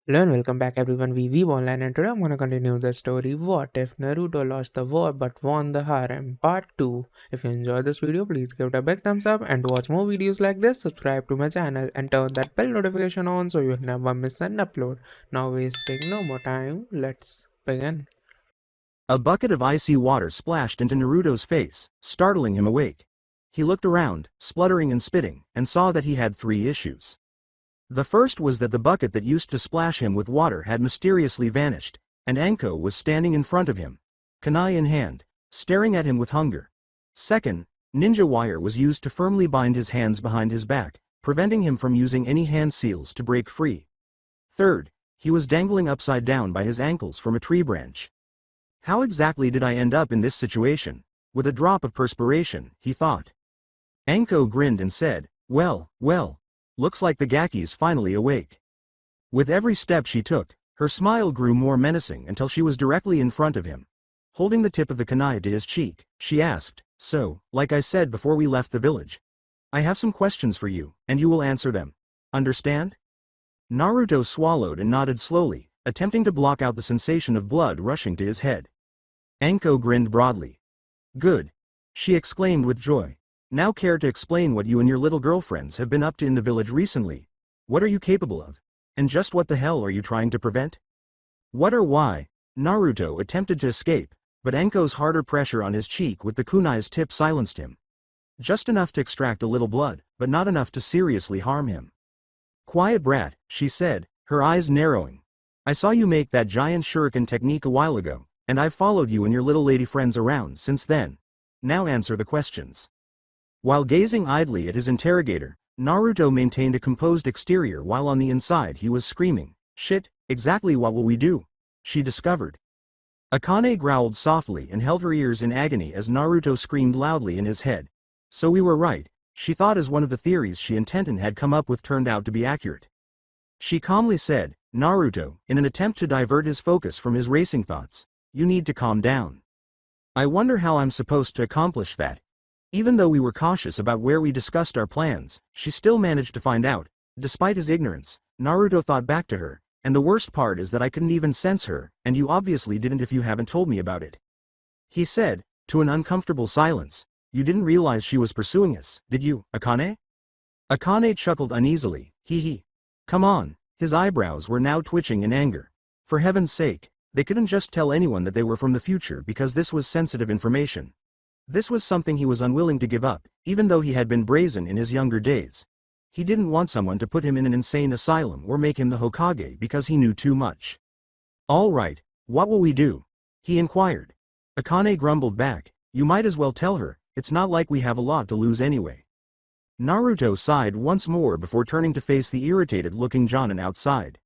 Hello and welcome back everyone, we Weeb Online, and today I'm gonna continue the story What If Naruto Lost the War but Won the Harem Part 2. If you enjoyed this video, please give it a big thumbs up, and to watch more videos like this, subscribe to my channel and turn that bell notification on so you'll never miss an upload. Now wasting no more time, let's begin. A bucket of icy water splashed into Naruto's face, startling him awake. He looked around, spluttering and spitting, and saw that he had three issues. The first was that the bucket that used to splash him with water had mysteriously vanished, and Anko was standing in front of him, kunai in hand, staring at him with hunger. Second, ninja wire was used to firmly bind his hands behind his back, preventing him from using any hand seals to break free. Third, he was dangling upside down by his ankles from a tree branch. How exactly did I end up in this situation? With a drop of perspiration, he thought. Anko grinned and said, well, looks like the Gaki's finally awake. With every step she took, her smile grew more menacing until she was directly in front of him. Holding the tip of the kunai to his cheek, she asked, "So, like I said before we left the village, I have some questions for you, and you will answer them. Understand?" Naruto swallowed and nodded slowly, attempting to block out the sensation of blood rushing to his head. Anko grinned broadly. "Good," she exclaimed with joy. "Now care to explain what you and your little girlfriends have been up to in the village recently? What are you capable of? And just what the hell are you trying to prevent?" "What or why?" Naruto attempted to escape, but Anko's harder pressure on his cheek with the kunai's tip silenced him. Just enough to extract a little blood, but not enough to seriously harm him. "Quiet brat," she said, her eyes narrowing. "I saw you make that giant shuriken technique a while ago, and I've followed you and your little lady friends around since then. Now answer the questions." While gazing idly at his interrogator, Naruto maintained a composed exterior while on the inside he was screaming, "Shit, exactly what will we do?" she discovered. Akane growled softly and held her ears in agony as Naruto screamed loudly in his head. So we were right, she thought, as one of the theories she and Tenten had come up with turned out to be accurate. She calmly said, "Naruto, in an attempt to divert his focus from his racing thoughts, you need to calm down. I wonder how I'm supposed to accomplish that." Even though we were cautious about where we discussed our plans, she still managed to find out. Despite his ignorance, Naruto thought back to her, "And the worst part is that I couldn't even sense her, and you obviously didn't if you haven't told me about it." He said, to an uncomfortable silence, "You didn't realize she was pursuing us, did you, Akane?" Akane chuckled uneasily, "Hee hee. Come on." His eyebrows were now twitching in anger. For heaven's sake, they couldn't just tell anyone that they were from the future because this was sensitive information. This was something he was unwilling to give up, even though he had been brazen in his younger days. He didn't want someone to put him in an insane asylum or make him the Hokage because he knew too much. "All right, what will we do?" he inquired. Akane grumbled back, "You might as well tell her, it's not like we have a lot to lose anyway." Naruto sighed once more before turning to face the irritated-looking Jonin outside.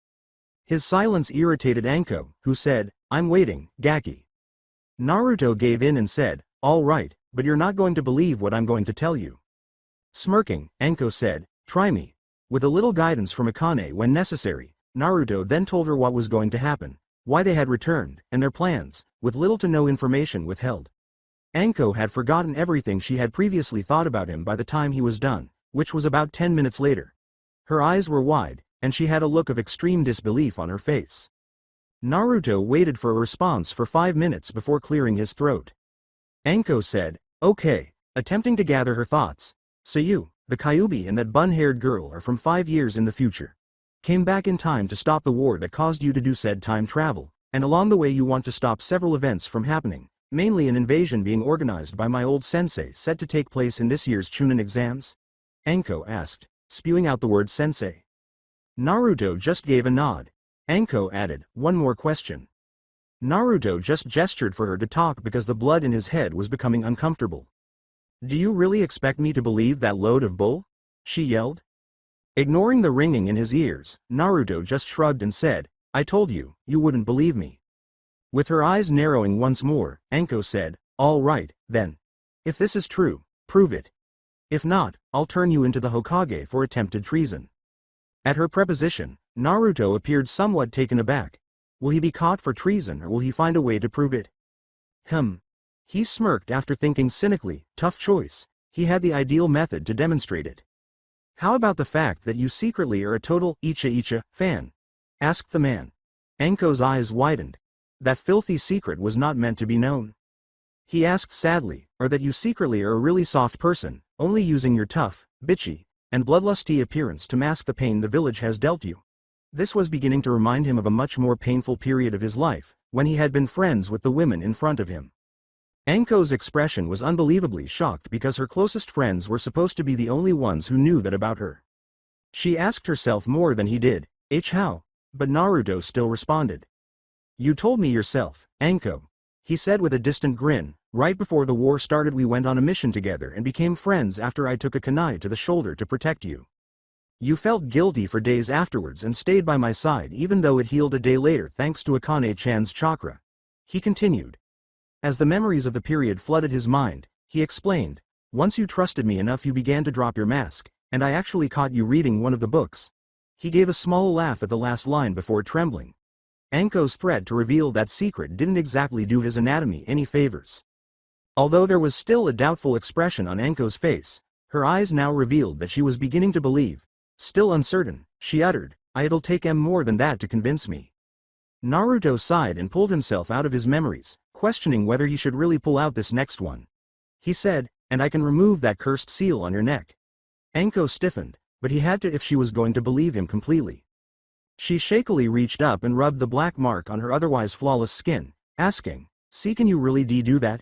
His silence irritated Anko, who said, "I'm waiting, Gaki." Naruto gave in and said, "All right, but you're not going to believe what I'm going to tell you." Smirking, Anko said, "Try me." With a little guidance from Akane when necessary, Naruto then told her what was going to happen, why they had returned, and their plans, with little to no information withheld. Anko had forgotten everything she had previously thought about him by the time he was done, which was about 10 minutes later. Her eyes were wide, and she had a look of extreme disbelief on her face. Naruto waited for a response for 5 minutes before clearing his throat. Anko said, "Okay," attempting to gather her thoughts. "So you, the Kyuubi and that bun-haired girl are from 5 years in the future. Came back in time to stop the war that caused you to do said time travel, and along the way you want to stop several events from happening, mainly an invasion being organized by my old sensei set to take place in this year's Chunin exams?" Anko asked, spewing out the word sensei. Naruto just gave a nod. Anko added, "One more question." Naruto just gestured for her to talk because the blood in his head was becoming uncomfortable. "Do you really expect me to believe that load of bull?" she yelled. Ignoring the ringing in his ears, Naruto just shrugged and said, "I told you, you wouldn't believe me." With her eyes narrowing once more, Anko said, "All right, then. If this is true, prove it. If not, I'll turn you into the Hokage for attempted treason." At her preposition, Naruto appeared somewhat taken aback. Will he be caught for treason or will he find a way to prove it? He smirked after thinking cynically, tough choice. He had the ideal method to demonstrate it. "How about the fact that you secretly are a total Icha Icha fan? asked the man. Anko's eyes widened. That filthy secret was not meant to be known. He asked sadly, or that you secretly are a really soft person, only using your tough, bitchy, and bloodlusty appearance to mask the pain the village has dealt you. This was beginning to remind him of a much more painful period of his life, when he had been friends with the women in front of him. Anko's expression was unbelievably shocked because her closest friends were supposed to be the only ones who knew that about her. She asked herself more than he did, how? But Naruto still responded. You told me yourself, Anko. He said with a distant grin, right before the war started we went on a mission together and became friends after I took a kunai to the shoulder to protect you. You felt guilty for days afterwards and stayed by my side even though it healed a day later thanks to Akane-chan's chakra. He continued. As the memories of the period flooded his mind, he explained, once you trusted me enough you began to drop your mask, and I actually caught you reading one of the books. He gave a small laugh at the last line before trembling. Anko's threat to reveal that secret didn't exactly do his anatomy any favors. Although there was still a doubtful expression on Anko's face, her eyes now revealed that she was beginning to believe. Still uncertain, she uttered, it'll take more than that to convince me. Naruto sighed and pulled himself out of his memories, questioning whether he should really pull out this next one. He said, and I can remove that cursed seal on your neck. Anko stiffened, but he had to if she was going to believe him completely. She shakily reached up and rubbed the black mark on her otherwise flawless skin, asking, see, can you really do that?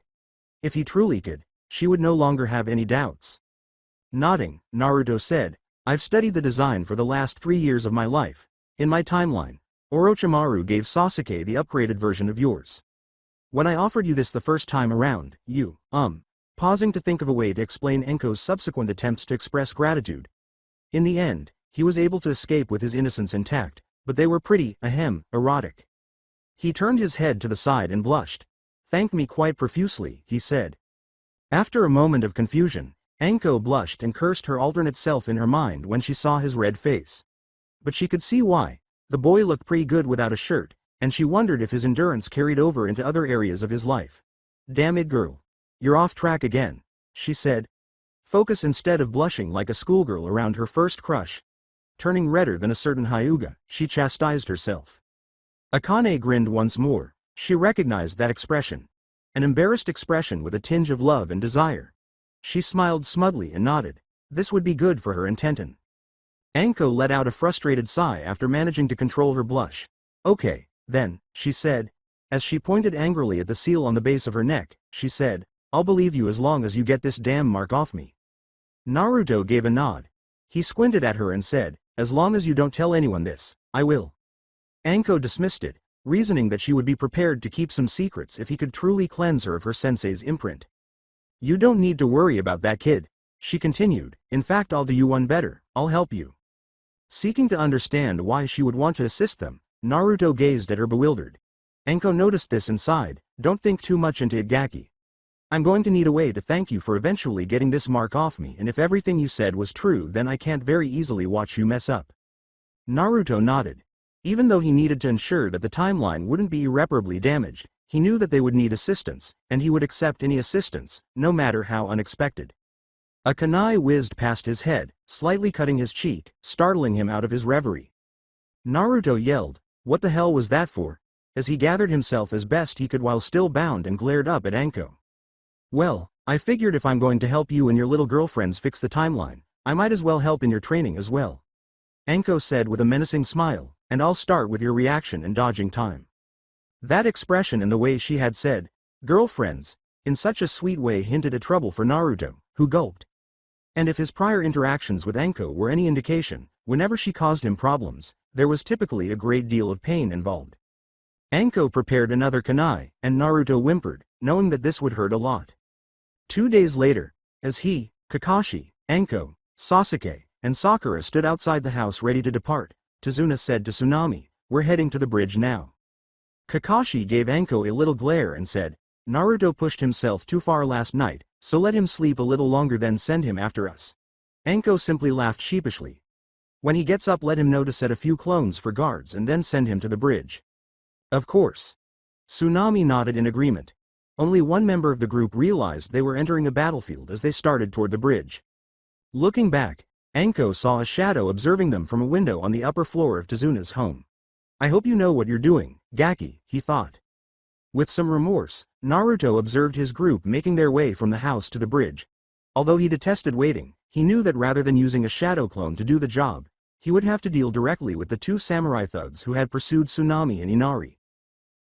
If he truly could, she would no longer have any doubts. Nodding, Naruto said, I've studied the design for the last 3 years of my life. In my timeline, Orochimaru gave Sasuke the upgraded version of yours. When I offered you this the first time around, you, pausing to think of a way to explain Enko's subsequent attempts to express gratitude. In the end, he was able to escape with his innocence intact, but they were pretty, erotic. He turned his head to the side and blushed. Thanked me quite profusely, he said. After a moment of confusion, Anko blushed and cursed her alternate self in her mind when she saw his red face. But she could see why. The boy looked pretty good without a shirt, and she wondered if his endurance carried over into other areas of his life. Damn it, girl. You're off track again, she said. Focus instead of blushing like a schoolgirl around her first crush. Turning redder than a certain Hyuga, she chastised herself. Akane grinned once more. She recognized that expression. An embarrassed expression with a tinge of love and desire. She smiled smugly and nodded. This would be good for her and Tenten. Anko let out a frustrated sigh after managing to control her blush. Okay, then, she said. As she pointed angrily at the seal on the base of her neck, she said, I'll believe you as long as you get this damn mark off me. Naruto gave a nod. He squinted at her and said, as long as you don't tell anyone this, I will. Anko dismissed it, reasoning that she would be prepared to keep some secrets if he could truly cleanse her of her sensei's imprint. You don't need to worry about that, kid, she continued. In fact, I'll do you one better, I'll help you. Seeking to understand why she would want to assist them, Naruto gazed at her bewildered. Anko noticed this and sighed, don't think too much into it, Gaki. I'm going to need a way to thank you for eventually getting this mark off me, and if everything you said was true then I can't very easily watch you mess up. Naruto nodded. Even though he needed to ensure that the timeline wouldn't be irreparably damaged, he knew that they would need assistance, and he would accept any assistance, no matter how unexpected. A kunai whizzed past his head, slightly cutting his cheek, startling him out of his reverie. Naruto yelled, what the hell was that for? As he gathered himself as best he could while still bound and glared up at Anko. Well, I figured if I'm going to help you and your little girlfriends fix the timeline, I might as well help in your training as well. Anko said with a menacing smile, and I'll start with your reaction and dodging time. That expression and the way she had said, girlfriends, in such a sweet way hinted at trouble for Naruto, who gulped. And if his prior interactions with Anko were any indication, whenever she caused him problems, there was typically a great deal of pain involved. Anko prepared another kunai, and Naruto whimpered, knowing that this would hurt a lot. 2 days later, as he, Kakashi, Anko, Sasuke, and Sakura stood outside the house ready to depart, Tazuna said to Tsunami, we're heading to the bridge now. Kakashi gave Anko a little glare and said, Naruto pushed himself too far last night, so let him sleep a little longer then send him after us. Anko simply laughed sheepishly. When he gets up let him know to set a few clones for guards and then send him to the bridge. Of course. Tsunami nodded in agreement. Only one member of the group realized they were entering a battlefield as they started toward the bridge. Looking back, Anko saw a shadow observing them from a window on the upper floor of Tazuna's home. I hope you know what you're doing, Gaki, he thought. With some remorse, Naruto observed his group making their way from the house to the bridge. Although he detested waiting, he knew that rather than using a shadow clone to do the job, he would have to deal directly with the two samurai thugs who had pursued Tsunami and Inari.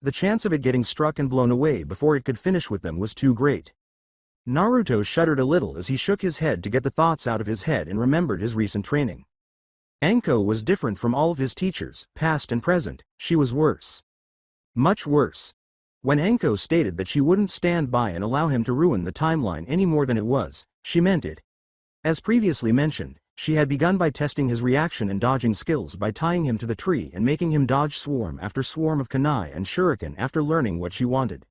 The chance of it getting struck and blown away before it could finish with them was too great. Naruto shuddered a little as he shook his head to get the thoughts out of his head and remembered his recent training. Anko was different from all of his teachers, past and present. She was worse. Much worse. When Anko stated that she wouldn't stand by and allow him to ruin the timeline any more than it was, she meant it. As previously mentioned, she had begun by testing his reaction and dodging skills by tying him to the tree and making him dodge swarm after swarm of kunai and shuriken after learning what she wanted.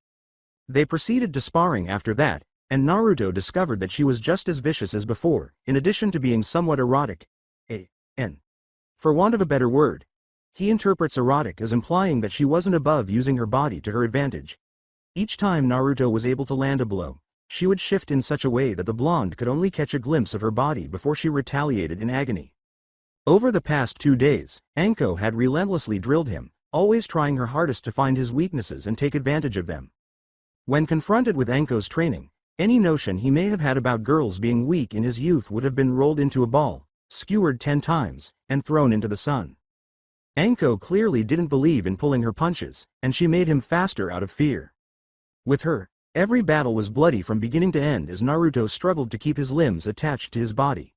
They proceeded to sparring after that, and Naruto discovered that she was just as vicious as before, in addition to being somewhat erotic. For want of a better word, he interprets erotic as implying that she wasn't above using her body to her advantage. Each time Naruto was able to land a blow, she would shift in such a way that the blonde could only catch a glimpse of her body before she retaliated in agony. Over the past 2 days, Anko had relentlessly drilled him, always trying her hardest to find his weaknesses and take advantage of them. When confronted with Anko's training, any notion he may have had about girls being weak in his youth would have been rolled into a ball, skewered 10 times, and thrown into the sun. Anko clearly didn't believe in pulling her punches, and she made him faster out of fear. With her, every battle was bloody from beginning to end as Naruto struggled to keep his limbs attached to his body.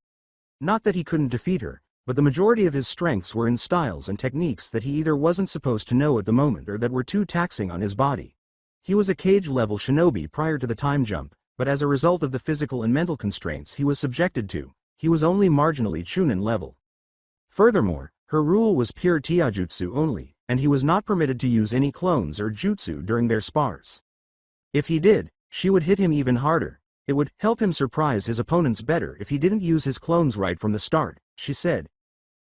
Not that he couldn't defeat her, but the majority of his strengths were in styles and techniques that he either wasn't supposed to know at the moment or that were too taxing on his body. He was a cage-level shinobi prior to the time jump, but as a result of the physical and mental constraints he was subjected to, he was only marginally Chunin level. Furthermore, her rule was pure taijutsu only, and he was not permitted to use any clones or jutsu during their spars. If he did, she would hit him even harder. It would help him surprise his opponents better if he didn't use his clones right from the start, she said.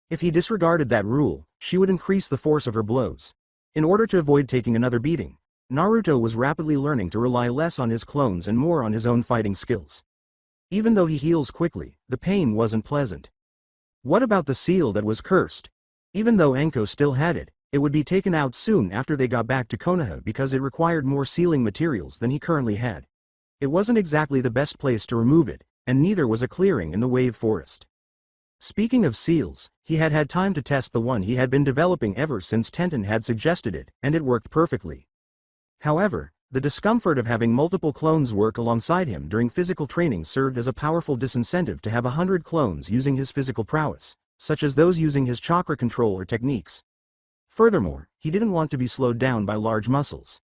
If he disregarded that rule, she would increase the force of her blows. In order to avoid taking another beating, Naruto was rapidly learning to rely less on his clones and more on his own fighting skills. Even though he heals quickly, the pain wasn't pleasant. What about the seal that was cursed? Even though Anko still had it, it would be taken out soon after they got back to Konoha because it required more sealing materials than he currently had. It wasn't exactly the best place to remove it, and neither was a clearing in the Wave Forest. Speaking of seals, he had had time to test the one he had been developing ever since Tenten had suggested it, and it worked perfectly. However, the discomfort of having multiple clones work alongside him during physical training served as a powerful disincentive to have 100 clones using his physical prowess, such as those using his chakra control or techniques. Furthermore, he didn't want to be slowed down by large muscles.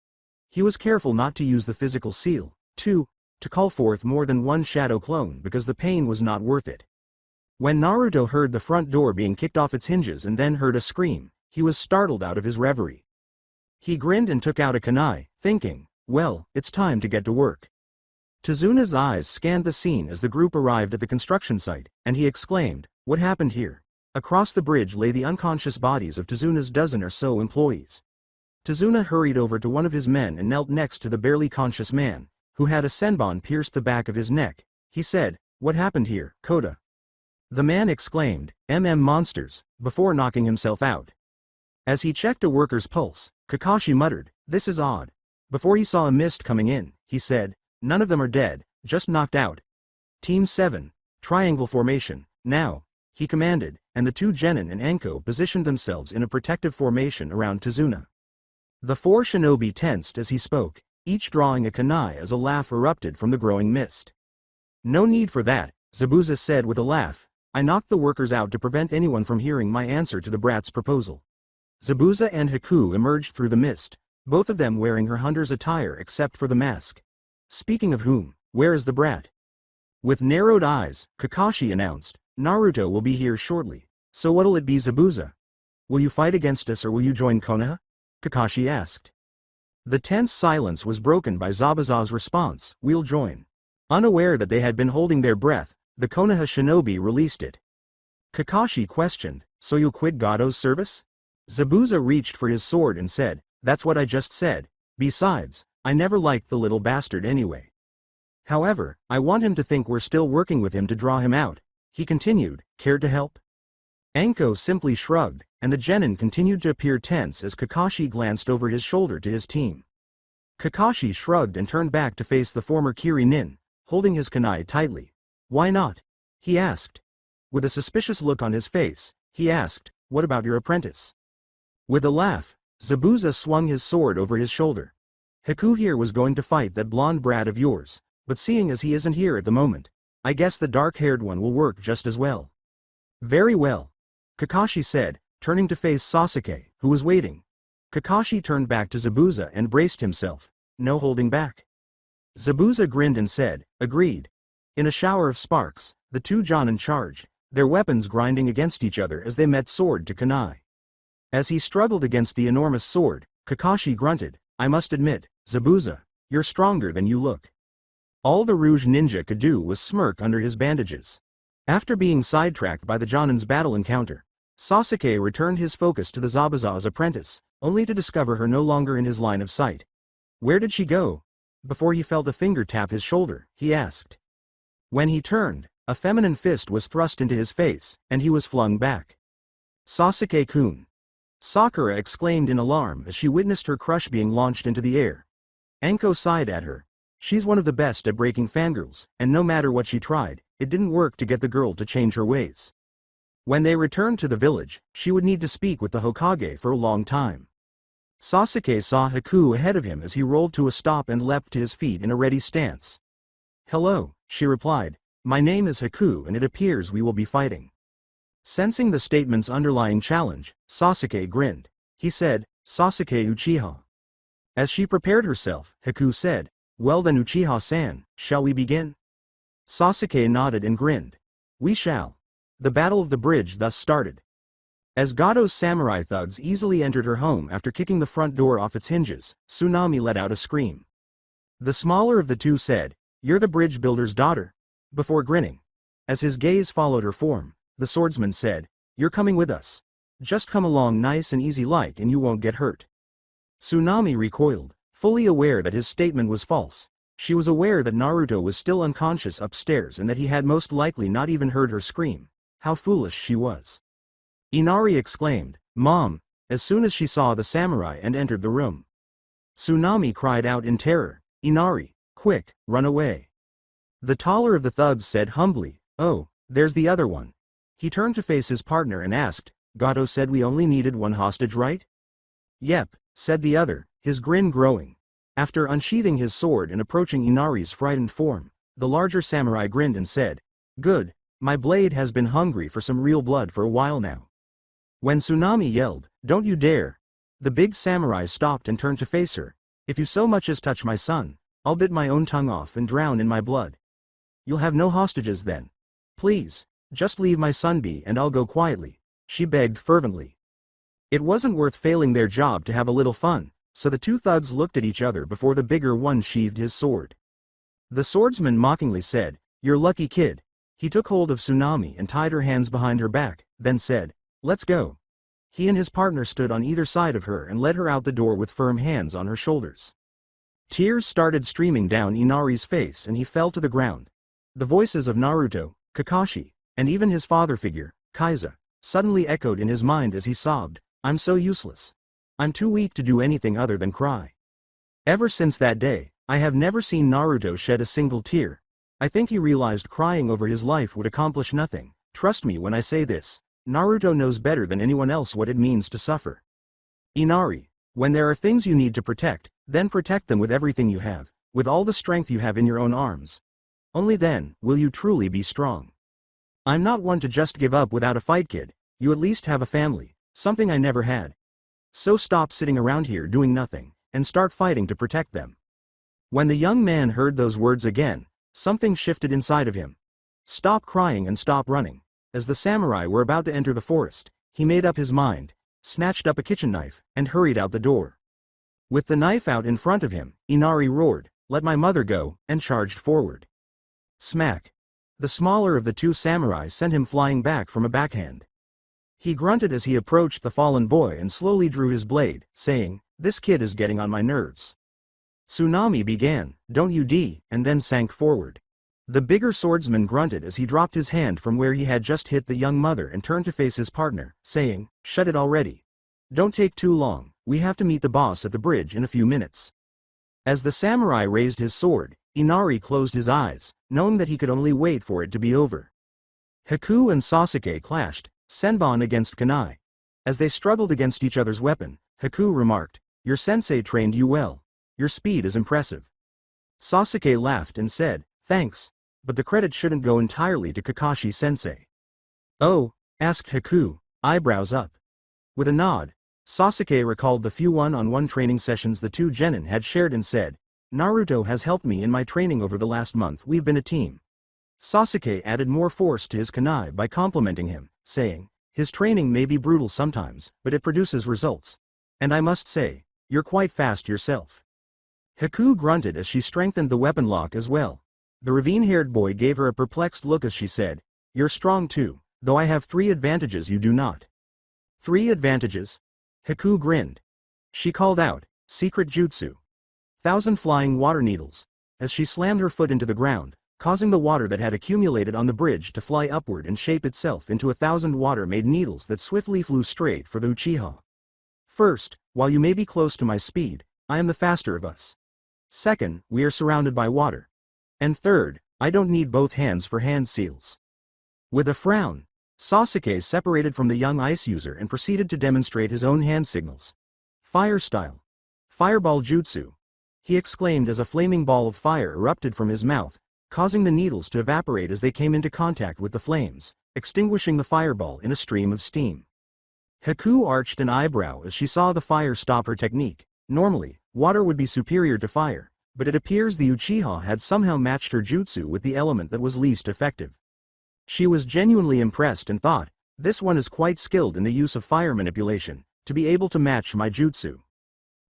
He was careful not to use the physical seal, to call forth more than one shadow clone because the pain was not worth it. When Naruto heard the front door being kicked off its hinges and then heard a scream, he was startled out of his reverie. He grinned and took out a kunai, thinking, well, it's time to get to work. Tezuna's eyes scanned the scene as the group arrived at the construction site, and he exclaimed, what happened here? Across the bridge lay the unconscious bodies of Tezuna's dozen or so employees. Tezuna hurried over to one of his men and knelt next to the barely conscious man, who had a senbon pierced the back of his neck. He said, what happened here, Kota? The man exclaimed, monsters, before knocking himself out. As he checked a worker's pulse, Kakashi muttered, this is odd. Before he saw a mist coming in, he said, none of them are dead, just knocked out. Team 7, triangle formation, now, he commanded, and the two genin and Anko positioned themselves in a protective formation around Tezuna. The 4 shinobi tensed as he spoke, each drawing a kunai as a laugh erupted from the growing mist. No need for that, Zabuza said with a laugh, I knocked the workers out to prevent anyone from hearing my answer to the brat's proposal. Zabuza and Haku emerged through the mist, both of them wearing her hunter's attire except for the mask. Speaking of whom, where is the brat? With narrowed eyes, Kakashi announced, Naruto will be here shortly, so what'll it be, Zabuza? Will you fight against us or will you join Konoha? Kakashi asked. The tense silence was broken by Zabuza's response, we'll join. Unaware that they had been holding their breath, the Konoha shinobi released it. Kakashi questioned, so you'll quit Gado's service? Zabuza reached for his sword and said, that's what I just said. Besides, I never liked the little bastard anyway. However, I want him to think we're still working with him to draw him out. He continued, care to help? Anko simply shrugged, and the genin continued to appear tense as Kakashi glanced over his shoulder to his team. Kakashi shrugged and turned back to face the former Kiri Nin, holding his kunai tightly. Why not? He asked. With a suspicious look on his face, he asked, what about your apprentice? With a laugh, Zabuza swung his sword over his shoulder. Haku here was going to fight that blonde brat of yours, but seeing as he isn't here at the moment, I guess the dark-haired one will work just as well. Very well, Kakashi said, turning to face Sasuke, who was waiting. Kakashi turned back to Zabuza and braced himself, no holding back. Zabuza grinned and said, agreed. In a shower of sparks, the two Jonin charged, their weapons grinding against each other as they met sword to kunai. As he struggled against the enormous sword, Kakashi grunted, I must admit, Zabuza, you're stronger than you look. All the Rouge Ninja could do was smirk under his bandages. After being sidetracked by the Jonin's battle encounter, Sasuke returned his focus to the Zabuza's apprentice, only to discover her no longer in his line of sight. Where did she go? Before he felt a finger tap his shoulder, he asked. When he turned, a feminine fist was thrust into his face, and he was flung back. Sasuke-kun. Sakura exclaimed in alarm as she witnessed her crush being launched into the air. Anko sighed at her. She's one of the best at breaking fangirls, and no matter what she tried, it didn't work to get the girl to change her ways. When they returned to the village, she would need to speak with the Hokage for a long time. Sasuke saw Haku ahead of him as he rolled to a stop and leapt to his feet in a ready stance. Hello, she replied. My name is Haku and it appears we will be fighting. Sensing the statement's underlying challenge, Sasuke grinned. He said, Sasuke Uchiha. As she prepared herself, Haku said, well then Uchiha-san, shall we begin? Sasuke nodded and grinned. We shall. The Battle of the Bridge thus started. As Gado's samurai thugs easily entered her home after kicking the front door off its hinges, Tsunami let out a scream. The smaller of the two said, You're the bridge builder's daughter? Before grinning. As his gaze followed her form, the swordsman said, You're coming with us. Just come along nice and easy like and you won't get hurt. Tsunami recoiled, fully aware that his statement was false. She was aware that Naruto was still unconscious upstairs and that he had most likely not even heard her scream. How foolish she was. Inari exclaimed, Mom, as soon as she saw the samurai and entered the room. Tsunami cried out in terror, Inari, quick, run away. The taller of the thugs said humbly, Oh, there's the other one. He turned to face his partner and asked, Gado said we only needed one hostage, right? Yep, said the other, his grin growing. After unsheathing his sword and approaching Inari's frightened form, the larger samurai grinned and said, Good, my blade has been hungry for some real blood for a while now. When Tsunami yelled, Don't you dare! The big samurai stopped and turned to face her. If you so much as touch my son, I'll bit my own tongue off and drown in my blood. You'll have no hostages then. Please, just leave my son be and I'll go quietly, she begged fervently. It wasn't worth failing their job to have a little fun, so the two thugs looked at each other before the bigger one sheathed his sword. The swordsman mockingly said, You're lucky kid. He took hold of Tsunami and tied her hands behind her back, then said, Let's go. He and his partner stood on either side of her and led her out the door with firm hands on her shoulders. Tears started streaming down Inari's face and he fell to the ground. The voices of Naruto, Kakashi, and even his father figure, Kaiza, suddenly echoed in his mind as he sobbed, I'm so useless. I'm too weak to do anything other than cry. Ever since that day, I have never seen Naruto shed a single tear. I think he realized crying over his life would accomplish nothing. Trust me when I say this, Naruto knows better than anyone else what it means to suffer. Inari, when there are things you need to protect, then protect them with everything you have, with all the strength you have in your own arms. Only then will you truly be strong. I'm not one to just give up without a fight, kid. You at least have a family, something I never had. So stop sitting around here doing nothing, and start fighting to protect them. When the young man heard those words again, something shifted inside of him. Stop crying and stop running. As the samurai were about to enter the forest, he made up his mind, snatched up a kitchen knife, and hurried out the door. With the knife out in front of him, Inari roared, Let my mother go, and charged forward. Smack. The smaller of the two samurai sent him flying back from a backhand. He grunted as he approached the fallen boy and slowly drew his blade, saying, This kid is getting on my nerves. Tsunami began, Don't you d, and then sank forward. The bigger swordsman grunted as he dropped his hand from where he had just hit the young mother and turned to face his partner, saying, "Shut it already. Don't take too long, we have to meet the boss at the bridge in a few minutes." As the samurai raised his sword, Inari closed his eyes, knowing that he could only wait for it to be over. Haku and Sasuke clashed, Senbon against Kunai. As they struggled against each other's weapon, Haku remarked, "Your sensei trained you well. Your speed is impressive." Sasuke laughed and said, "Thanks, but the credit shouldn't go entirely to Kakashi-sensei." "Oh?" asked Haku, eyebrows up. With a nod, Sasuke recalled the few one-on-one training sessions the two genin had shared and said, "Naruto has helped me in my training over the last month. We've been a team." Sasuke added more force to his kunai by complimenting him, saying, "His training may be brutal sometimes, but it produces results. And I must say, you're quite fast yourself." Haku grunted as she strengthened the weapon lock as well. The ravine-haired boy gave her a perplexed look as she said, "You're strong too, though I have 3 advantages you do not." "3 advantages?" Haku grinned. She called out, "Secret jutsu. 1,000 flying water needles," as she slammed her foot into the ground, causing the water that had accumulated on the bridge to fly upward and shape itself into 1,000 water-made needles that swiftly flew straight for the Uchiha. "First, while you may be close to my speed, I am the faster of us. Second, we are surrounded by water. And third, I don't need both hands for hand seals." With a frown, Sasuke separated from the young ice user and proceeded to demonstrate his own hand signals. "Fire style. Fireball jutsu," he exclaimed as a flaming ball of fire erupted from his mouth, causing the needles to evaporate as they came into contact with the flames, extinguishing the fireball in a stream of steam. Haku arched an eyebrow as she saw the fire stop her technique. Normally, water would be superior to fire, but it appears the Uchiha had somehow matched her jutsu with the element that was least effective. She was genuinely impressed and thought, "This one is quite skilled in the use of fire manipulation, to be able to match my jutsu."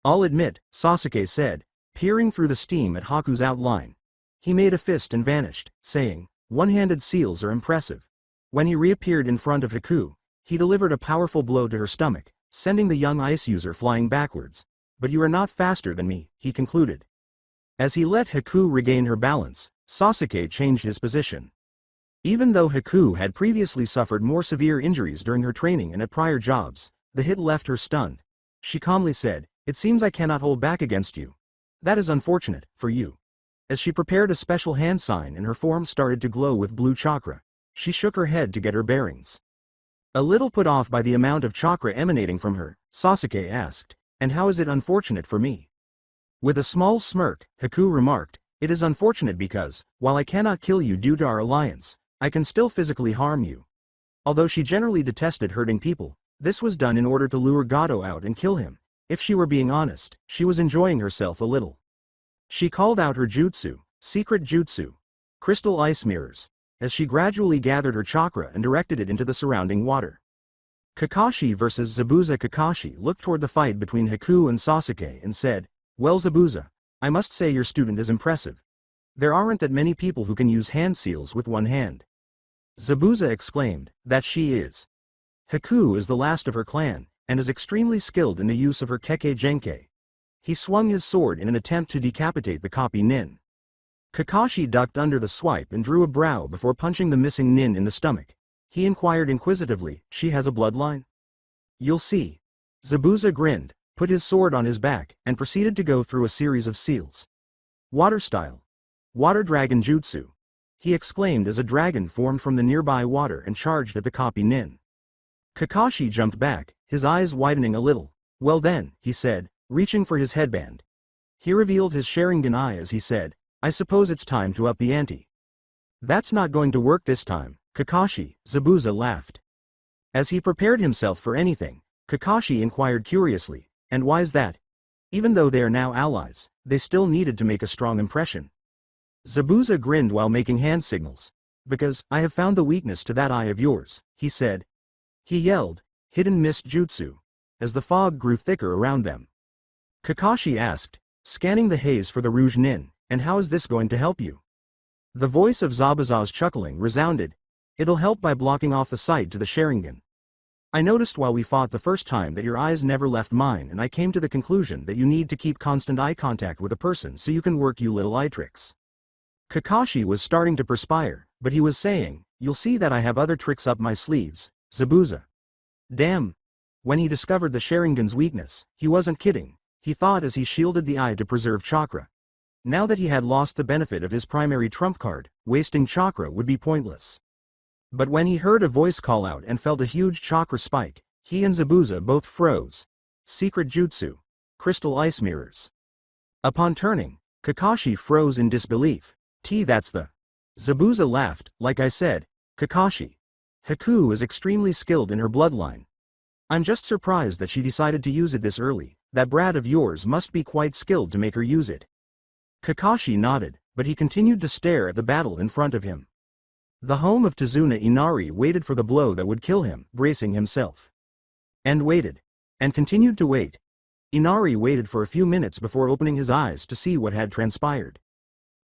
"I'll admit," Sasuke said, peering through the steam at Haku's outline. He made a fist and vanished, saying, "One-handed seals are impressive." When he reappeared in front of Haku, he delivered a powerful blow to her stomach, sending the young ice user flying backwards. "But you are not faster than me," he concluded. As he let Haku regain her balance, Sasuke changed his position. Even though Haku had previously suffered more severe injuries during her training and at prior jobs, the hit left her stunned. She calmly said, "It seems I cannot hold back against you. That is unfortunate, for you." As she prepared a special hand sign and her form started to glow with blue chakra, she shook her head to get her bearings. A little put off by the amount of chakra emanating from her, Sasuke asked, "And how is it unfortunate for me?" With a small smirk, Haku remarked, "It is unfortunate because, while I cannot kill you due to our alliance, I can still physically harm you." Although she generally detested hurting people, this was done in order to lure Gato out and kill him. If she were being honest, she was enjoying herself a little. She called out her jutsu, secret jutsu, crystal ice mirrors, as she gradually gathered her chakra and directed it into the surrounding water. Kakashi vs. Zabuza. Kakashi looked toward the fight between Haku and Sasuke and said, "Well, Zabuza, I must say your student is impressive. There aren't that many people who can use hand seals with one hand." Zabuza exclaimed, "That she is. Haku is the last of her clan, and is extremely skilled in the use of her Kekkei Genkai." He swung his sword in an attempt to decapitate the copy nin. Kakashi ducked under the swipe and drew a brow before punching the missing nin in the stomach. He inquired inquisitively, "She has a bloodline?" "You'll see." Zabuza grinned, put his sword on his back, and proceeded to go through a series of seals. "Water style. Water dragon jutsu," he exclaimed as a dragon formed from the nearby water and charged at the copy nin. Kakashi jumped back, his eyes widening a little. "Well then," he said, reaching for his headband. He revealed his Sharingan eye as he said, "I suppose it's time to up the ante." "That's not going to work this time, Kakashi," Zabuza laughed. As he prepared himself for anything, Kakashi inquired curiously, "And why's that?" Even though they are now allies, they still needed to make a strong impression. Zabuza grinned while making hand signals. "Because, I have found the weakness to that eye of yours," he said. He yelled, "Hidden mist jutsu," as the fog grew thicker around them. Kakashi asked, scanning the haze for the Rouge Nin, "And how is this going to help you?" The voice of Zabuza's chuckling resounded, "It'll help by blocking off the sight to the Sharingan. I noticed while we fought the first time that your eyes never left mine, and I came to the conclusion that you need to keep constant eye contact with a person so you can work you little eye tricks." Kakashi was starting to perspire, but he was saying, "You'll see that I have other tricks up my sleeves, Zabuza." Damn. When he discovered the Sharingan's weakness, he wasn't kidding, he thought as he shielded the eye to preserve chakra. Now that he had lost the benefit of his primary trump card, wasting chakra would be pointless. But when he heard a voice call out and felt a huge chakra spike, he and Zabuza both froze. Secret jutsu. Crystal ice mirrors. Upon turning, Kakashi froze in disbelief. That's the... Zabuza laughed. Like I said, Kakashi. Haku is extremely skilled in her bloodline. I'm just surprised that she decided to use it this early. That brat of yours must be quite skilled to make her use it. Kakashi nodded, but he continued to stare at the battle in front of him. The home of Tazuna Inari waited for the blow that would kill him, bracing himself. And waited. And continued to wait. Inari waited for a few minutes before opening his eyes to see what had transpired.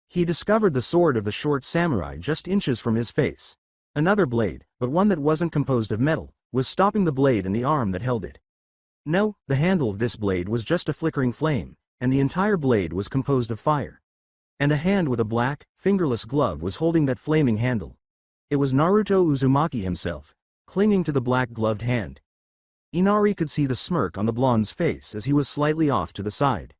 He discovered the sword of the short samurai just inches from his face. Another blade, but one that wasn't composed of metal, was stopping the blade in the arm that held it. No, the handle of this blade was just a flickering flame, and the entire blade was composed of fire. And a hand with a black, fingerless glove was holding that flaming handle. It was Naruto Uzumaki himself, clinging to the black-gloved hand. Inari could see the smirk on the blonde's face as he was slightly off to the side.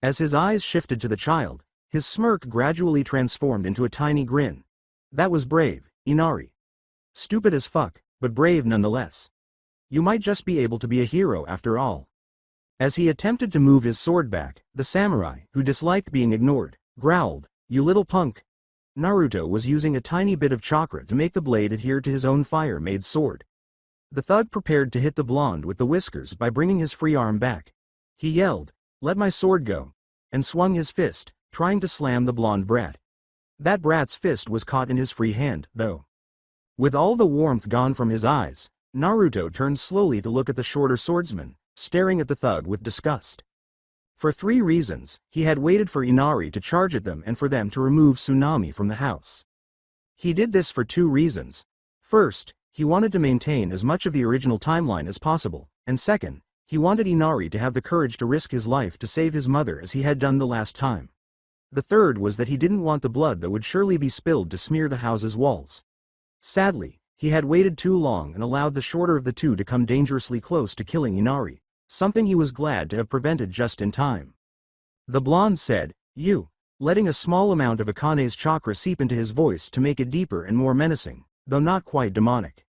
As his eyes shifted to the child, his smirk gradually transformed into a tiny grin. That was brave, Inari. Stupid as fuck, but brave nonetheless. You might just be able to be a hero after all. As he attempted to move his sword back, the samurai, who disliked being ignored, growled, "You little punk." Naruto was using a tiny bit of chakra to make the blade adhere to his own fire-made sword. The thug prepared to hit the blonde with the whiskers by bringing his free arm back. He yelled, "Let my sword go," and swung his fist, trying to slam the blonde brat. That brat's fist was caught in his free hand, though. With all the warmth gone from his eyes, Naruto turned slowly to look at the shorter swordsman, staring at the thug with disgust. For 3 reasons, he had waited for Inari to charge at them and for them to remove Tsunami from the house. He did this for 2 reasons. First, he wanted to maintain as much of the original timeline as possible, and second, he wanted Inari to have the courage to risk his life to save his mother as he had done the last time. The third was that he didn't want the blood that would surely be spilled to smear the house's walls. Sadly, he had waited too long and allowed the shorter of the two to come dangerously close to killing Inari, something he was glad to have prevented just in time. The blonde said, "You," letting a small amount of Akane's chakra seep into his voice to make it deeper and more menacing, though not quite demonic.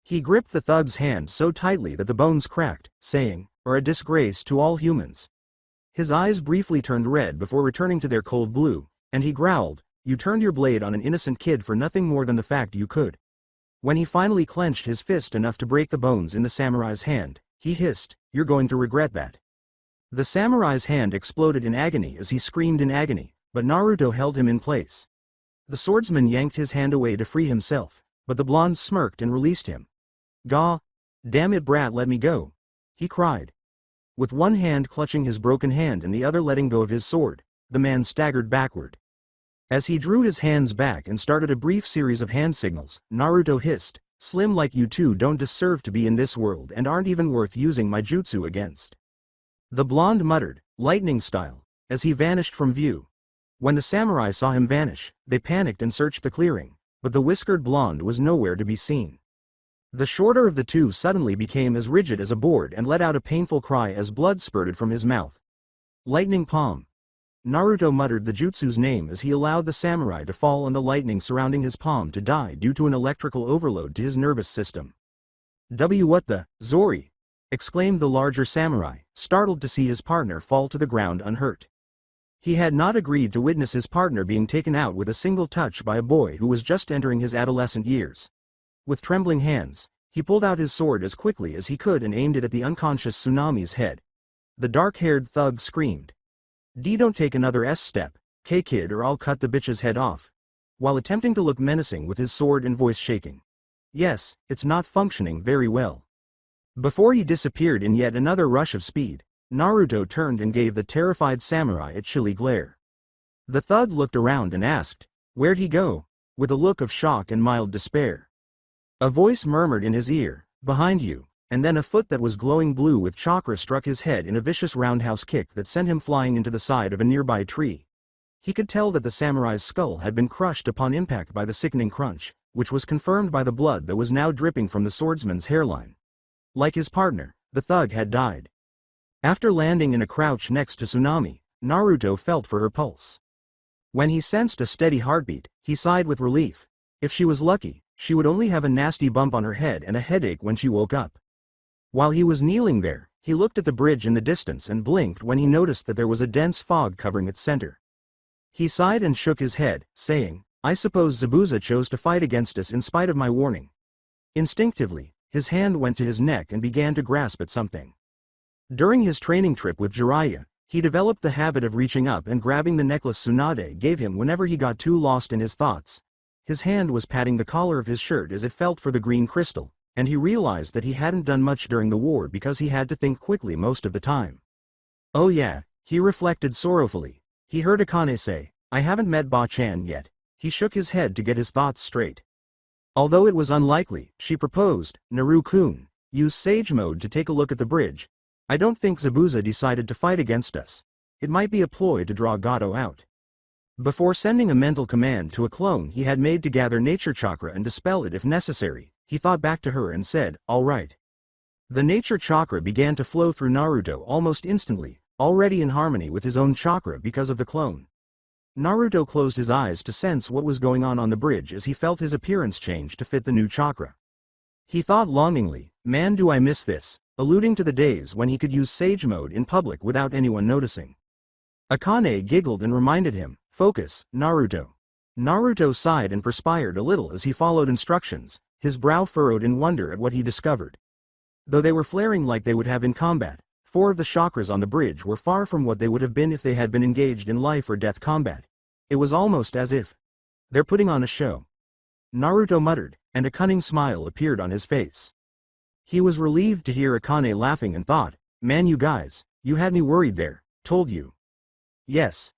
He gripped the thug's hand so tightly that the bones cracked, saying, "Or a disgrace to all humans." His eyes briefly turned red before returning to their cold blue, and he growled, "You turned your blade on an innocent kid for nothing more than the fact you could." When he finally clenched his fist enough to break the bones in the samurai's hand, he hissed, "You're going to regret that." The samurai's hand exploded in agony as he screamed in agony, but Naruto held him in place. The swordsman yanked his hand away to free himself, but the blonde smirked and released him. "Gah! Damn it, brat, let me go!" he cried. With one hand clutching his broken hand and the other letting go of his sword, the man staggered backward. As he drew his hands back and started a brief series of hand signals, Naruto hissed, "Slim like you two don't deserve to be in this world and aren't even worth using my jutsu against." The blonde muttered, "Lightning style," as he vanished from view. When the samurai saw him vanish, they panicked and searched the clearing, but the whiskered blonde was nowhere to be seen. The shorter of the two suddenly became as rigid as a board and let out a painful cry as blood spurted from his mouth. "Lightning palm." Naruto muttered the jutsu's name as he allowed the samurai to fall on the lightning surrounding his palm to die due to an electrical overload to his nervous system. What the, Zori!" exclaimed the larger samurai, startled to see his partner fall to the ground unhurt. He had not agreed to witness his partner being taken out with a single touch by a boy who was just entering his adolescent years. With trembling hands, he pulled out his sword as quickly as he could and aimed it at the unconscious Tsunami's head. The dark-haired thug screamed, Don't take another S-step, K-kid, or I'll cut the bitch's head off," while attempting to look menacing with his sword and voice shaking. Yes, it's not functioning very well. Before he disappeared in yet another rush of speed, Naruto turned and gave the terrified samurai a chilly glare. The thug looked around and asked, "Where'd he go?" with a look of shock and mild despair. A voice murmured in his ear, "Behind you," and then a foot that was glowing blue with chakra struck his head in a vicious roundhouse kick that sent him flying into the side of a nearby tree. He could tell that the samurai's skull had been crushed upon impact by the sickening crunch, which was confirmed by the blood that was now dripping from the swordsman's hairline. Like his partner, the thug had died. After landing in a crouch next to Tsunami, Naruto felt for her pulse. When he sensed a steady heartbeat, he sighed with relief. If she was lucky, she would only have a nasty bump on her head and a headache when she woke up. While he was kneeling there, he looked at the bridge in the distance and blinked when he noticed that there was a dense fog covering its center. He sighed and shook his head, saying, "I suppose Zabuza chose to fight against us in spite of my warning." Instinctively, his hand went to his neck and began to grasp at something. During his training trip with Jiraiya, he developed the habit of reaching up and grabbing the necklace Tsunade gave him whenever he got too lost in his thoughts. His hand was patting the collar of his shirt as it felt for the green crystal, and he realized that he hadn't done much during the war because he had to think quickly most of the time. Oh yeah, he reflected sorrowfully. He heard Akane say, "I haven't met Ba-chan yet." He shook his head to get his thoughts straight. Although it was unlikely, she proposed, "Naru-kun, use Sage Mode to take a look at the bridge. I don't think Zabuza decided to fight against us. It might be a ploy to draw Gato out." Before sending a mental command to a clone he had made to gather nature chakra and dispel it if necessary, he thought back to her and said, "All right." The nature chakra began to flow through Naruto almost instantly, already in harmony with his own chakra because of the clone. Naruto closed his eyes to sense what was going on the bridge as he felt his appearance change to fit the new chakra. He thought longingly, "Man, do I miss this," alluding to the days when he could use Sage Mode in public without anyone noticing. Akane giggled and reminded him, "Focus, Naruto." Naruto sighed and perspired a little as he followed instructions, his brow furrowed in wonder at what he discovered. Though they were flaring like they would have in combat, 4 of the chakras on the bridge were far from what they would have been if they had been engaged in life or death combat. It was almost as if they're putting on a show. Naruto muttered, and a cunning smile appeared on his face. He was relieved to hear Akane laughing and thought, "Man, you guys, you had me worried there, told you." Yes,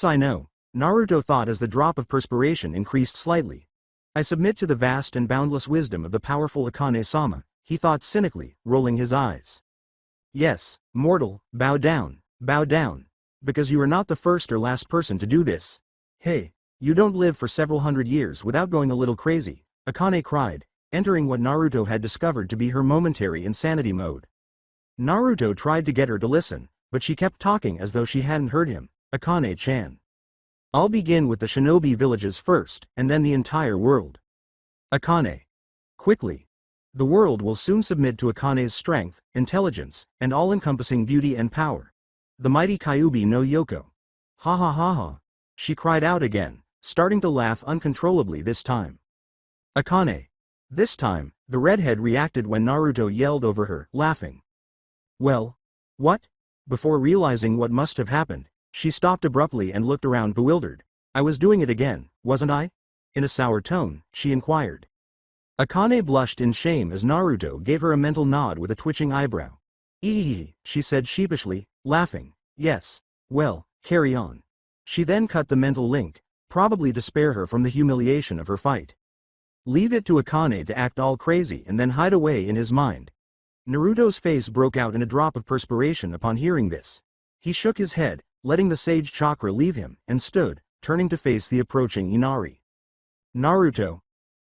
I know, Naruto thought as the drop of perspiration increased slightly. "I submit to the vast and boundless wisdom of the powerful Akane-sama," he thought cynically, rolling his eyes. "Yes, mortal, bow down, because you are not the first or last person to do this. Hey, you don't live for several hundred years without going a little crazy," Akane cried, entering what Naruto had discovered to be her momentary insanity mode. Naruto tried to get her to listen, but she kept talking as though she hadn't heard him. "Akane-chan. I'll begin with the shinobi villages first, and then the entire world. Akane. Quickly. The world will soon submit to Akane's strength, intelligence, and all-encompassing beauty and power. The mighty Kyuubi no Yoko." "Ha ha ha ha," she cried out again, starting to laugh uncontrollably this time. "Akane." This time, the redhead reacted when Naruto yelled over her, laughing. "Well, what?" Before realizing what must have happened, she stopped abruptly and looked around bewildered. "I was doing it again, wasn't I?" In a sour tone, she inquired. Akane blushed in shame as Naruto gave her a mental nod with a twitching eyebrow. "Ehehe," she said sheepishly, laughing. "Yes. Well, carry on." She then cut the mental link, probably to spare her from the humiliation of her fight. Leave it to Akane to act all crazy and then hide away in his mind. Naruto's face broke out in a drop of perspiration upon hearing this. He shook his head, letting the sage chakra leave him, and stood, turning to face the approaching Inari. "Naruto."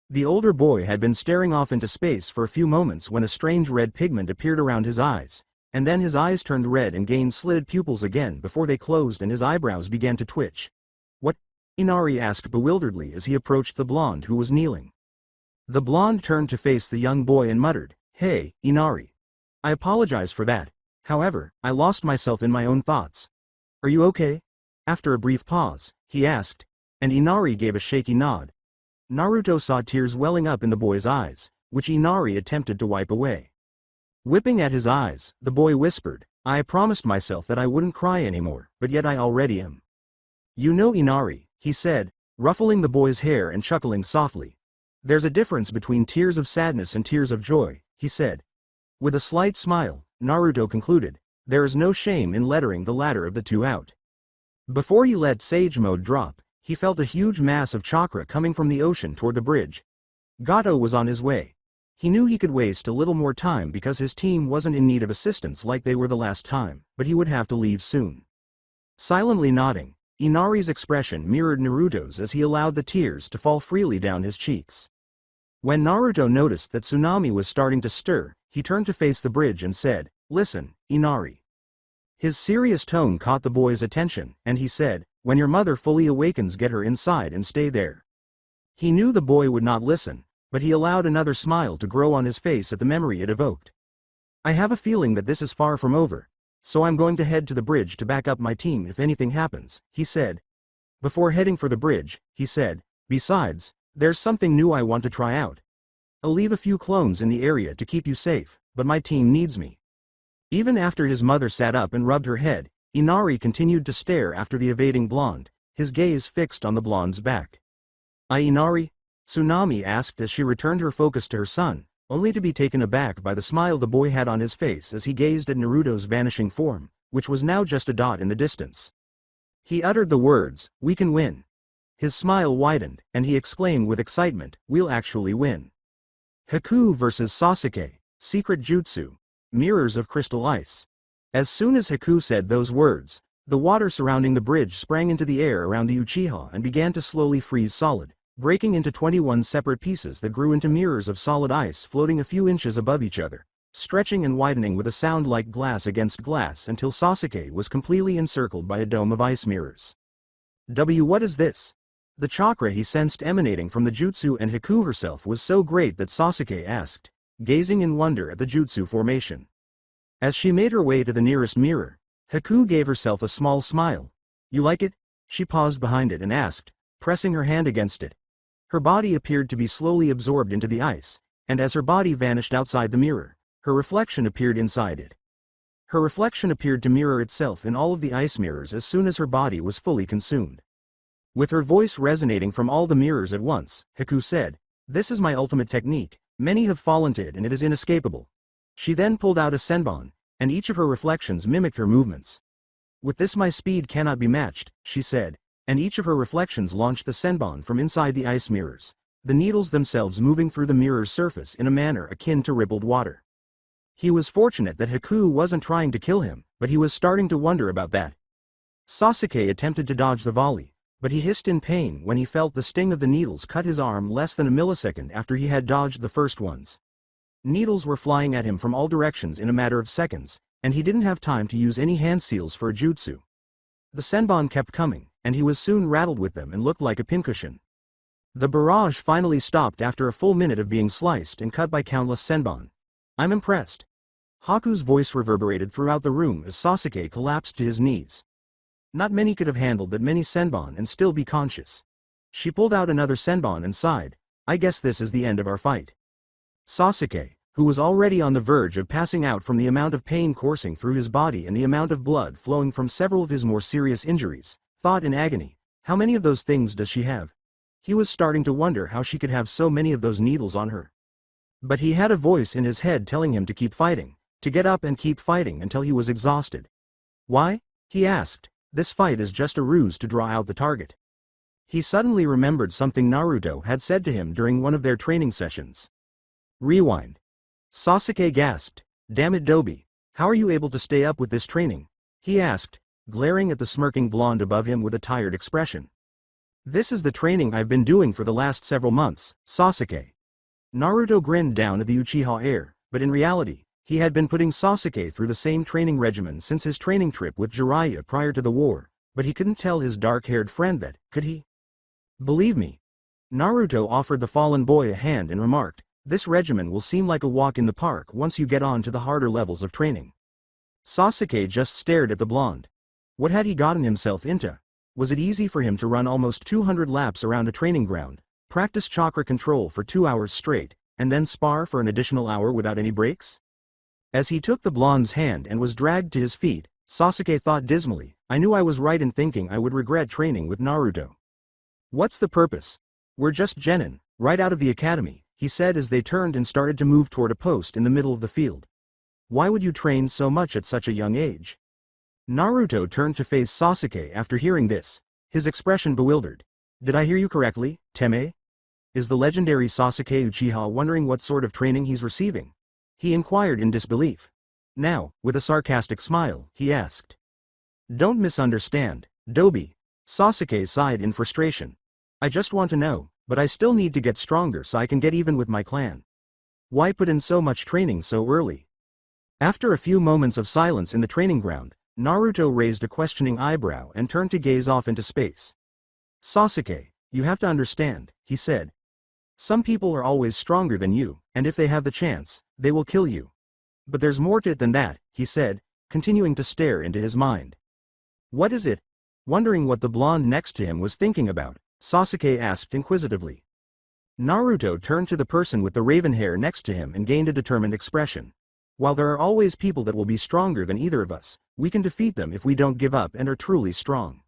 The older boy had been staring off into space for a few moments when a strange red pigment appeared around his eyes, and then his eyes turned red and gained slitted pupils again before they closed and his eyebrows began to twitch. "What?" Inari asked bewilderedly as he approached the blonde who was kneeling. The blonde turned to face the young boy and muttered, "Hey, Inari. I apologize for that. However, I lost myself in my own thoughts. Are you okay?" After a brief pause, he asked, and Inari gave a shaky nod. Naruto saw tears welling up in the boy's eyes, which Inari attempted to wipe away. Whipping at his eyes, the boy whispered, "I promised myself that I wouldn't cry anymore, but yet I already am." "You know, Inari," he said, ruffling the boy's hair and chuckling softly. "There's a difference between tears of sadness and tears of joy," he said. With a slight smile, Naruto concluded, "There is no shame in lettering the latter of the two out." Before he let Sage Mode drop, he felt a huge mass of chakra coming from the ocean toward the bridge. Gato was on his way. He knew he could waste a little more time because his team wasn't in need of assistance like they were the last time, but he would have to leave soon. Silently nodding, Inari's expression mirrored Naruto's as he allowed the tears to fall freely down his cheeks. When Naruto noticed that Tsunami was starting to stir, he turned to face the bridge and said, "Listen, Inari." His serious tone caught the boy's attention, and he said, "When your mother fully awakens, get her inside and stay there." He knew the boy would not listen, but he allowed another smile to grow on his face at the memory it evoked. "I have a feeling that this is far from over, so I'm going to head to the bridge to back up my team if anything happens," he said. Before heading for the bridge, he said, "Besides, there's something new I want to try out. I'll leave a few clones in the area to keep you safe, but my team needs me." Even after his mother sat up and rubbed her head, Inari continued to stare after the evading blonde, his gaze fixed on the blonde's back. "Inari?" Tsunami asked as she returned her focus to her son, only to be taken aback by the smile the boy had on his face as he gazed at Naruto's vanishing form, which was now just a dot in the distance. He uttered the words, "We can win." His smile widened, and he exclaimed with excitement, "We'll actually win." Haku vs. Sasuke, Secret Jutsu, Mirrors of Crystal Ice. As soon as Haku said those words, the water surrounding the bridge sprang into the air around the Uchiha and began to slowly freeze solid, breaking into 21 separate pieces that grew into mirrors of solid ice floating a few inches above each other, stretching and widening with a sound like glass against glass until Sasuke was completely encircled by a dome of ice mirrors. What is this? The chakra he sensed emanating from the jutsu and Haku herself was so great that Sasuke asked, gazing in wonder at the jutsu formation. As she made her way to the nearest mirror, Haku gave herself a small smile. "You like it?" She paused behind it and asked, pressing her hand against it. Her body appeared to be slowly absorbed into the ice, and as her body vanished outside the mirror, her reflection appeared inside it. Her reflection appeared to mirror itself in all of the ice mirrors as soon as her body was fully consumed. With her voice resonating from all the mirrors at once, Haku said, "This is my ultimate technique. Many have fallen to it and it is inescapable." She then pulled out a senbon, and each of her reflections mimicked her movements. "With this my speed cannot be matched," she said, and each of her reflections launched the senbon from inside the ice mirrors, the needles themselves moving through the mirror's surface in a manner akin to rippled water. He was fortunate that Haku wasn't trying to kill him, but he was starting to wonder about that. Sasuke attempted to dodge the volley, but he hissed in pain when he felt the sting of the needles cut his arm less than a millisecond after he had dodged the first ones. Needles were flying at him from all directions in a matter of seconds, and he didn't have time to use any hand seals for a jutsu. The senbon kept coming, and he was soon rattled with them and looked like a pincushion. The barrage finally stopped after a full minute of being sliced and cut by countless senbon. "I'm impressed." Haku's voice reverberated throughout the room as Sasuke collapsed to his knees. Not many could have handled that many senbon and still be conscious. She pulled out another senbon and sighed, "I guess this is the end of our fight." Sasuke, who was already on the verge of passing out from the amount of pain coursing through his body and the amount of blood flowing from several of his more serious injuries, thought in agony, "How many of those things does she have?" He was starting to wonder how she could have so many of those needles on her. But he had a voice in his head telling him to keep fighting, to get up and keep fighting until he was exhausted. "Why?" he asked. "This fight is just a ruse to draw out the target." He suddenly remembered something Naruto had said to him during one of their training sessions. Rewind. Sasuke gasped, "Damn it, Dobi, how are you able to stay up with this training?" he asked, glaring at the smirking blonde above him with a tired expression. "This is the training I've been doing for the last several months, Sasuke." Naruto grinned down at the Uchiha heir, but in reality, he had been putting Sasuke through the same training regimen since his training trip with Jiraiya prior to the war, but he couldn't tell his dark-haired friend that, could he? "Believe me." Naruto offered the fallen boy a hand and remarked, "This regimen will seem like a walk in the park once you get on to the harder levels of training." Sasuke just stared at the blonde. What had he gotten himself into? Was it easy for him to run almost 200 laps around a training ground, practice chakra control for 2 hours straight, and then spar for an additional hour without any breaks? As he took the blonde's hand and was dragged to his feet, Sasuke thought dismally, "I knew I was right in thinking I would regret training with Naruto. What's the purpose? We're just genin, right out of the academy," he said as they turned and started to move toward a post in the middle of the field. "Why would you train so much at such a young age?" Naruto turned to face Sasuke after hearing this, his expression bewildered. "Did I hear you correctly, Teme? Is the legendary Sasuke Uchiha wondering what sort of training he's receiving?" he inquired in disbelief. Now, with a sarcastic smile, he asked. "Don't misunderstand, Dobi. Sasuke sighed in frustration. I just want to know, but I still need to get stronger so I can get even with my clan. Why put in so much training so early? After a few moments of silence in the training ground, Naruto raised a questioning eyebrow and turned to gaze off into space. Sasuke, you have to understand, he said. Some people are always stronger than you, and if they have the chance, they will kill you. But there's more to it than that, he said, continuing to stare into his mind. What is it? Wondering what the blonde next to him was thinking about, Sasuke asked inquisitively. Naruto turned to the person with the raven hair next to him and gained a determined expression. While there are always people that will be stronger than either of us, we can defeat them if we don't give up and are truly strong.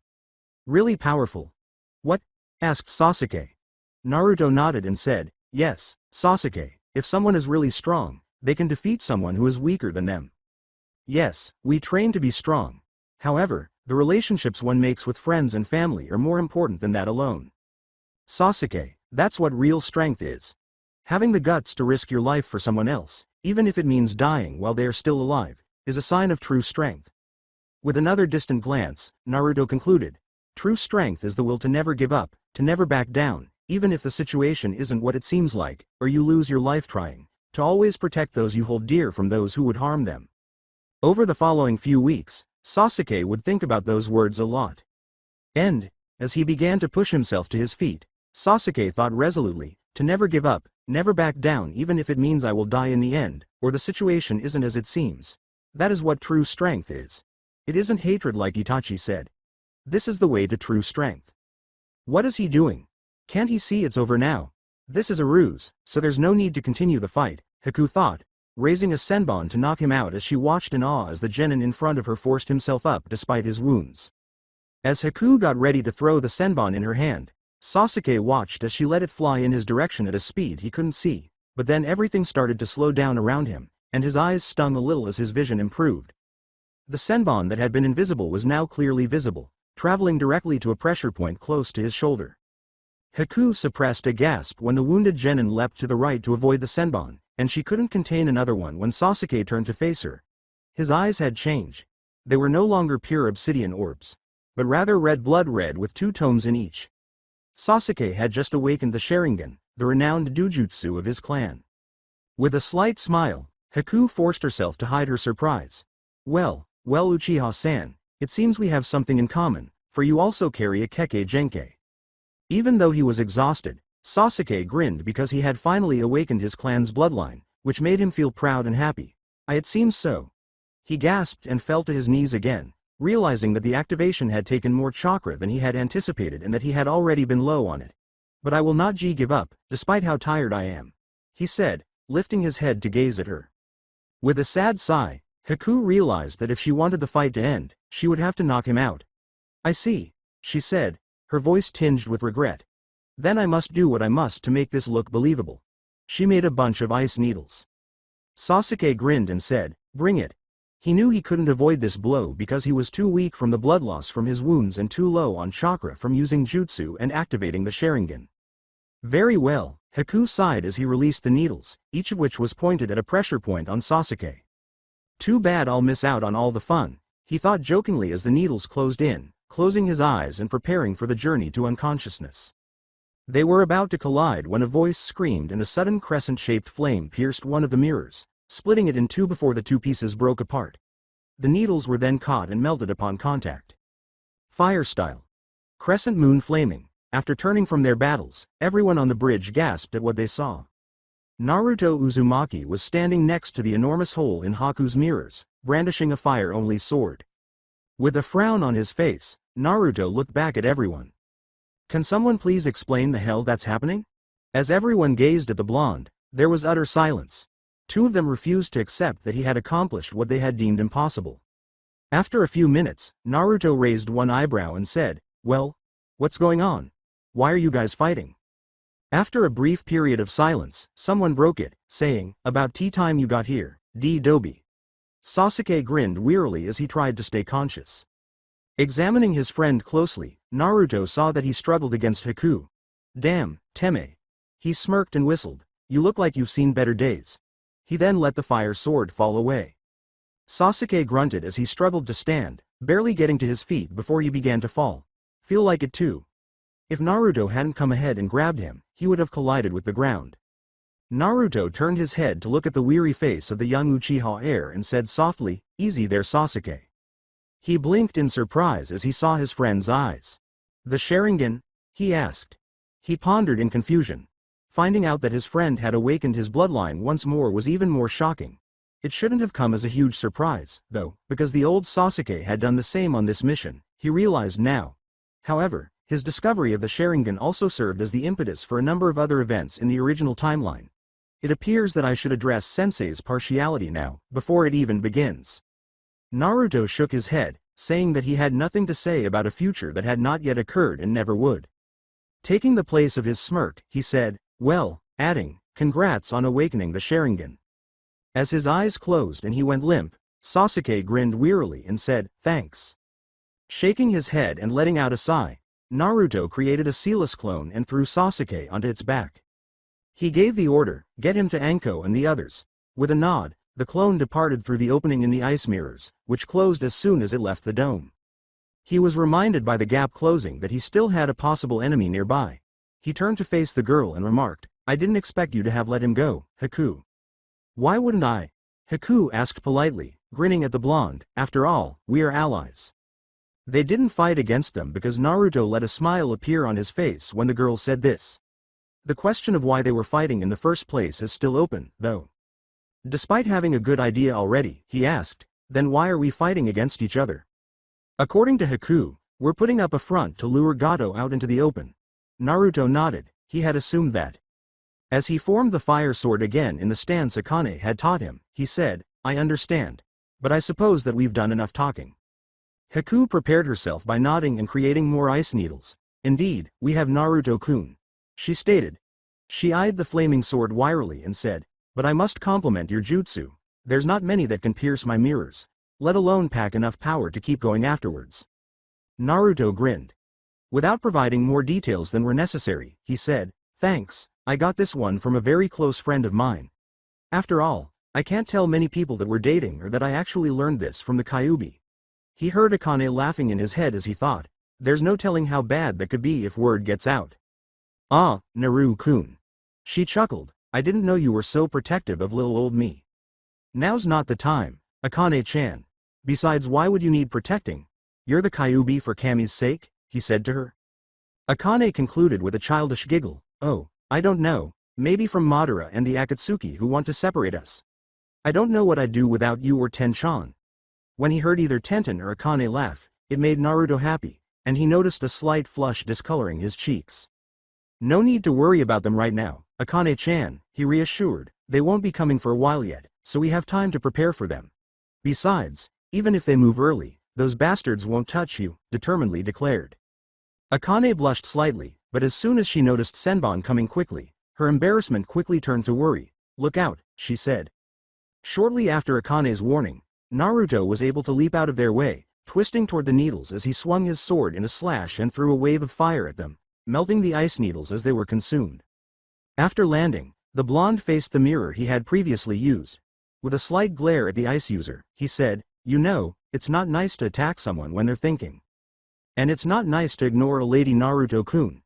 Really powerful. What? Asked Sasuke. Naruto nodded and said, yes, Sasuke, if someone is really strong, they can defeat someone who is weaker than them. Yes, we train to be strong. However, the relationships one makes with friends and family are more important than that alone. Sasuke, that's what real strength is. Having the guts to risk your life for someone else, even if it means dying while they are still alive, is a sign of true strength. With another distant glance, Naruto concluded, true strength is the will to never give up, to never back down, even if the situation isn't what it seems like, or you lose your life trying, to always protect those you hold dear from those who would harm them. Over the following few weeks, Sasuke would think about those words a lot. And, as he began to push himself to his feet, Sasuke thought resolutely, to never give up, never back down even if it means I will die in the end, or the situation isn't as it seems. That is what true strength is. It isn't hatred like Itachi said. This is the way to true strength. What is he doing? Can't he see it's over now? This is a ruse, so there's no need to continue the fight, Haku thought, raising a senbon to knock him out as she watched in awe as the genin in front of her forced himself up despite his wounds. As Haku got ready to throw the senbon in her hand, Sasuke watched as she let it fly in his direction at a speed he couldn't see, but then everything started to slow down around him, and his eyes stung a little as his vision improved. The senbon that had been invisible was now clearly visible, traveling directly to a pressure point close to his shoulder. Haku suppressed a gasp when the wounded genin leapt to the right to avoid the senbon, and she couldn't contain another one when Sasuke turned to face her. His eyes had changed. They were no longer pure obsidian orbs, but rather red blood red with two tones in each. Sasuke had just awakened the Sharingan, the renowned dojutsu of his clan. With a slight smile, Haku forced herself to hide her surprise. Well, Uchiha-san, it seems we have something in common, for you also carry a Kekkei Genkei. Even though he was exhausted, Sasuke grinned because he had finally awakened his clan's bloodline, which made him feel proud and happy. It seems so. He gasped and fell to his knees again, realizing that the activation had taken more chakra than he had anticipated and that he had already been low on it. But I will not give up, despite how tired I am, he said, lifting his head to gaze at her. With a sad sigh, Haku realized that if she wanted the fight to end, she would have to knock him out. I see, she said, her voice tinged with regret. Then I must do what I must to make this look believable. She made a bunch of ice needles. Sasuke grinned and said, bring it. He knew he couldn't avoid this blow because he was too weak from the blood loss from his wounds and too low on chakra from using jutsu and activating the Sharingan. Very well, Haku sighed as he released the needles, each of which was pointed at a pressure point on Sasuke. Too bad I'll miss out on all the fun, he thought jokingly as the needles closed in, closing his eyes and preparing for the journey to unconsciousness. They were about to collide when a voice screamed and a sudden crescent-shaped flame pierced one of the mirrors, splitting it in two before the two pieces broke apart. The needles were then caught and melted upon contact. Fire style. Crescent moon flaming. After turning from their battles, everyone on the bridge gasped at what they saw. Naruto Uzumaki was standing next to the enormous hole in Haku's mirrors, brandishing a fire-only sword. With a frown on his face, Naruto looked back at everyone. Can someone please explain the hell that's happening? As everyone gazed at the blonde, there was utter silence. Two of them refused to accept that he had accomplished what they had deemed impossible. After a few minutes, Naruto raised one eyebrow and said, well, what's going on? Why are you guys fighting? After a brief period of silence, someone broke it, saying, about tea time you got here, Dobi. Sasuke grinned wearily as he tried to stay conscious. Examining his friend closely, Naruto saw that he struggled against Haku. Damn, Teme. He smirked and whistled. You look like you've seen better days. He then let the fire sword fall away. Sasuke grunted as he struggled to stand, barely getting to his feet before he began to fall. Feel like it too. If Naruto hadn't come ahead and grabbed him, he would have collided with the ground. Naruto turned his head to look at the weary face of the young Uchiha heir and said softly, "Easy there, Sasuke." He blinked in surprise as he saw his friend's eyes. "The Sharingan?" he asked. He pondered in confusion. Finding out that his friend had awakened his bloodline once more was even more shocking. It shouldn't have come as a huge surprise, though, because the old Sasuke had done the same on this mission, he realized now. However, his discovery of the Sharingan also served as the impetus for a number of other events in the original timeline. It appears that I should address Sensei's partiality now, before it even begins. Naruto shook his head, saying that he had nothing to say about a future that had not yet occurred and never would. Taking the place of his smirk, he said, "Well," adding, "Congrats on awakening the Sharingan." As his eyes closed and he went limp, Sasuke grinned wearily and said, "Thanks." Shaking his head and letting out a sigh, Naruto created a Sealess clone and threw Sasuke onto its back. He gave the order, "Get him to Anko and the others." With a nod, the clone departed through the opening in the ice mirrors, which closed as soon as it left the dome. He was reminded by the gap closing that he still had a possible enemy nearby. He turned to face the girl and remarked, "I didn't expect you to have let him go, Haku." "Why wouldn't I?" Haku asked politely, grinning at the blonde. "After all, we are allies." They didn't fight against them because Naruto let a smile appear on his face when the girl said this. The question of why they were fighting in the first place is still open, though. Despite having a good idea already, he asked, "Then why are we fighting against each other?" According to Haku, "We're putting up a front to lure Gato out into the open." Naruto nodded. He had assumed that. As he formed the fire sword again in the stance Akane had taught him, he said, "I understand. But I suppose that we've done enough talking." Haku prepared herself by nodding and creating more ice needles. "Indeed, we have Naruto-kun," she stated. She eyed the flaming sword wearily and said, "But I must compliment your jutsu. There's not many that can pierce my mirrors, let alone pack enough power to keep going afterwards." Naruto grinned. Without providing more details than were necessary, he said, "Thanks, I got this one from a very close friend of mine. After all, I can't tell many people that we're dating or that I actually learned this from the Kyuubi." He heard Akane laughing in his head as he thought, "There's no telling how bad that could be if word gets out." "Ah, Naru-kun." She chuckled, "I didn't know you were so protective of little old me." "Now's not the time, Akane-chan. Besides, why would you need protecting? You're the Kyuubi for Kami's sake," he said to her. Akane concluded with a childish giggle, "Oh, I don't know, maybe from Madara and the Akatsuki who want to separate us. I don't know what I'd do without you or Ten-chan." When he heard either Tenten or Akane laugh, it made Naruto happy, and he noticed a slight flush discoloring his cheeks. "No need to worry about them right now, Akane-chan," he reassured. "They won't be coming for a while yet, so we have time to prepare for them. Besides, even if they move early, those bastards won't touch you," determinedly declared. Akane blushed slightly, but as soon as she noticed Senbon coming quickly, her embarrassment quickly turned to worry. "Look out," she said. Shortly after Akane's warning, Naruto was able to leap out of their way, twisting toward the needles as he swung his sword in a slash and threw a wave of fire at them, melting the ice needles as they were consumed. After landing, the blonde faced the mirror he had previously used. With a slight glare at the ice user, he said, "You know, it's not nice to attack someone when they're thinking. And it's not nice to ignore a lady, Naruto-kun."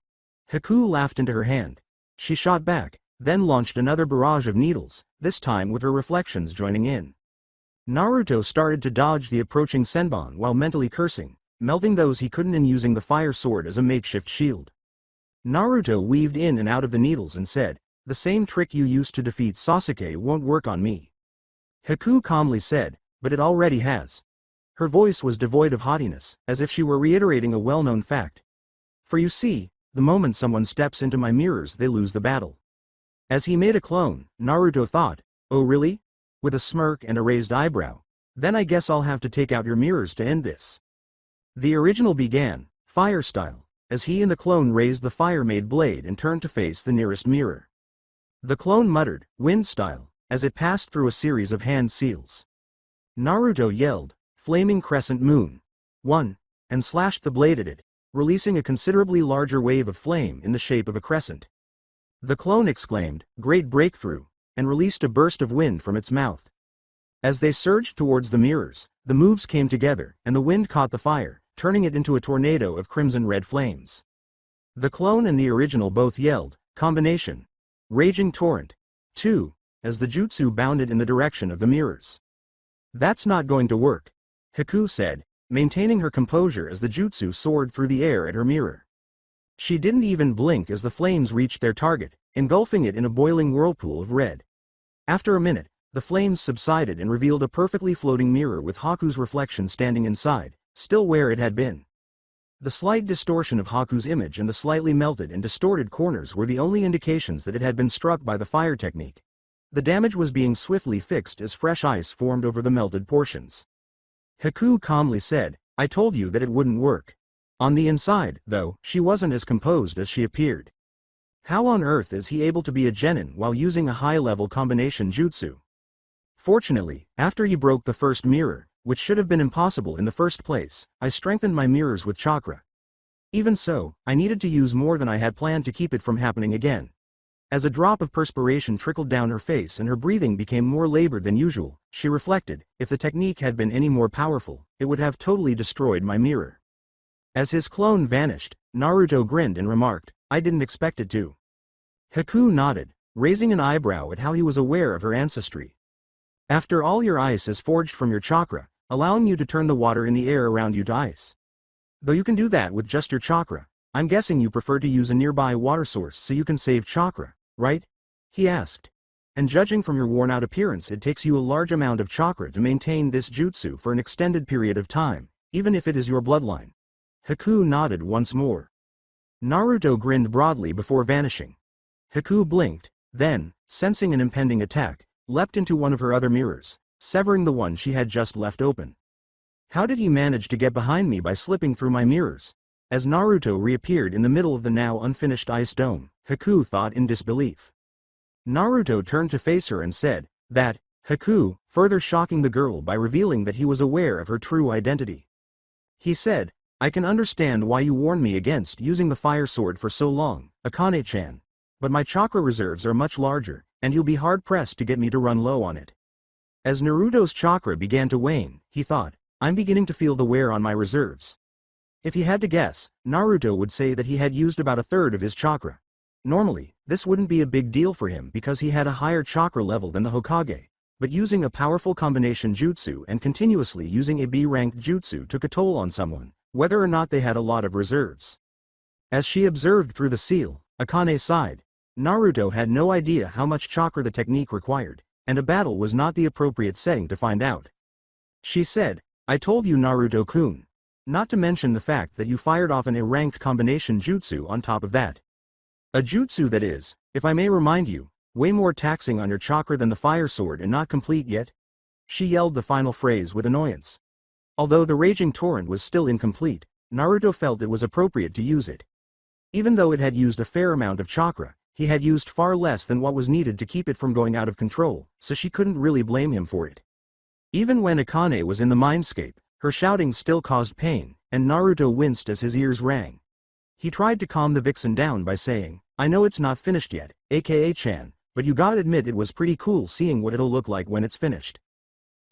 Haku laughed into her hand. She shot back, then launched another barrage of needles, this time with her reflections joining in. Naruto started to dodge the approaching Senbon while mentally cursing, melting those he couldn't and using the fire sword as a makeshift shield. Naruto weaved in and out of the needles and said, "The same trick you used to defeat Sasuke won't work on me." Haku calmly said, "But it already has." Her voice was devoid of haughtiness, as if she were reiterating a well-known fact. "For you see, the moment someone steps into my mirrors they lose the battle." As he made a clone, Naruto thought, "Oh really?" With a smirk and a raised eyebrow. "Then I guess I'll have to take out your mirrors to end this." The original began, fire style, as he and the clone raised the fire-made blade and turned to face the nearest mirror. The clone muttered, wind style, as it passed through a series of hand seals. Naruto yelled, "Flaming Crescent Moon. 1," and slashed the blade at it, releasing a considerably larger wave of flame in the shape of a crescent. The clone exclaimed, "Great breakthrough," and released a burst of wind from its mouth. As they surged towards the mirrors, the moves came together, and the wind caught the fire, turning it into a tornado of crimson-red flames. The clone and the original both yelled, "Combination! Raging Torrent! 2!" as the jutsu bounded in the direction of the mirrors. "That's not going to work," Haku said, maintaining her composure as the jutsu soared through the air at her mirror. She didn't even blink as the flames reached their target, engulfing it in a boiling whirlpool of red. After a minute, the flames subsided and revealed a perfectly floating mirror with Haku's reflection standing inside, still where it had been. The slight distortion of Haku's image and the slightly melted and distorted corners were the only indications that it had been struck by the fire technique. The damage was being swiftly fixed as fresh ice formed over the melted portions. Haku calmly said, "I told you that it wouldn't work." On the inside, though, she wasn't as composed as she appeared. How on earth is he able to be a genin while using a high-level combination jutsu? Fortunately, after he broke the first mirror, which should have been impossible in the first place, I strengthened my mirrors with chakra. Even so, I needed to use more than I had planned to keep it from happening again. As a drop of perspiration trickled down her face and her breathing became more labored than usual, she reflected, if the technique had been any more powerful, it would have totally destroyed my mirror. As his clone vanished, Naruto grinned and remarked, "I didn't expect it to." Haku nodded, raising an eyebrow at how he was aware of her ancestry. "After all, your ice is forged from your chakra, allowing you to turn the water in the air around you to ice. Though you can do that with just your chakra, I'm guessing you prefer to use a nearby water source so you can save chakra, right?" he asked. "And judging from your worn-out appearance, it takes you a large amount of chakra to maintain this jutsu for an extended period of time, even if it is your bloodline." Haku nodded once more. Naruto grinned broadly before vanishing. Haku blinked, then, sensing an impending attack, leapt into one of her other mirrors, severing the one she had just left open. How did he manage to get behind me by slipping through my mirrors? As Naruto reappeared in the middle of the now unfinished ice dome, Haku thought in disbelief. Naruto turned to face her and said, "That, Haku," further shocking the girl by revealing that he was aware of her true identity. He said, "I can understand why you warned me against using the fire sword for so long, Akane-chan. But my chakra reserves are much larger, and you'll be hard-pressed to get me to run low on it." As Naruto's chakra began to wane, he thought, "I'm beginning to feel the wear on my reserves." If he had to guess, Naruto would say that he had used about a third of his chakra. Normally, this wouldn't be a big deal for him because he had a higher chakra level than the Hokage, but using a powerful combination jutsu and continuously using a B-ranked jutsu took a toll on someone, whether or not they had a lot of reserves. As she observed through the seal, Akane sighed. Naruto had no idea how much chakra the technique required, and a battle was not the appropriate setting to find out. She said, "I told you, Naruto-kun. Not to mention the fact that you fired off an A-ranked combination jutsu on top of that. A jutsu that is, if I may remind you, way more taxing on your chakra than the fire sword and not complete yet." She yelled the final phrase with annoyance. Although the raging torrent was still incomplete, Naruto felt it was appropriate to use it. Even though it had used a fair amount of chakra, he had used far less than what was needed to keep it from going out of control, so she couldn't really blame him for it. Even when Akane was in the mindscape, her shouting still caused pain, and Naruto winced as his ears rang. He tried to calm the vixen down by saying, "I know it's not finished yet, aka-chan, but you gotta admit it was pretty cool seeing what it'll look like when it's finished."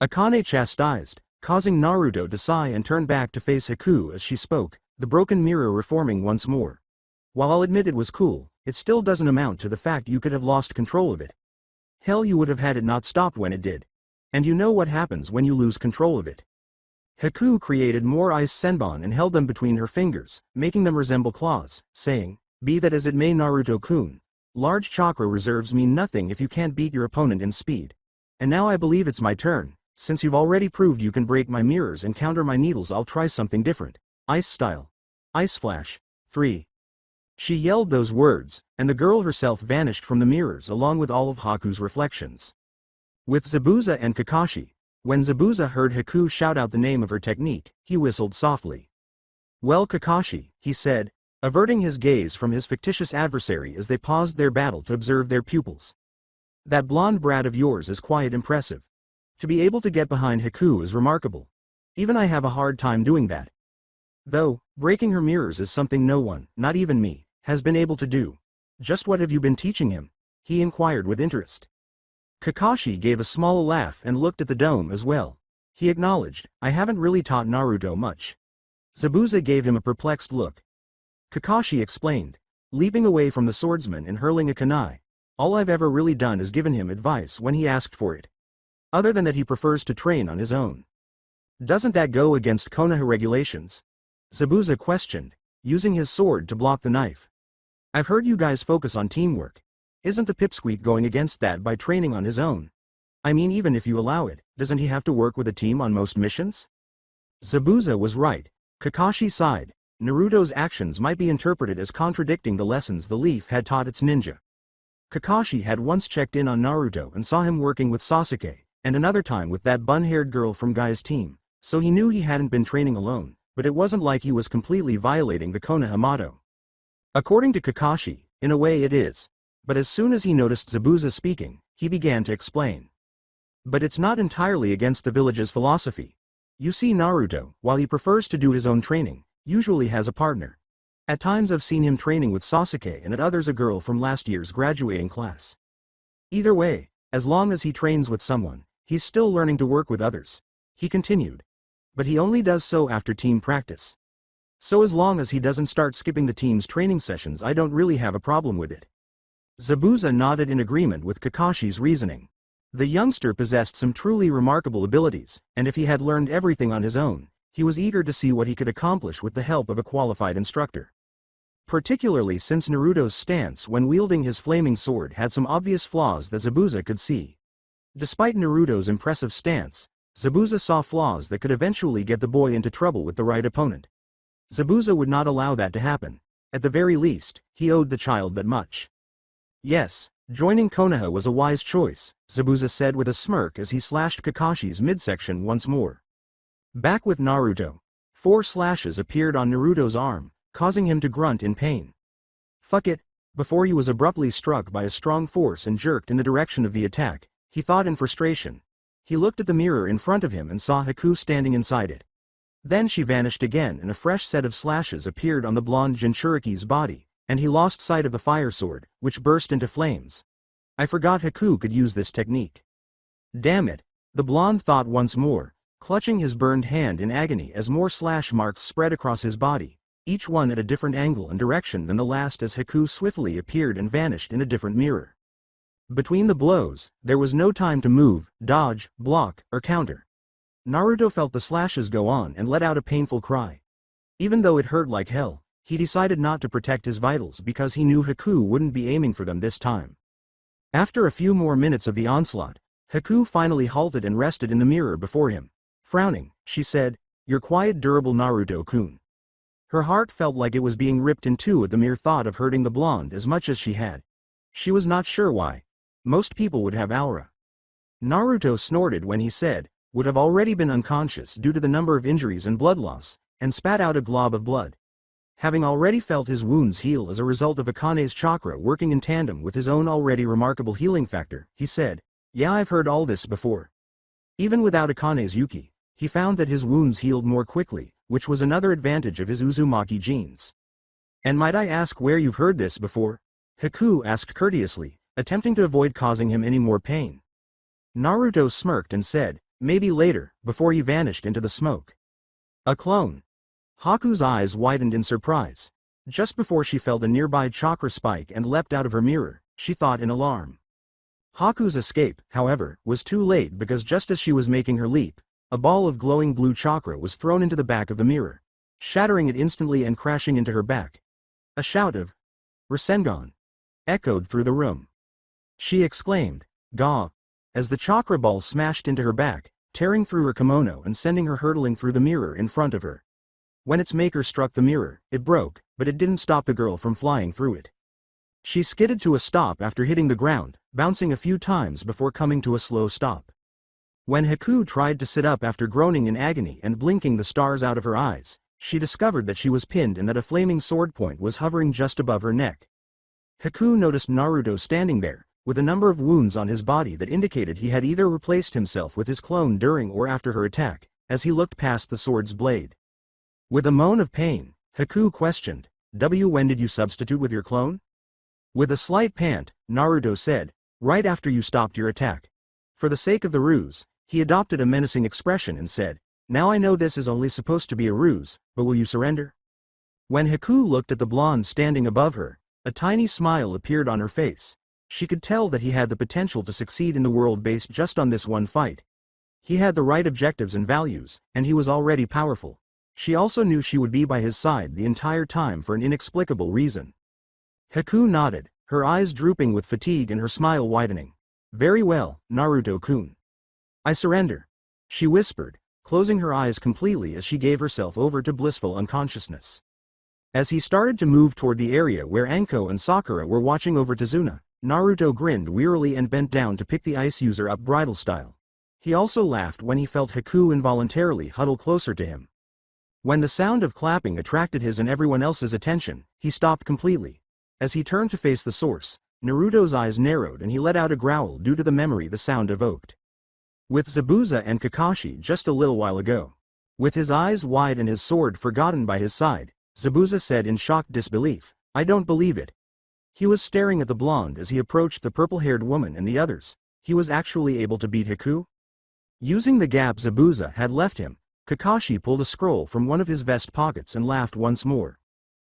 Akane chastised, causing Naruto to sigh and turn back to face Haku as she spoke, the broken mirror reforming once more. "While I'll admit it was cool, it still doesn't amount to the fact you could have lost control of it. Hell, you would have had it not stopped when it did. And you know what happens when you lose control of it." Haku created more ice senbon and held them between her fingers, making them resemble claws, saying, "Be that as it may, Naruto-kun, large chakra reserves mean nothing if you can't beat your opponent in speed. And now I believe it's my turn. Since you've already proved you can break my mirrors and counter my needles, I'll try something different. Ice style. Ice flash. 3. She yelled those words, and the girl herself vanished from the mirrors along with all of Haku's reflections. With Zabuza and Kakashi, when Zabuza heard Haku shout out the name of her technique, he whistled softly. "Well, Kakashi," he said, averting his gaze from his fictitious adversary as they paused their battle to observe their pupils. "That blonde brat of yours is quite impressive. To be able to get behind Haku is remarkable. Even I have a hard time doing that. Though, breaking her mirrors is something no one, not even me, has been able to do. Just what have you been teaching him?" he inquired with interest. Kakashi gave a small laugh and looked at the dome as well. He acknowledged, "I haven't really taught Naruto much. Zabuza gave him a perplexed look. Kakashi explained, leaping away from the swordsman and hurling a kunai. All I've ever really done is given him advice when he asked for it. Other than that, he prefers to train on his own. Doesn't that go against Konoha regulations? Zabuza questioned, using his sword to block the knife. I've heard you guys focus on teamwork. Isn't the pipsqueak going against that by training on his own? I mean, even if you allow it, doesn't he have to work with a team on most missions? Zabuza was right. Kakashi sighed. Naruto's actions might be interpreted as contradicting the lessons the leaf had taught its ninja. Kakashi had once checked in on Naruto and saw him working with Sasuke, and another time with that bun-haired girl from Guy's team, so he knew he hadn't been training alone, but it wasn't like he was completely violating the Konoha motto. According to Kakashi, in a way it is. But as soon as he noticed Zabuza speaking, he began to explain. But it's not entirely against the village's philosophy. You see, Naruto, while he prefers to do his own training, usually has a partner. At times I've seen him training with Sasuke and at others a girl from last year's graduating class. Either way, as long as he trains with someone, he's still learning to work with others. He continued. But he only does so after team practice. So as long as he doesn't start skipping the team's training sessions, I don't really have a problem with it. Zabuza nodded in agreement with Kakashi's reasoning. The youngster possessed some truly remarkable abilities, and if he had learned everything on his own, he was eager to see what he could accomplish with the help of a qualified instructor. Particularly since Naruto's stance when wielding his flaming sword had some obvious flaws that Zabuza could see. Despite Naruto's impressive stance, Zabuza saw flaws that could eventually get the boy into trouble with the right opponent. Zabuza would not allow that to happen. At the very least, he owed the child that much. Yes, joining Konoha was a wise choice, Zabuza said with a smirk as he slashed Kakashi's midsection once more. Back with Naruto. 4 slashes appeared on Naruto's arm, causing him to grunt in pain. Fuck it, before he was abruptly struck by a strong force and jerked in the direction of the attack, he thought in frustration. He looked at the mirror in front of him and saw Haku standing inside it. Then she vanished again and a fresh set of slashes appeared on the blonde Jinchuriki's body, and he lost sight of the fire sword, which burst into flames. I forgot Haku could use this technique. Damn it, the blonde thought once more, clutching his burned hand in agony as more slash marks spread across his body, each one at a different angle and direction than the last as Haku swiftly appeared and vanished in a different mirror. Between the blows, there was no time to move, dodge, block, or counter. Naruto felt the slashes go on and let out a painful cry. Even though it hurt like hell, he decided not to protect his vitals because he knew Haku wouldn't be aiming for them this time. After a few more minutes of the onslaught, Haku finally halted and rested in the mirror before him. Frowning, she said, "You're quiet, durable Naruto-kun." Her heart felt like it was being ripped in two at the mere thought of hurting the blonde as much as she had. She was not sure why. Most people would have aura. Naruto snorted when he said, would have already been unconscious due to the number of injuries and blood loss, and spat out a glob of blood. Having already felt his wounds heal as a result of Akane's chakra working in tandem with his own already remarkable healing factor, he said, yeah, I've heard all this before. Even without Akane's Yuki, he found that his wounds healed more quickly, which was another advantage of his Uzumaki genes. And might I ask where you've heard this before? Haku asked courteously, attempting to avoid causing him any more pain. Naruto smirked and said, maybe later, before he vanished into the smoke. A clone. Haku's eyes widened in surprise. Just before she felt a nearby chakra spike and leapt out of her mirror, she thought in alarm. Haku's escape, however, was too late because just as she was making her leap, a ball of glowing blue chakra was thrown into the back of the mirror, shattering it instantly and crashing into her back. A shout of Rasengan echoed through the room. She exclaimed, "Gah!" as the chakra ball smashed into her back, tearing through her kimono and sending her hurtling through the mirror in front of her. When its maker struck the mirror, it broke, but it didn't stop the girl from flying through it. She skidded to a stop after hitting the ground, bouncing a few times before coming to a slow stop. When Haku tried to sit up after groaning in agony and blinking the stars out of her eyes, she discovered that she was pinned and that a flaming sword point was hovering just above her neck. Haku noticed Naruto standing there, with a number of wounds on his body that indicated he had either replaced himself with his clone during or after her attack, as he looked past the sword's blade. With a moan of pain, Haku questioned, when did you substitute with your clone? With a slight pant, Naruto said, right after you stopped your attack. For the sake of the ruse, he adopted a menacing expression and said, Now I know this is only supposed to be a ruse, but will you surrender? When Haku looked at the blonde standing above her, a tiny smile appeared on her face. She could tell that he had the potential to succeed in the world based just on this one fight. He had the right objectives and values, and he was already powerful. She also knew she would be by his side the entire time for an inexplicable reason. Haku nodded, her eyes drooping with fatigue and her smile widening. Very well, Naruto-kun. I surrender. She whispered, closing her eyes completely as she gave herself over to blissful unconsciousness. As he started to move toward the area where Anko and Sakura were watching over Tazuna, Naruto grinned wearily and bent down to pick the ice user up bridal style. He also laughed when he felt Haku involuntarily huddle closer to him. When the sound of clapping attracted his and everyone else's attention, he stopped completely. As he turned to face the source, Naruto's eyes narrowed and he let out a growl due to the memory the sound evoked. With Zabuza and Kakashi just a little while ago. With his eyes wide and his sword forgotten by his side, Zabuza said in shocked disbelief, I don't believe it. He was staring at the blonde as he approached the purple-haired woman and the others. He was actually able to beat Haku? Using the gap Zabuza had left him, Kakashi pulled a scroll from one of his vest pockets and laughed once more.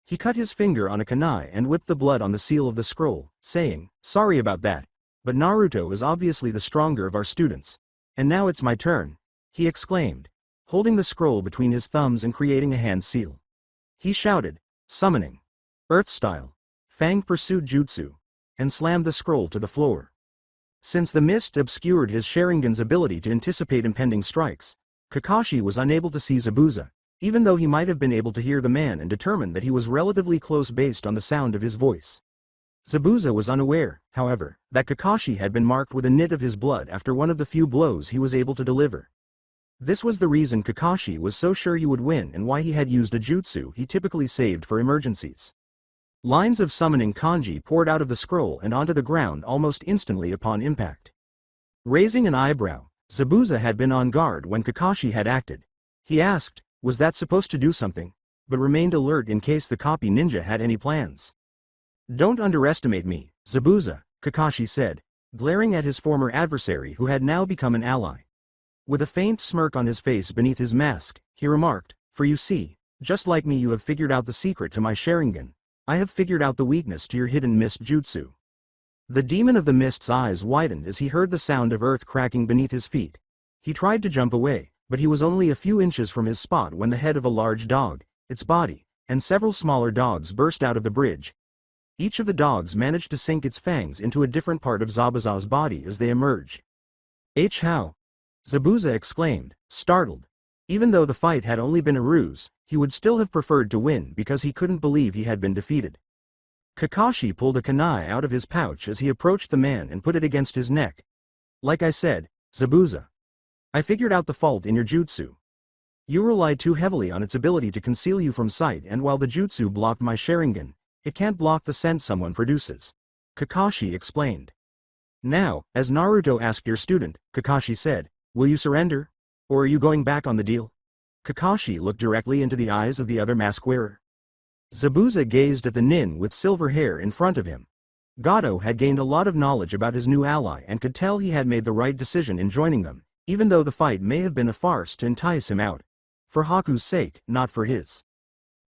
He cut his finger on a kunai and whipped the blood on the seal of the scroll, saying, sorry about that, but Naruto is obviously the stronger of our students. And now it's my turn, he exclaimed, holding the scroll between his thumbs and creating a hand seal. He shouted, summoning, earth style, Fang pursued jutsu, and slammed the scroll to the floor. Since the mist obscured his Sharingan's ability to anticipate impending strikes, Kakashi was unable to see Zabuza, even though he might have been able to hear the man and determine that he was relatively close based on the sound of his voice. Zabuza was unaware, however, that Kakashi had been marked with a nit of his blood after one of the few blows he was able to deliver. This was the reason Kakashi was so sure he would win and why he had used a jutsu he typically saved for emergencies. Lines of summoning kanji poured out of the scroll and onto the ground almost instantly upon impact. Raising an eyebrow, Zabuza had been on guard when Kakashi had acted. He asked, was that supposed to do something? But remained alert in case the copy ninja had any plans. Don't underestimate me, Zabuza, Kakashi said, glaring at his former adversary who had now become an ally. With a faint smirk on his face beneath his mask, he remarked, for you see, just like me you have figured out the secret to my Sharingan. I have figured out the weakness to your hidden mist jutsu. The demon of the mist's eyes widened as he heard the sound of earth cracking beneath his feet. He tried to jump away, but he was only a few inches from his spot when the head of a large dog, its body, and several smaller dogs burst out of the bridge. Each of the dogs managed to sink its fangs into a different part of Zabuza's body as they emerged. How? Zabuza exclaimed, startled. Even though the fight had only been a ruse, he would still have preferred to win because he couldn't believe he had been defeated. Kakashi pulled a kunai out of his pouch as he approached the man and put it against his neck. Like I said, Zabuza. I figured out the fault in your jutsu. You relied too heavily on its ability to conceal you from sight, and while the jutsu blocked my Sharingan, it can't block the scent someone produces. Kakashi explained. Now, as Naruto asked your student, Kakashi said, will you surrender? Or are you going back on the deal? Kakashi looked directly into the eyes of the other mask wearer. Zabuza gazed at the nin with silver hair in front of him. Gato had gained a lot of knowledge about his new ally and could tell he had made the right decision in joining them, even though the fight may have been a farce to entice him out. For Haku's sake, not for his.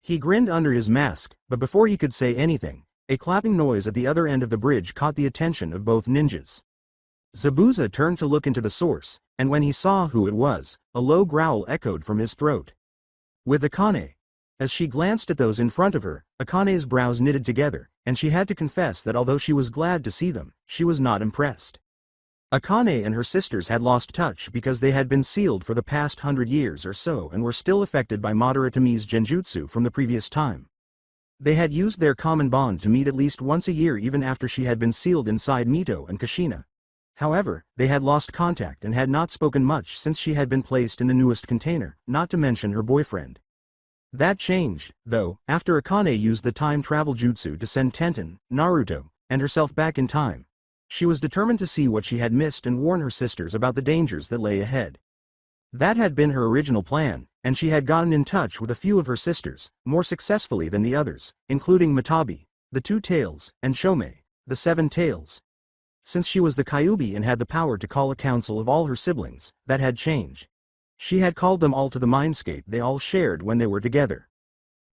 He grinned under his mask, but before he could say anything, a clapping noise at the other end of the bridge caught the attention of both ninjas. Zabuza turned to look into the source, and when he saw who it was, a low growl echoed from his throat. With Akane. As she glanced at those in front of her, Akane's brows knitted together, and she had to confess that although she was glad to see them, she was not impressed. Akane and her sisters had lost touch because they had been sealed for the past 100 years or so and were still affected by Madara Tomi's genjutsu from the previous time. They had used their common bond to meet at least once a year even after she had been sealed inside Mito and Kushina. However, they had lost contact and had not spoken much since she had been placed in the newest container, not to mention her boyfriend. That changed, though, after Akane used the time travel jutsu to send Tenten, Naruto, and herself back in time. She was determined to see what she had missed and warn her sisters about the dangers that lay ahead. That had been her original plan, and she had gotten in touch with a few of her sisters, more successfully than the others, including Matabi, the Two Tails, and Shomei, the Seven Tails. Since she was the Kyuubi and had the power to call a council of all her siblings, that had changed. She had called them all to the mindscape they all shared when they were together.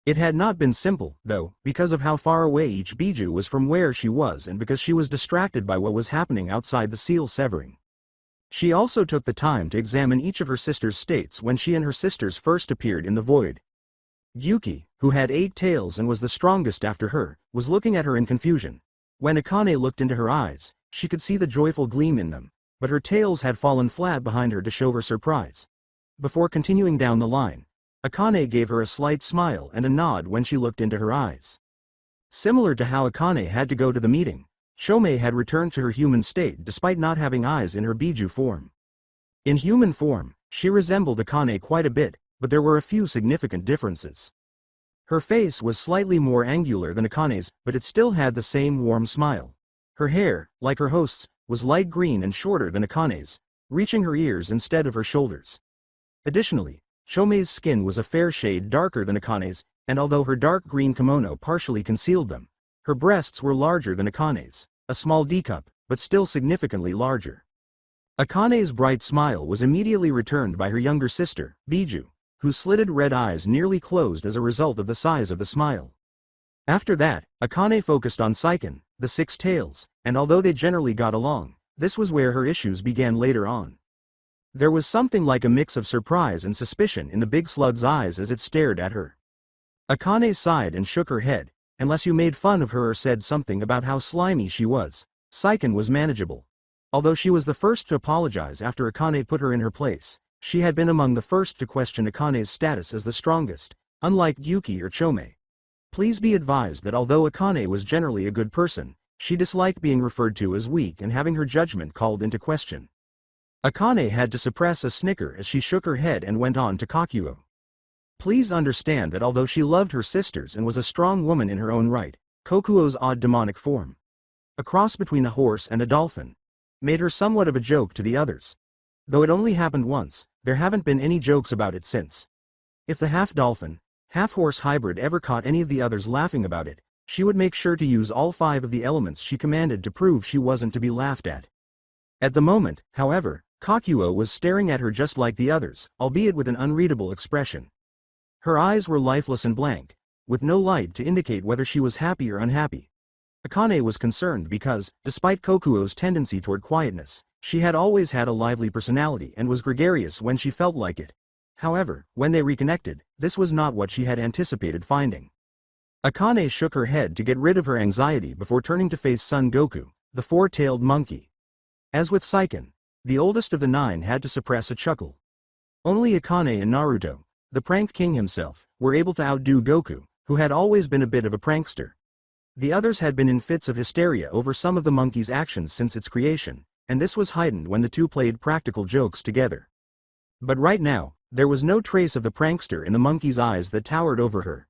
It had not been simple, though, because of how far away each Biju was from where she was and because she was distracted by what was happening outside the seal severing. She also took the time to examine each of her sister's states when she and her sisters first appeared in the void. Yuki, who had 8 tails and was the strongest after her, was looking at her in confusion. When Akane looked into her eyes, she could see the joyful gleam in them, but her tails had fallen flat behind her to show her surprise. Before continuing down the line, Akane gave her a slight smile and a nod when she looked into her eyes. Similar to how Akane had to go to the meeting, Chome had returned to her human state despite not having eyes in her Biju form. In human form, she resembled Akane quite a bit, but there were a few significant differences. Her face was slightly more angular than Akane's, but it still had the same warm smile. Her hair, like her host's, was light green and shorter than Akane's, reaching her ears instead of her shoulders. Additionally, Chome's skin was a fair shade darker than Akane's, and although her dark green kimono partially concealed them, her breasts were larger than Akane's, a small D-cup, but still significantly larger. Akane's bright smile was immediately returned by her younger sister, Biju, whose slitted red eyes nearly closed as a result of the size of the smile. After that, Akane focused on Seiken, the 6 tails, and although they generally got along, this was where her issues began later on. There was something like a mix of surprise and suspicion in the big slug's eyes as it stared at her. Akane sighed and shook her head. Unless you made fun of her or said something about how slimy she was, Seiken was manageable. Although she was the first to apologize after Akane put her in her place, she had been among the first to question Akane's status as the strongest, unlike Yuki or Chome. Please be advised that although Akane was generally a good person, she disliked being referred to as weak and having her judgment called into question. Akane had to suppress a snicker as she shook her head and went on to Kakuo. Please understand that although she loved her sisters and was a strong woman in her own right, Kokuo's odd demonic form, a cross between a horse and a dolphin, made her somewhat of a joke to the others. Though it only happened once, there haven't been any jokes about it since. If the half-dolphin, half-horse hybrid ever caught any of the others laughing about it, she would make sure to use all 5 of the elements she commanded to prove she wasn't to be laughed at. At the moment, however, Kakuo was staring at her just like the others, albeit with an unreadable expression. Her eyes were lifeless and blank, with no light to indicate whether she was happy or unhappy. Akane was concerned because, despite Kokuo's tendency toward quietness, she had always had a lively personality and was gregarious when she felt like it. However, when they reconnected, this was not what she had anticipated finding. Akane shook her head to get rid of her anxiety before turning to face Son Goku, the 4-tailed monkey. As with Seiken, the oldest of the 9 had to suppress a chuckle. Only Akane and Naruto, the prank king himself, were able to outdo Goku, who had always been a bit of a prankster. The others had been in fits of hysteria over some of the monkey's actions since its creation, and this was heightened when the two played practical jokes together. But right now, there was no trace of the prankster in the monkey's eyes that towered over her.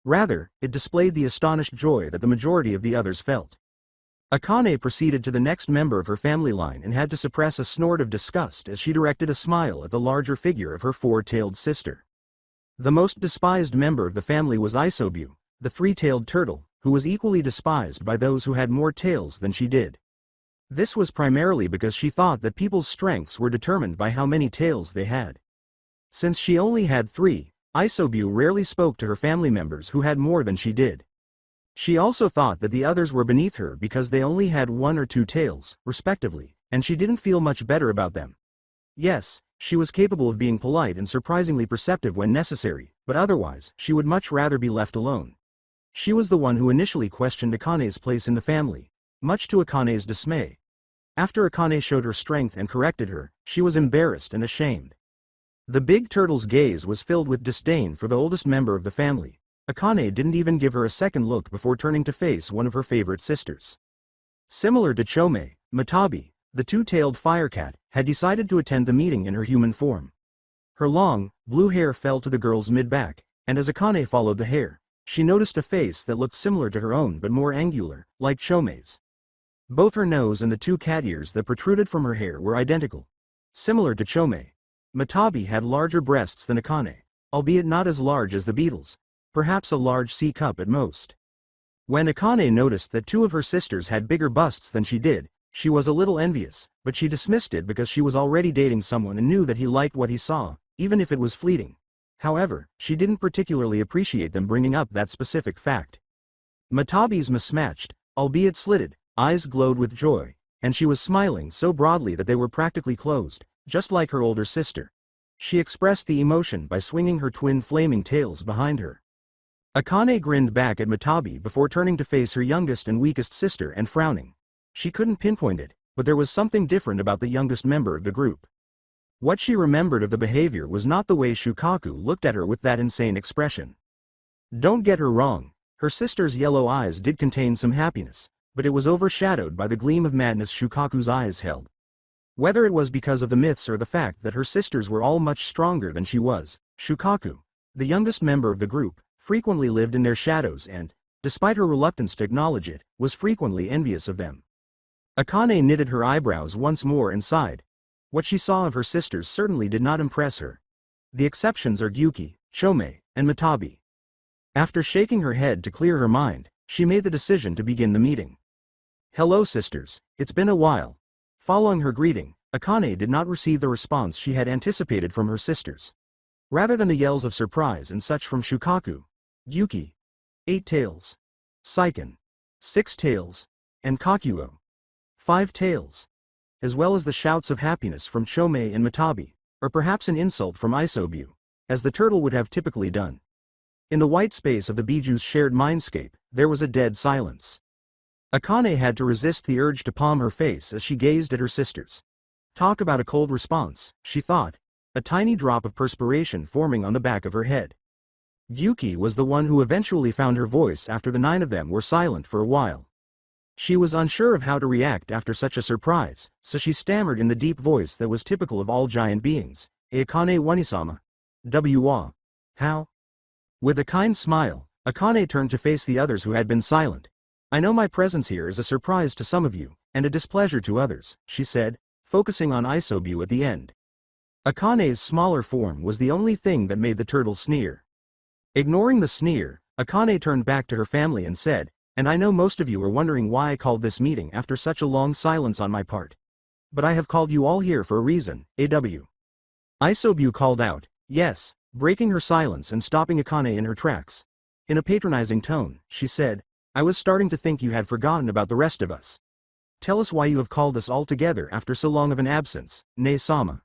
Rather, it displayed the astonished joy that the majority of the others felt. Akane proceeded to the next member of her family line and had to suppress a snort of disgust as she directed a smile at the larger figure of her 4-tailed sister. The most despised member of the family was Isobu, the 3-tailed turtle, who was equally despised by those who had more tails than she did. This was primarily because she thought that people's strengths were determined by how many tails they had. Since she only had 3, Isobu rarely spoke to her family members who had more than she did. She also thought that the others were beneath her because they only had 1 or 2 tails, respectively, and she didn't feel much better about them. Yes, she was capable of being polite and surprisingly perceptive when necessary, but otherwise, she would much rather be left alone. She was the one who initially questioned Akane's place in the family, much to Akane's dismay. After Akane showed her strength and corrected her, she was embarrassed and ashamed. The big turtle's gaze was filled with disdain for the oldest member of the family. Akane didn't even give her a second look before turning to face one of her favorite sisters. Similar to Chome, Matabi, the 2-tailed firecat, had decided to attend the meeting in her human form. Her long, blue hair fell to the girl's mid-back, and as Akane followed the hair, she noticed a face that looked similar to her own but more angular, like Chome's. Both her nose and the 2 cat ears that protruded from her hair were identical. Similar to Chome, Matabi had larger breasts than Akane, albeit not as large as the beetles, perhaps a large C-cup at most. When Akane noticed that 2 of her sisters had bigger busts than she did, she was a little envious, but she dismissed it because she was already dating someone and knew that he liked what he saw, even if it was fleeting. However, she didn't particularly appreciate them bringing up that specific fact. Matabi's mismatched, albeit slitted, eyes glowed with joy, and she was smiling so broadly that they were practically closed, just like her older sister. She expressed the emotion by swinging her twin flaming tails behind her. Akane grinned back at Matabi before turning to face her youngest and weakest sister and frowning. She couldn't pinpoint it, but there was something different about the youngest member of the group. What she remembered of the behavior was not the way Shukaku looked at her with that insane expression. Don't get her wrong, her sister's yellow eyes did contain some happiness, but it was overshadowed by the gleam of madness Shukaku's eyes held. Whether it was because of the myths or the fact that her sisters were all much stronger than she was, Shukaku, the youngest member of the group, frequently lived in their shadows and, despite her reluctance to acknowledge it, was frequently envious of them. Akane knitted her eyebrows once more and sighed. What she saw of her sisters certainly did not impress her. The exceptions are Gyuki, Chome, and Matabi. After shaking her head to clear her mind, she made the decision to begin the meeting. Hello sisters, it's been a while. Following her greeting, Akane did not receive the response she had anticipated from her sisters. Rather than the yells of surprise and such from Shukaku, Gyuki, 8 tails, Seiken, 6 tails, and Kakuo, 5 tails, as well as the shouts of happiness from Chome and Matabi, or perhaps an insult from Isobu, as the turtle would have typically done. In the white space of the Biju's shared mindscape, there was a dead silence. Akane had to resist the urge to palm her face as she gazed at her sisters. Talk about a cold response, she thought, a tiny drop of perspiration forming on the back of her head. Gyuki was the one who eventually found her voice after the 9 of them were silent for a while. She was unsure of how to react after such a surprise, so she stammered in the deep voice that was typical of all giant beings, Akane Wanisama. W-wa. How? With a kind smile, Akane turned to face the others who had been silent. I know my presence here is a surprise to some of you, and a displeasure to others, she said, focusing on Isobu at the end. Akane's smaller form was the only thing that made the turtle sneer. Ignoring the sneer, Akane turned back to her family and said, and I know most of you are wondering why I called this meeting after such a long silence on my part. But I have called you all here for a reason, AW. Isobu called out, yes, breaking her silence and stopping Akane in her tracks. In a patronizing tone, she said, I was starting to think you had forgotten about the rest of us. Tell us why you have called us all together after so long of an absence, Ne-sama.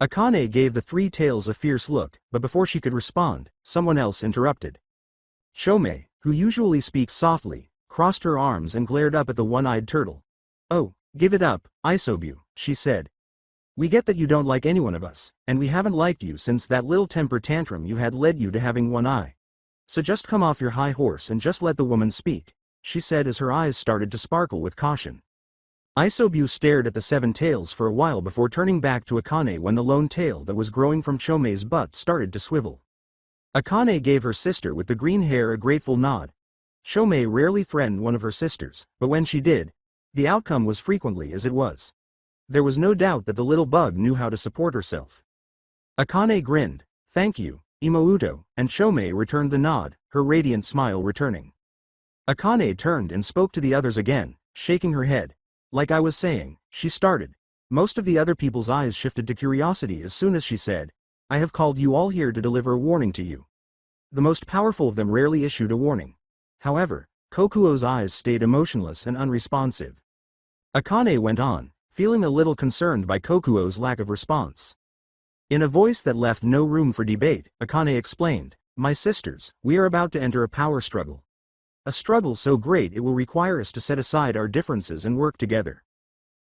Akane gave the 3 tails a fierce look, but before she could respond, someone else interrupted. Chome, who usually speaks softly, crossed her arms and glared up at the one-eyed turtle. Oh, give it up, Isobu, she said. We get that you don't like any one of us, and we haven't liked you since that little temper tantrum you had led you to having one eye. So just come off your high horse and just let the woman speak, she said as her eyes started to sparkle with caution. Isobu stared at the 7 tails for a while before turning back to Akane when the lone tail that was growing from Chome's butt started to swivel. Akane gave her sister with the green hair a grateful nod. Chome rarely threatened one of her sisters, but when she did, the outcome was frequently as it was. There was no doubt that the little bug knew how to support herself. Akane grinned, thank you, Imouto, and Chome returned the nod, her radiant smile returning. Akane turned and spoke to the others again, shaking her head. Like I was saying, she started. Most of the other people's eyes shifted to curiosity as soon as she said, I have called you all here to deliver a warning to you. The most powerful of them rarely issued a warning. However, Kokuo's eyes stayed emotionless and unresponsive. Akane went on, feeling a little concerned by Kokuo's lack of response. In a voice that left no room for debate, Akane explained, my sisters, we are about to enter a power struggle. A struggle so great it will require us to set aside our differences and work together.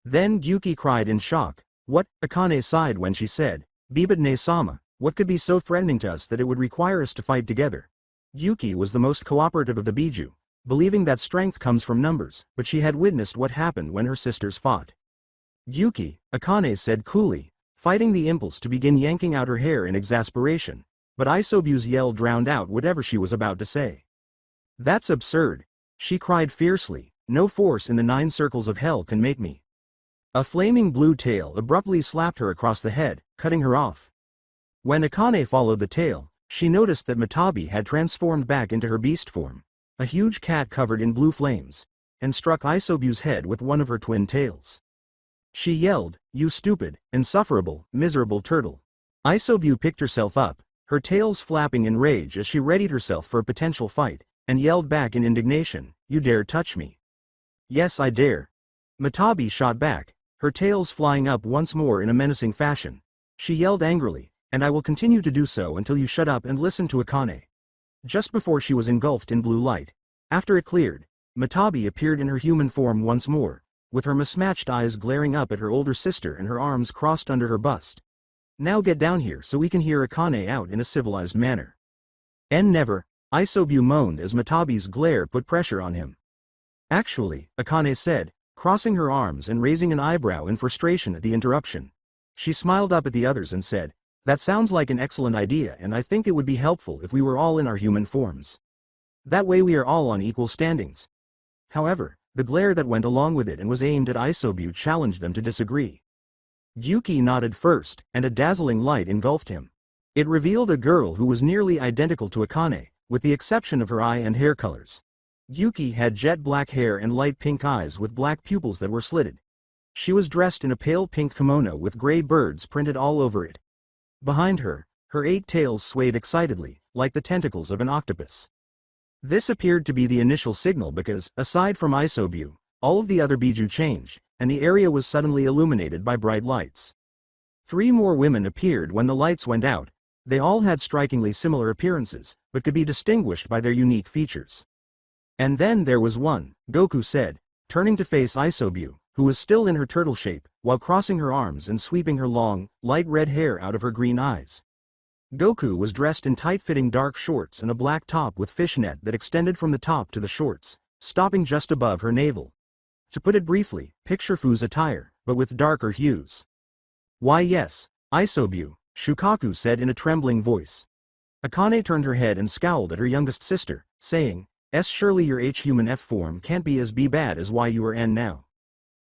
Then Gyuki cried in shock. What? Akane sighed when she said, Bibat ne-sama, what could be so threatening to us that it would require us to fight together? Gyuki was the most cooperative of the Biju, believing that strength comes from numbers, but she had witnessed what happened when her sisters fought. Gyuki, Akane said coolly, fighting the impulse to begin yanking out her hair in exasperation, but Isobu's yell drowned out whatever she was about to say. That's absurd, she cried fiercely, no force in the 9 circles of hell can make me. A flaming blue tail abruptly slapped her across the head, cutting her off. When Akane followed the tail, she noticed that Matabi had transformed back into her beast form, a huge cat covered in blue flames, and struck Isobu's head with one of her twin tails. She yelled, you stupid, insufferable, miserable turtle. Isobu picked herself up, her tails flapping in rage as she readied herself for a potential fight, and yelled back in indignation, "You dare touch me?" "Yes, I dare." Matabi shot back, her tails flying up once more in a menacing fashion. She yelled angrily, "And I will continue to do so until you shut up and listen to Akane." Just before she was engulfed in blue light. After it cleared, Matabi appeared in her human form once more, with her mismatched eyes glaring up at her older sister and her arms crossed under her bust. "Now get down here so we can hear Akane out in a civilized manner." Never, Isobu moaned as Matabi's glare put pressure on him. "Actually," Akane said, crossing her arms and raising an eyebrow in frustration at the interruption. She smiled up at the others and said, "That sounds like an excellent idea, and I think it would be helpful if we were all in our human forms. That way we are all on equal standings." However, the glare that went along with it and was aimed at Isobu challenged them to disagree. Gyuki nodded first, and a dazzling light engulfed him. It revealed a girl who was nearly identical to Akane, with the exception of her eye and hair colors. Gyuki had jet black hair and light pink eyes with black pupils that were slitted. She was dressed in a pale pink kimono with gray birds printed all over it. Behind her, her 8 tails swayed excitedly, like the tentacles of an octopus. This appeared to be the initial signal because, aside from Isobu, all of the other Biju changed, and the area was suddenly illuminated by bright lights. 3 more women appeared when the lights went out. They all had strikingly similar appearances, but could be distinguished by their unique features. And then there was one, Goku said, turning to face Isobu, who was still in her turtle shape, while crossing her arms and sweeping her long, light red hair out of her green eyes. Goku was dressed in tight-fitting dark shorts and a black top with fishnet that extended from the top to the shorts, stopping just above her navel. To put it briefly, picture Fu's attire, but with darker hues. "Why yes, Isobu," Shukaku said in a trembling voice. Akane turned her head and scowled at her youngest sister, saying, Surely your H-human F form can't be as bad as why you are N now."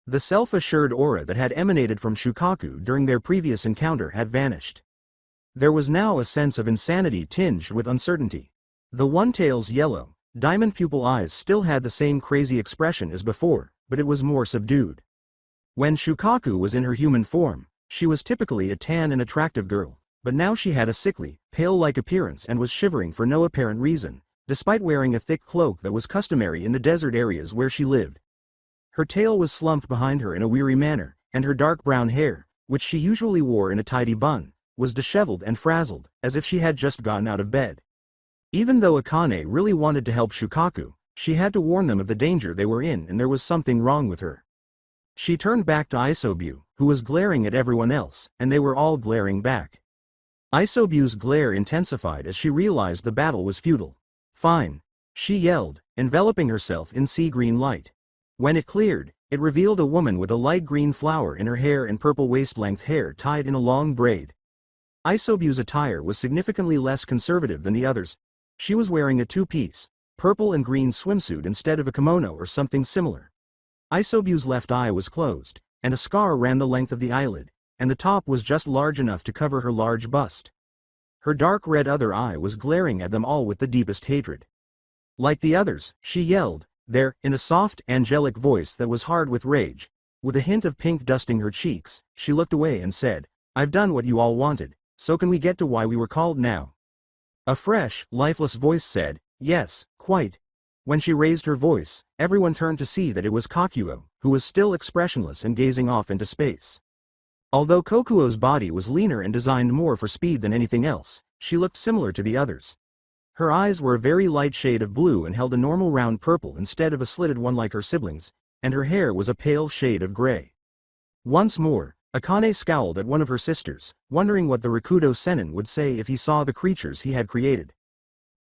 The self-assured aura that had emanated from Shukaku during their previous encounter had vanished. There was now a sense of insanity tinged with uncertainty. The one-tail's yellow, diamond pupil eyes still had the same crazy expression as before, but it was more subdued. When Shukaku was in her human form, she was typically a tan and attractive girl, but now she had a sickly, pale-like appearance and was shivering for no apparent reason, despite wearing a thick cloak that was customary in the desert areas where she lived. Her tail was slumped behind her in a weary manner, and her dark brown hair, which she usually wore in a tidy bun, was disheveled and frazzled, as if she had just gotten out of bed. Even though Akane really wanted to help Shukaku, she had to warn them of the danger they were in, and there was something wrong with her. She turned back to Isobu, who was glaring at everyone else, and they were all glaring back. Isobu's glare intensified as she realized the battle was futile. "Fine," she yelled, enveloping herself in sea green light. When it cleared, it revealed a woman with a light green flower in her hair and purple waist-length hair tied in a long braid. Isobu's attire was significantly less conservative than the others. She was wearing a 2-piece, purple and green swimsuit instead of a kimono or something similar. Isobu's left eye was closed, and a scar ran the length of the eyelid, and the top was just large enough to cover her large bust. Her dark red other eye was glaring at them all with the deepest hatred. Like the others, she yelled, there, in a soft, angelic voice that was hard with rage. With a hint of pink dusting her cheeks, she looked away and said, "I've done what you all wanted, so can we get to why we were called now?" A fresh, lifeless voice said, "Yes, quite." When she raised her voice, everyone turned to see that it was Kakuo, who was still expressionless and gazing off into space. Although Kokuo's body was leaner and designed more for speed than anything else, she looked similar to the others. Her eyes were a very light shade of blue and held a normal round purple instead of a slitted one like her siblings, and her hair was a pale shade of gray. Once more, Akane scowled at one of her sisters, wondering what the Rakudo Sennin would say if he saw the creatures he had created.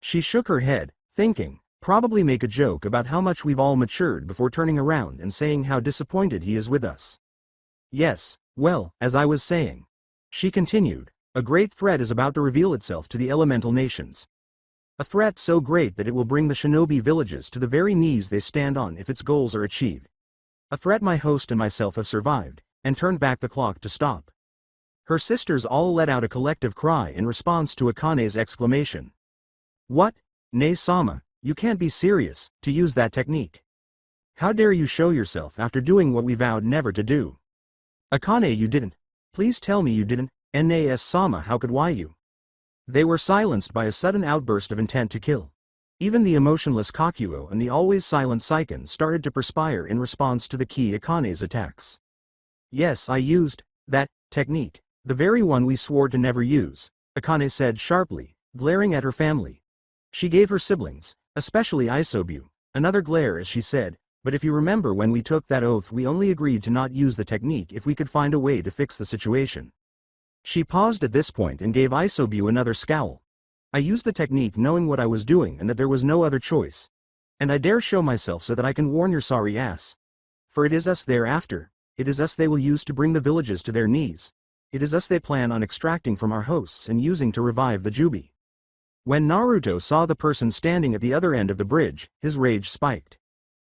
She shook her head, thinking, probably make a joke about how much we've all matured before turning around and saying how disappointed he is with us. "Yes, well, as I was saying," she continued, "a great threat is about to reveal itself to the elemental nations. A threat so great that it will bring the shinobi villages to the very knees they stand on if its goals are achieved. A threat my host and myself have survived, and turned back the clock to stop." Her sisters all let out a collective cry in response to Akane's exclamation. "What? Ne-sama, you can't be serious, to use that technique. How dare you show yourself after doing what we vowed never to do? Akane, you didn't. Please tell me you didn't." Nas Sama, how could you? They were silenced by a sudden outburst of intent to kill. Even the emotionless Kakuo and the always silent Saiken started to perspire in response to the key Akane's attacks. Yes, I used that technique, the very one we swore to never use, Akane said sharply, glaring at her family. She gave her siblings, especially Isobu, another glare as she said, but if you remember when we took that oath we only agreed to not use the technique if we could find a way to fix the situation. She paused at this point and gave Isobu another scowl. I used the technique knowing what I was doing and that there was no other choice. And I dare show myself so that I can warn your sorry ass. For it is us thereafter, it is us they will use to bring the villages to their knees. It is us they plan on extracting from our hosts and using to revive the Jubi. When Naruto saw the person standing at the other end of the bridge, his rage spiked.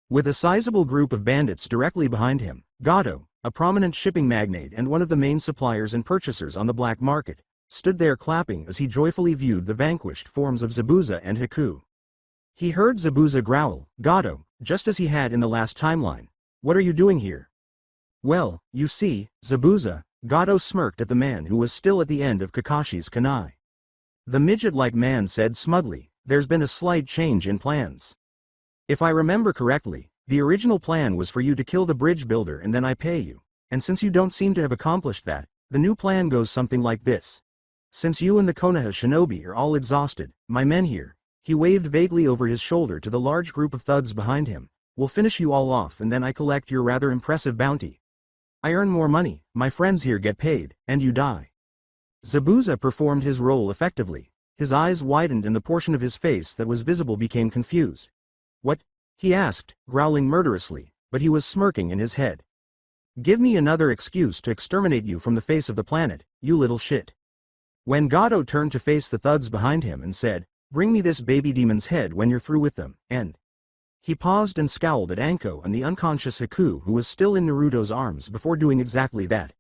With a sizable group of bandits directly behind him, Gato, a prominent shipping magnate and one of the main suppliers and purchasers on the black market, stood there clapping as he joyfully viewed the vanquished forms of Zabuza and Haku. He heard Zabuza growl, Gato, just as he had in the last timeline. What are you doing here? Well, you see, Zabuza, Gato smirked at the man who was still at the end of Kakashi's kunai. The midget-like man said smugly, there's been a slight change in plans. If I remember correctly, the original plan was for you to kill the bridge builder and then I pay you, and since you don't seem to have accomplished that, the new plan goes something like this. Since you and the Konoha shinobi are all exhausted, my men here, he waved vaguely over his shoulder to the large group of thugs behind him, will finish you all off and then I collect your rather impressive bounty. I earn more money, my friends here get paid, and you die. Zabuza performed his role effectively. His eyes widened and the portion of his face that was visible became confused. What? He asked, growling murderously, but he was smirking in his head. Give me another excuse to exterminate you from the face of the planet, you little shit. When Gato turned to face the thugs behind him and said, bring me this baby demon's head when you're through with them, and he paused and scowled at Anko and the unconscious Haku who was still in Naruto's arms before doing exactly that.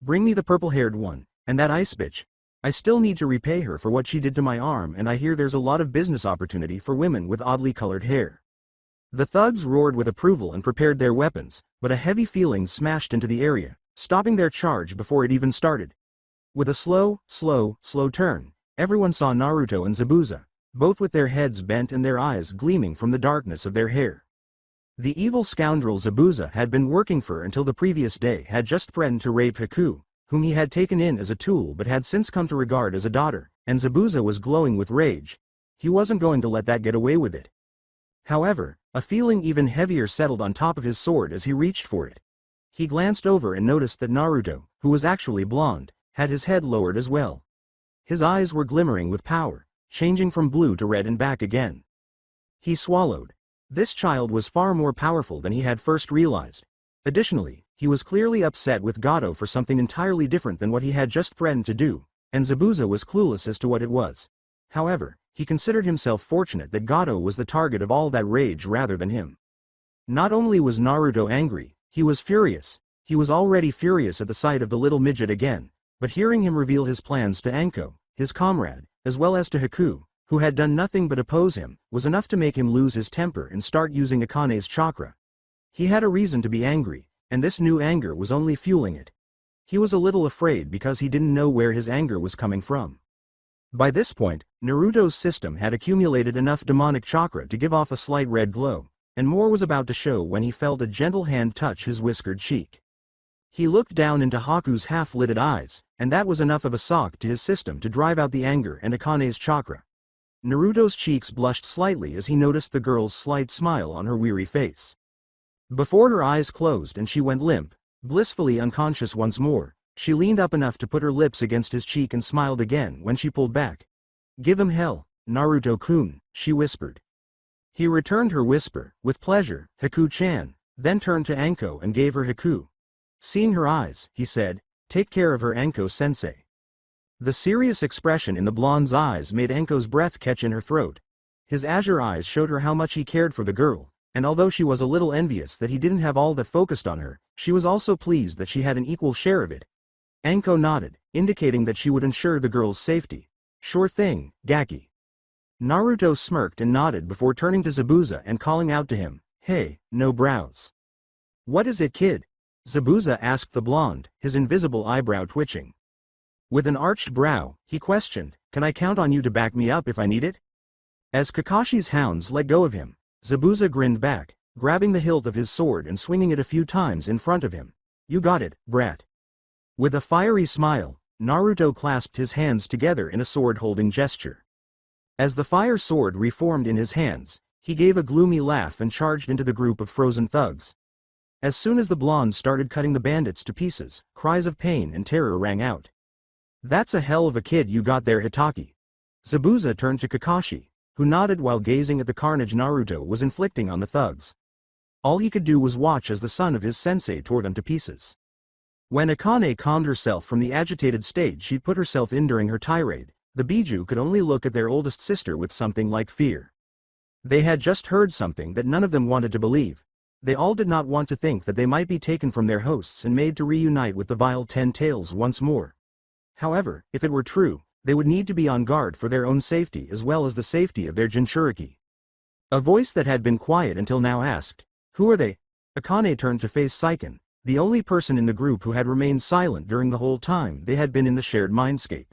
Bring me the purple-haired one, and that ice bitch. I still need to repay her for what she did to my arm and I hear there's a lot of business opportunity for women with oddly colored hair. The thugs roared with approval and prepared their weapons, but a heavy feeling smashed into the area, stopping their charge before it even started. With a slow turn, everyone saw Naruto and Zabuza, both with their heads bent and their eyes gleaming from the darkness of their hair. The evil scoundrel Zabuza had been working for until the previous day had just threatened to rape Haku, whom he had taken in as a tool but had since come to regard as a daughter, and Zabuza was glowing with rage. He wasn't going to let that get away with it. However, a feeling even heavier settled on top of his sword as he reached for it. He glanced over and noticed that Naruto, who was actually blonde, had his head lowered as well. His eyes were glimmering with power, changing from blue to red and back again. He swallowed. This child was far more powerful than he had first realized. Additionally, he was clearly upset with Gato for something entirely different than what he had just threatened to do, and Zabuza was clueless as to what it was. However, he considered himself fortunate that Gato was the target of all that rage rather than him. Not only was Naruto angry, he was furious. He was already furious at the sight of the little midget again, but hearing him reveal his plans to Anko, his comrade, as well as to Haku, who had done nothing but oppose him, was enough to make him lose his temper and start using Akane's chakra. He had a reason to be angry, and this new anger was only fueling it. He was a little afraid because he didn't know where his anger was coming from. By this point, Naruto's system had accumulated enough demonic chakra to give off a slight red glow, and more was about to show when he felt a gentle hand touch his whiskered cheek. He looked down into Haku's half-lidded eyes, and that was enough of a shock to his system to drive out the anger and Akane's chakra. Naruto's cheeks blushed slightly as he noticed the girl's slight smile on her weary face. Before her eyes closed and she went limp, blissfully unconscious once more, she leaned up enough to put her lips against his cheek and smiled again when she pulled back. Give him hell, Naruto-kun, she whispered. He returned her whisper, with pleasure, Haku-chan, then turned to Anko and gave her Haku. Seeing her eyes, he said, take care of her Anko-sensei. The serious expression in the blonde's eyes made Anko's breath catch in her throat. His azure eyes showed her how much he cared for the girl, and although she was a little envious that he didn't have all that focused on her, she was also pleased that she had an equal share of it. Anko nodded, indicating that she would ensure the girl's safety. Sure thing, Gaki. Naruto smirked and nodded before turning to Zabuza and calling out to him, hey, no brows. What is it, kid? Zabuza asked the blonde, his invisible eyebrow twitching. With an arched brow, he questioned, "Can I count on you to back me up if I need it?" As Kakashi's hounds let go of him, Zabuza grinned back, grabbing the hilt of his sword and swinging it a few times in front of him. "You got it, brat." With a fiery smile, Naruto clasped his hands together in a sword-holding gesture. As the fire sword reformed in his hands, he gave a gloomy laugh and charged into the group of frozen thugs. As soon as the blonde started cutting the bandits to pieces, cries of pain and terror rang out. "That's a hell of a kid you got there, Hitaki." Zabuza turned to Kakashi, who nodded while gazing at the carnage Naruto was inflicting on the thugs. All he could do was watch as the son of his sensei tore them to pieces. When Akane calmed herself from the agitated state she'd put herself in during her tirade, the Biju could only look at their oldest sister with something like fear. They had just heard something that none of them wanted to believe. They all did not want to think that they might be taken from their hosts and made to reunite with the vile Ten Tails once more. However, if it were true, they would need to be on guard for their own safety as well as the safety of their Jinchuriki. A voice that had been quiet until now asked, "Who are they?" Akane turned to face Saiken, the only person in the group who had remained silent during the whole time they had been in the shared mindscape.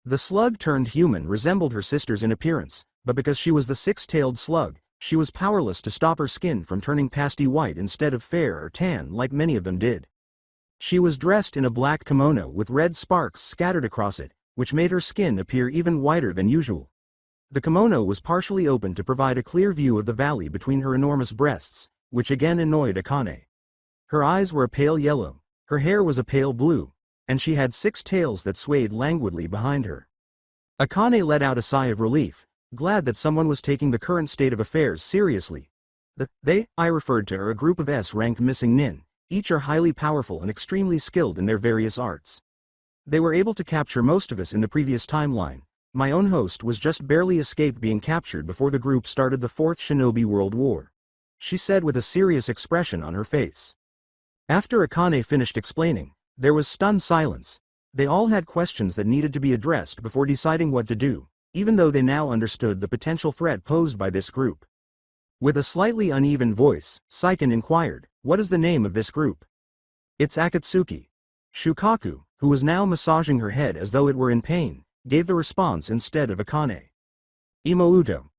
The slug turned human resembled her sisters in appearance, but because she was the six-tailed slug, she was powerless to stop her skin from turning pasty white instead of fair or tan like many of them did. She was dressed in a black kimono with red sparks scattered across it, which made her skin appear even whiter than usual. The kimono was partially open to provide a clear view of the valley between her enormous breasts, which again annoyed Akane. Her eyes were a pale yellow, her hair was a pale blue, and she had 6 tails that swayed languidly behind her. Akane let out a sigh of relief, glad that someone was taking the current state of affairs seriously. They I referred to are a group of S-ranked missing nin. Each are highly powerful and extremely skilled in their various arts. They were able to capture most of us in the previous timeline. My own host was just barely escaped being captured before the group started the Fourth Shinobi World War, she said with a serious expression on her face. After Akane finished explaining, there was stunned silence. They all had questions that needed to be addressed before deciding what to do, even though they now understood the potential threat posed by this group. With a slightly uneven voice, Saiken inquired, "What is the name of this group?" "It's Akatsuki." Shukaku, who was now massaging her head as though it were in pain, gave the response instead of Akane. "Imouto?"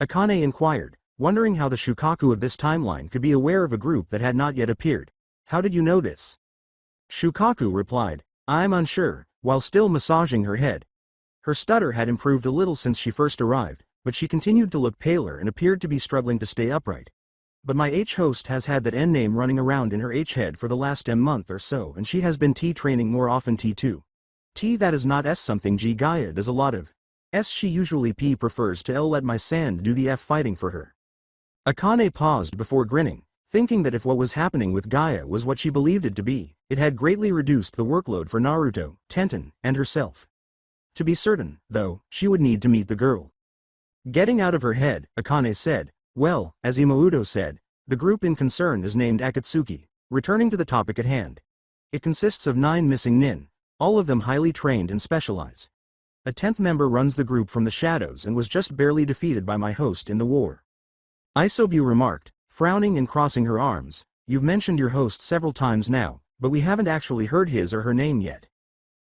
Akane inquired, wondering how the Shukaku of this timeline could be aware of a group that had not yet appeared. "How did you know this?" Shukaku replied, "I'm unsure," while still massaging her head. Her stutter had improved a little since she first arrived, but she continued to look paler and appeared to be struggling to stay upright. "But my H-host has had that N name running around in her H-head for the last month or so, and she has been T-training more often T2. T that is not S something G Gaia does a lot of. S she usually P prefers to L let my sand do the F fighting for her." Akane paused before grinning, thinking that if what was happening with Gaia was what she believed it to be, it had greatly reduced the workload for Naruto, Tenten, and herself. To be certain, though, she would need to meet the girl. Getting out of her head, Akane said, "Well, as Imouto said, the group in concern is named Akatsuki." Returning to the topic at hand. It consists of 9 missing nin, all of them highly trained and specialized. A 10th member runs the group from the shadows and was just barely defeated by my host in the war. Isobu remarked, frowning and crossing her arms, "You've mentioned your host several times now, but we haven't actually heard his or her name yet."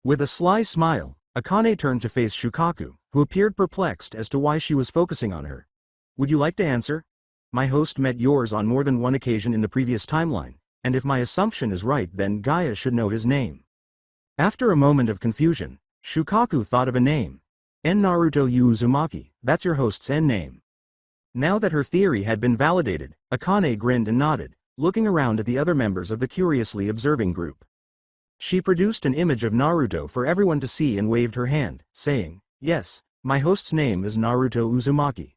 With a sly smile, Akane turned to face Shukaku, who appeared perplexed as to why she was focusing on her. "Would you like to answer? My host met yours on more than one occasion in the previous timeline, and if my assumption is right then Gaia should know his name." After a moment of confusion, Shukaku thought of a name. "En Naruto Yu Uzumaki, that's your host's N name." Now that her theory had been validated, Akane grinned and nodded, looking around at the other members of the curiously observing group. She produced an image of Naruto for everyone to see and waved her hand, saying, "Yes, my host's name is Naruto Uzumaki."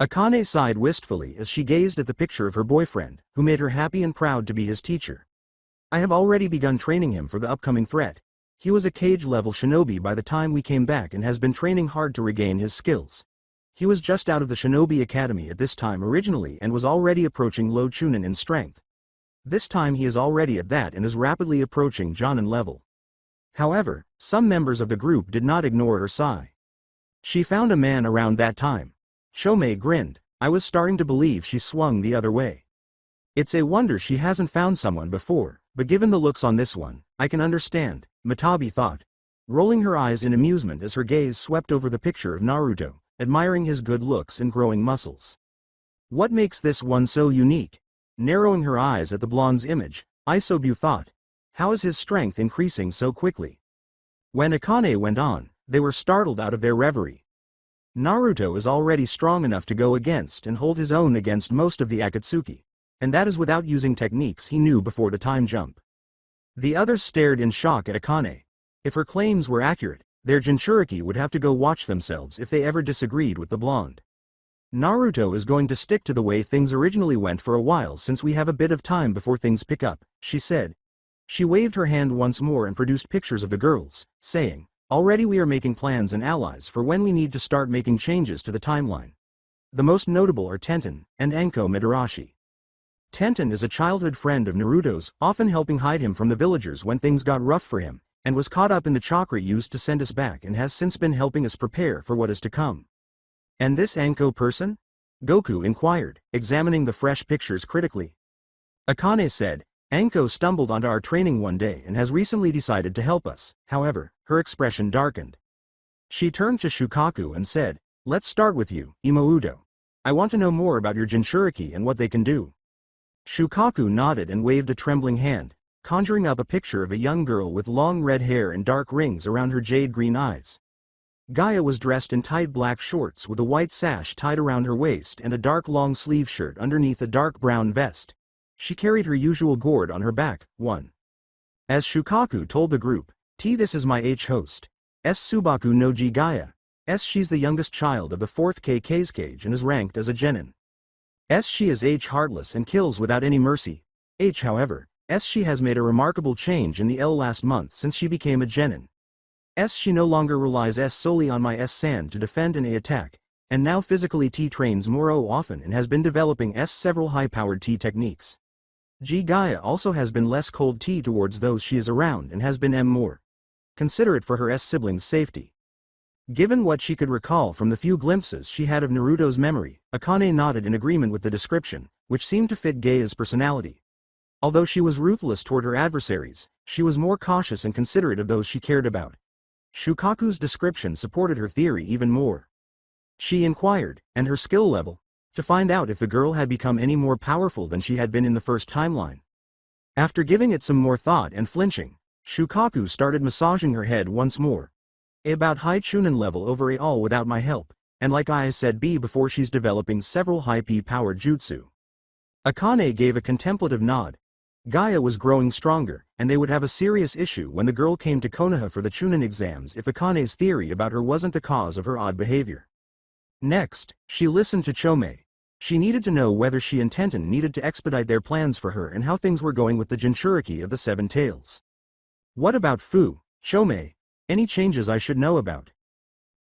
Akane sighed wistfully as she gazed at the picture of her boyfriend, who made her happy and proud to be his teacher. "I have already begun training him for the upcoming threat. He was a cage-level shinobi by the time we came back and has been training hard to regain his skills. He was just out of the Shinobi Academy at this time originally and was already approaching low Chunin in strength. This time he is already at that and is rapidly approaching Jonin level." However, some members of the group did not ignore her sigh. "She found a man around that time." Chomei grinned, "I was starting to believe she swung the other way. It's a wonder she hasn't found someone before, but given the looks on this one, I can understand," Matabi thought. rolling her eyes in amusement as her gaze swept over the picture of Naruto, admiring his good looks and growing muscles. What makes this one so unique? Narrowing her eyes at the blonde's image, Isobu thought. How is his strength increasing so quickly? When Akane went on, they were startled out of their reverie. Naruto is already strong enough to go against and hold his own against most of the Akatsuki, and that is without using techniques he knew before the time jump. The others stared in shock at Akane. If her claims were accurate, their Jinchuriki would have to go watch themselves if they ever disagreed with the blonde. Naruto is going to stick to the way things originally went for a while since we have a bit of time before things pick up, she said. She waved her hand once more and produced pictures of the girls, saying, already we are making plans and allies for when we need to start making changes to the timeline. The most notable are Tenten and Anko Midarashi. Tenten is a childhood friend of Naruto's, often helping hide him from the villagers when things got rough for him, and was caught up in the chakra used to send us back and has since been helping us prepare for what is to come. And this Anko person? Goku inquired, examining the fresh pictures critically. Akane said, Anko stumbled onto our training one day and has recently decided to help us. However, her expression darkened. She turned to Shukaku and said, let's start with you, Imoudo. I want to know more about your Jinchuriki and what they can do. Shukaku nodded and waved a trembling hand, conjuring up a picture of a young girl with long red hair and dark rings around her jade-green eyes. Gaia was dressed in tight black shorts with a white sash tied around her waist and a dark long-sleeve shirt underneath a dark brown vest. She carried her usual gourd on her back. 1. As Shukaku told the group, this is my H-host. Subaku no Ji Gaia. She's the youngest child of the 4th Keizage and is ranked as a genin. She is heartless and kills without any mercy. However, she has made a remarkable change in the last month since she became a genin. She no longer relies solely on my sand to defend and attack, and now physically trains more often and has been developing several high-powered techniques. Ji Gaia also has been less cold towards those she is around and has been more considerate for her siblings' safety. Given what she could recall from the few glimpses she had of Naruto's memory, Akane nodded in agreement with the description, which seemed to fit Gaia's personality. Although she was ruthless toward her adversaries, she was more cautious and considerate of those she cared about. Shukaku's description supported her theory even more. She inquired, and her skill level, to find out if the girl had become any more powerful than she had been in the first timeline. After giving it some more thought and flinching, Shukaku started massaging her head once more. About high Chunin level over all without my help, and like I said before she's developing several high P-powered jutsu. Akane gave a contemplative nod. Gaia was growing stronger, and they would have a serious issue when the girl came to Konoha for the Chunin exams if Akane's theory about her wasn't the cause of her odd behavior. Next, she listened to Chome. She needed to know whether she and Tenten needed to expedite their plans for her and how things were going with the Jinchuriki of the Seven Tails. What about Fu, Chome? Any changes I should know about?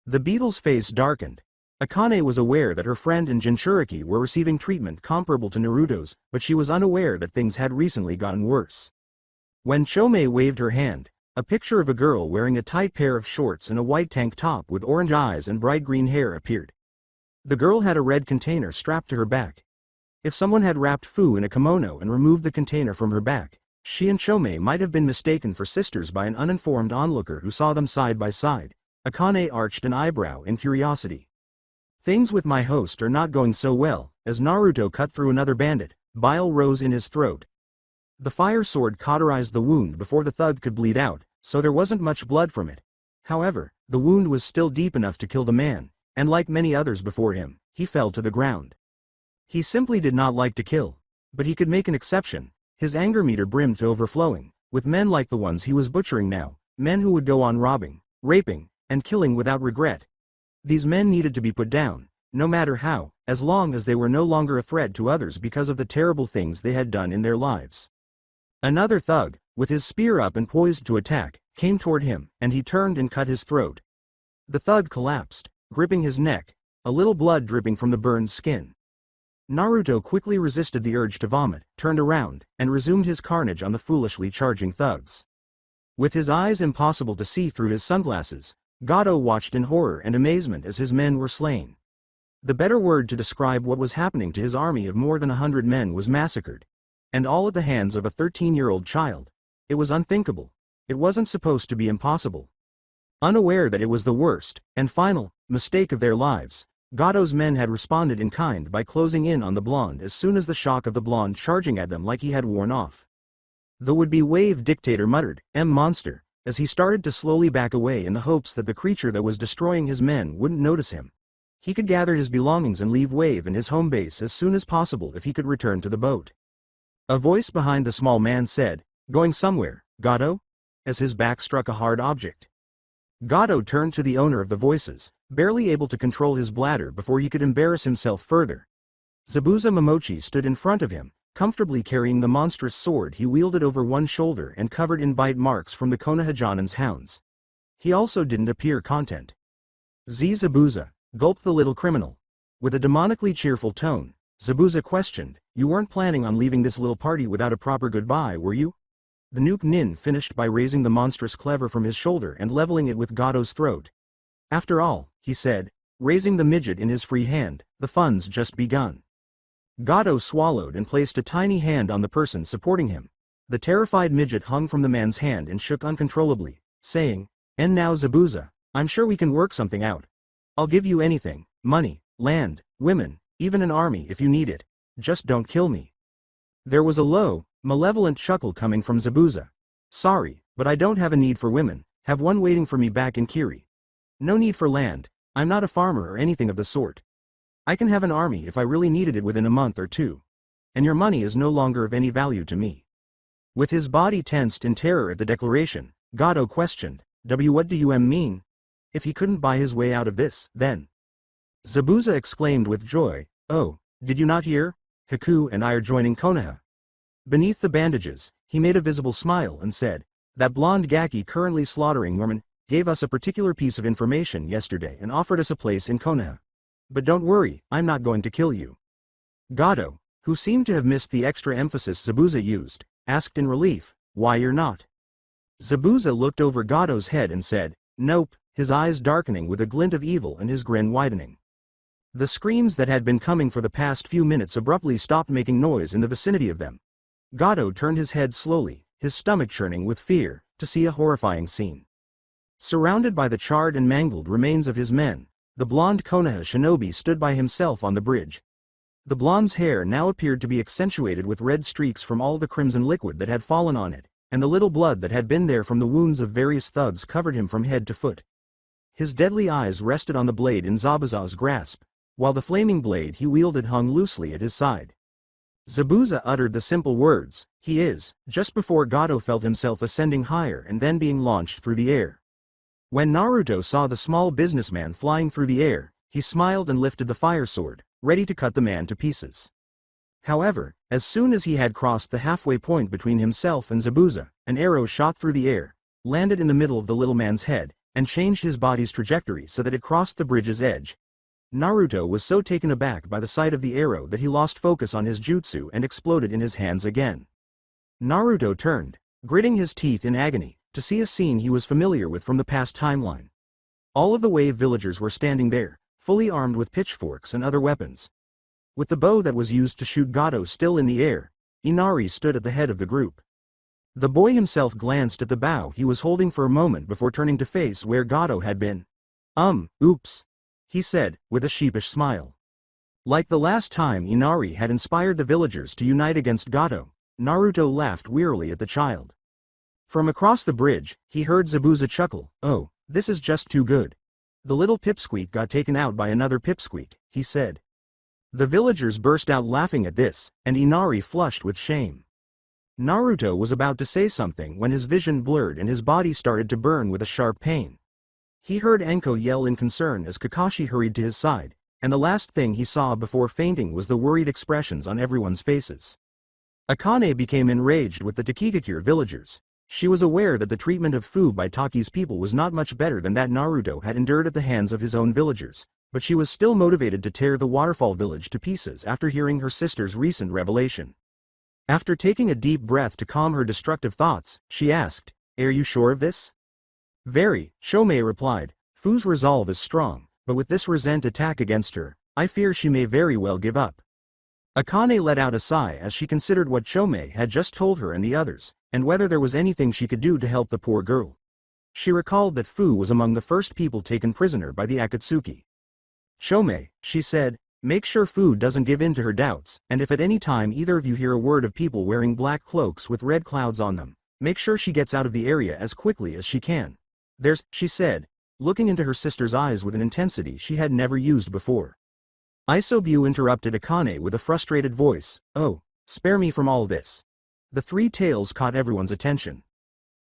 The beetle's face darkened. Akane was aware that her friend and Jinchuriki were receiving treatment comparable to Naruto's, but she was unaware that things had recently gotten worse. When Chome waved her hand, a picture of a girl wearing a tight pair of shorts and a white tank top with orange eyes and bright green hair appeared. The girl had a red container strapped to her back. If someone had wrapped Fu in a kimono and removed the container from her back, she and Chome might have been mistaken for sisters by an uninformed onlooker who saw them side by side. Akane arched an eyebrow in curiosity. Things with my host are not going so well. As Naruto cut through another bandit, bile rose in his throat. The fire sword cauterized the wound before the thug could bleed out, so there wasn't much blood from it. However, the wound was still deep enough to kill the man, and like many others before him, he fell to the ground. He simply did not like to kill, but he could make an exception. His anger meter brimmed to overflowing, with men like the ones he was butchering now, men who would go on robbing, raping, and killing without regret. These men needed to be put down, no matter how, as long as they were no longer a threat to others because of the terrible things they had done in their lives. Another thug, with his spear up and poised to attack, came toward him, and he turned and cut his throat. The thug collapsed, gripping his neck, a little blood dripping from the burned skin. Naruto quickly resisted the urge to vomit, turned around, and resumed his carnage on the foolishly charging thugs. With his eyes impossible to see through his sunglasses, Gato watched in horror and amazement as his men were slain. The better word to describe what was happening to his army of more than 100 men was massacred. And all at the hands of a 13-year-old child. It was unthinkable. It wasn't supposed to be impossible. Unaware that it was the worst, and final, mistake of their lives, Gado's men had responded in kind by closing in on the blonde as soon as the shock of the blonde charging at them like he had worn off. The would-be wave dictator muttered, monster," as he started to slowly back away in the hopes that the creature that was destroying his men wouldn't notice him. He could gather his belongings and leave Wave and his home base as soon as possible if he could return to the boat. A voice behind the small man said, "Going somewhere, Gado?" as his back struck a hard object. Gado turned to the owner of the voices, barely able to control his bladder before he could embarrass himself further. Zabuza Momochi stood in front of him, comfortably carrying the monstrous sword he wielded over one shoulder and covered in bite marks from the Konohajanan's hounds. He also didn't appear content. Zabuza, gulped the little criminal. With a demonically cheerful tone, Zabuza questioned, "You weren't planning on leaving this little party without a proper goodbye, were you?" The Nuke Nin finished by raising the monstrous cleaver from his shoulder and leveling it with Gado's throat. "After all," he said, raising the midget in his free hand, "the fun's just begun." Gado swallowed and placed a tiny hand on the person supporting him. The terrified midget hung from the man's hand and shook uncontrollably, saying, "And now Zabuza, I'm sure we can work something out. I'll give you anything, money, land, women, even an army if you need it. Just don't kill me." There was a low, malevolent chuckle coming from Zabuza. "Sorry, but I don't have a need for women, have one waiting for me back in Kiri. No need for land, I'm not a farmer or anything of the sort. I can have an army if I really needed it within a month or two. And your money is no longer of any value to me." With his body tensed in terror at the declaration, Gado questioned, What do you mean? If he couldn't buy his way out of this, then?" Zabuza exclaimed with joy, "Oh, did you not hear? Haku and I are joining Konoha." Beneath the bandages, he made a visible smile and said, "That blonde Gaki currently slaughtering Norman gave us a particular piece of information yesterday and offered us a place in Konoha. But don't worry, I'm not going to kill you." Gado, who seemed to have missed the extra emphasis Zabuza used, asked in relief, "Why you're not?" Zabuza looked over Gado's head and said, "Nope," his eyes darkening with a glint of evil and his grin widening. The screams that had been coming for the past few minutes abruptly stopped making noise in the vicinity of them. Gado turned his head slowly, his stomach churning with fear, to see a horrifying scene. Surrounded by the charred and mangled remains of his men, the blonde Konoha shinobi stood by himself on the bridge. The blonde's hair now appeared to be accentuated with red streaks from all the crimson liquid that had fallen on it, and the little blood that had been there from the wounds of various thugs covered him from head to foot. His deadly eyes rested on the blade in Zabuza's grasp, while the flaming blade he wielded hung loosely at his side. Zabuza uttered the simple words, "He is," just before Gado felt himself ascending higher and then being launched through the air. When Naruto saw the small businessman flying through the air, he smiled and lifted the fire sword, ready to cut the man to pieces. However, as soon as he had crossed the halfway point between himself and Zabuza, an arrow shot through the air, landed in the middle of the little man's head, and changed his body's trajectory so that it crossed the bridge's edge. Naruto was so taken aback by the sight of the arrow that he lost focus on his jutsu and exploded in his hands again. Naruto turned, gritting his teeth in agony, to see a scene he was familiar with from the past timeline. All of the Wave villagers were standing there, fully armed with pitchforks and other weapons. With the bow that was used to shoot Gado still in the air, Inari stood at the head of the group. The boy himself glanced at the bow he was holding for a moment before turning to face where Gado had been. Oops," he said, with a sheepish smile. Like the last time Inari had inspired the villagers to unite against Gado, Naruto laughed wearily at the child. From across the bridge, he heard Zabuza chuckle, "Oh, this is just too good. The little pipsqueak got taken out by another pipsqueak," he said. The villagers burst out laughing at this, and Inari flushed with shame. Naruto was about to say something when his vision blurred and his body started to burn with a sharp pain. He heard Anko yell in concern as Kakashi hurried to his side, and the last thing he saw before fainting was the worried expressions on everyone's faces. Akane became enraged with the Takigakure villagers. She was aware that the treatment of Fu by Taki's people was not much better than that Naruto had endured at the hands of his own villagers, but she was still motivated to tear the Waterfall village to pieces after hearing her sister's recent revelation. After taking a deep breath to calm her destructive thoughts, she asked, "Are you sure of this?" "Very," Shomei replied. "Fu's resolve is strong, but with this recent attack against her, I fear she may very well give up." Akane let out a sigh as she considered what Shomei had just told her and the others, and whether there was anything she could do to help the poor girl. She recalled that Fu was among the first people taken prisoner by the Akatsuki. Chome, she said, make sure Fu doesn't give in to her doubts, and if at any time either of you hear a word of people wearing black cloaks with red clouds on them, make sure she gets out of the area as quickly as she can. She said, looking into her sister's eyes with an intensity she had never used before. Isobu interrupted Akane with a frustrated voice, oh, spare me from all this. The three tales caught everyone's attention.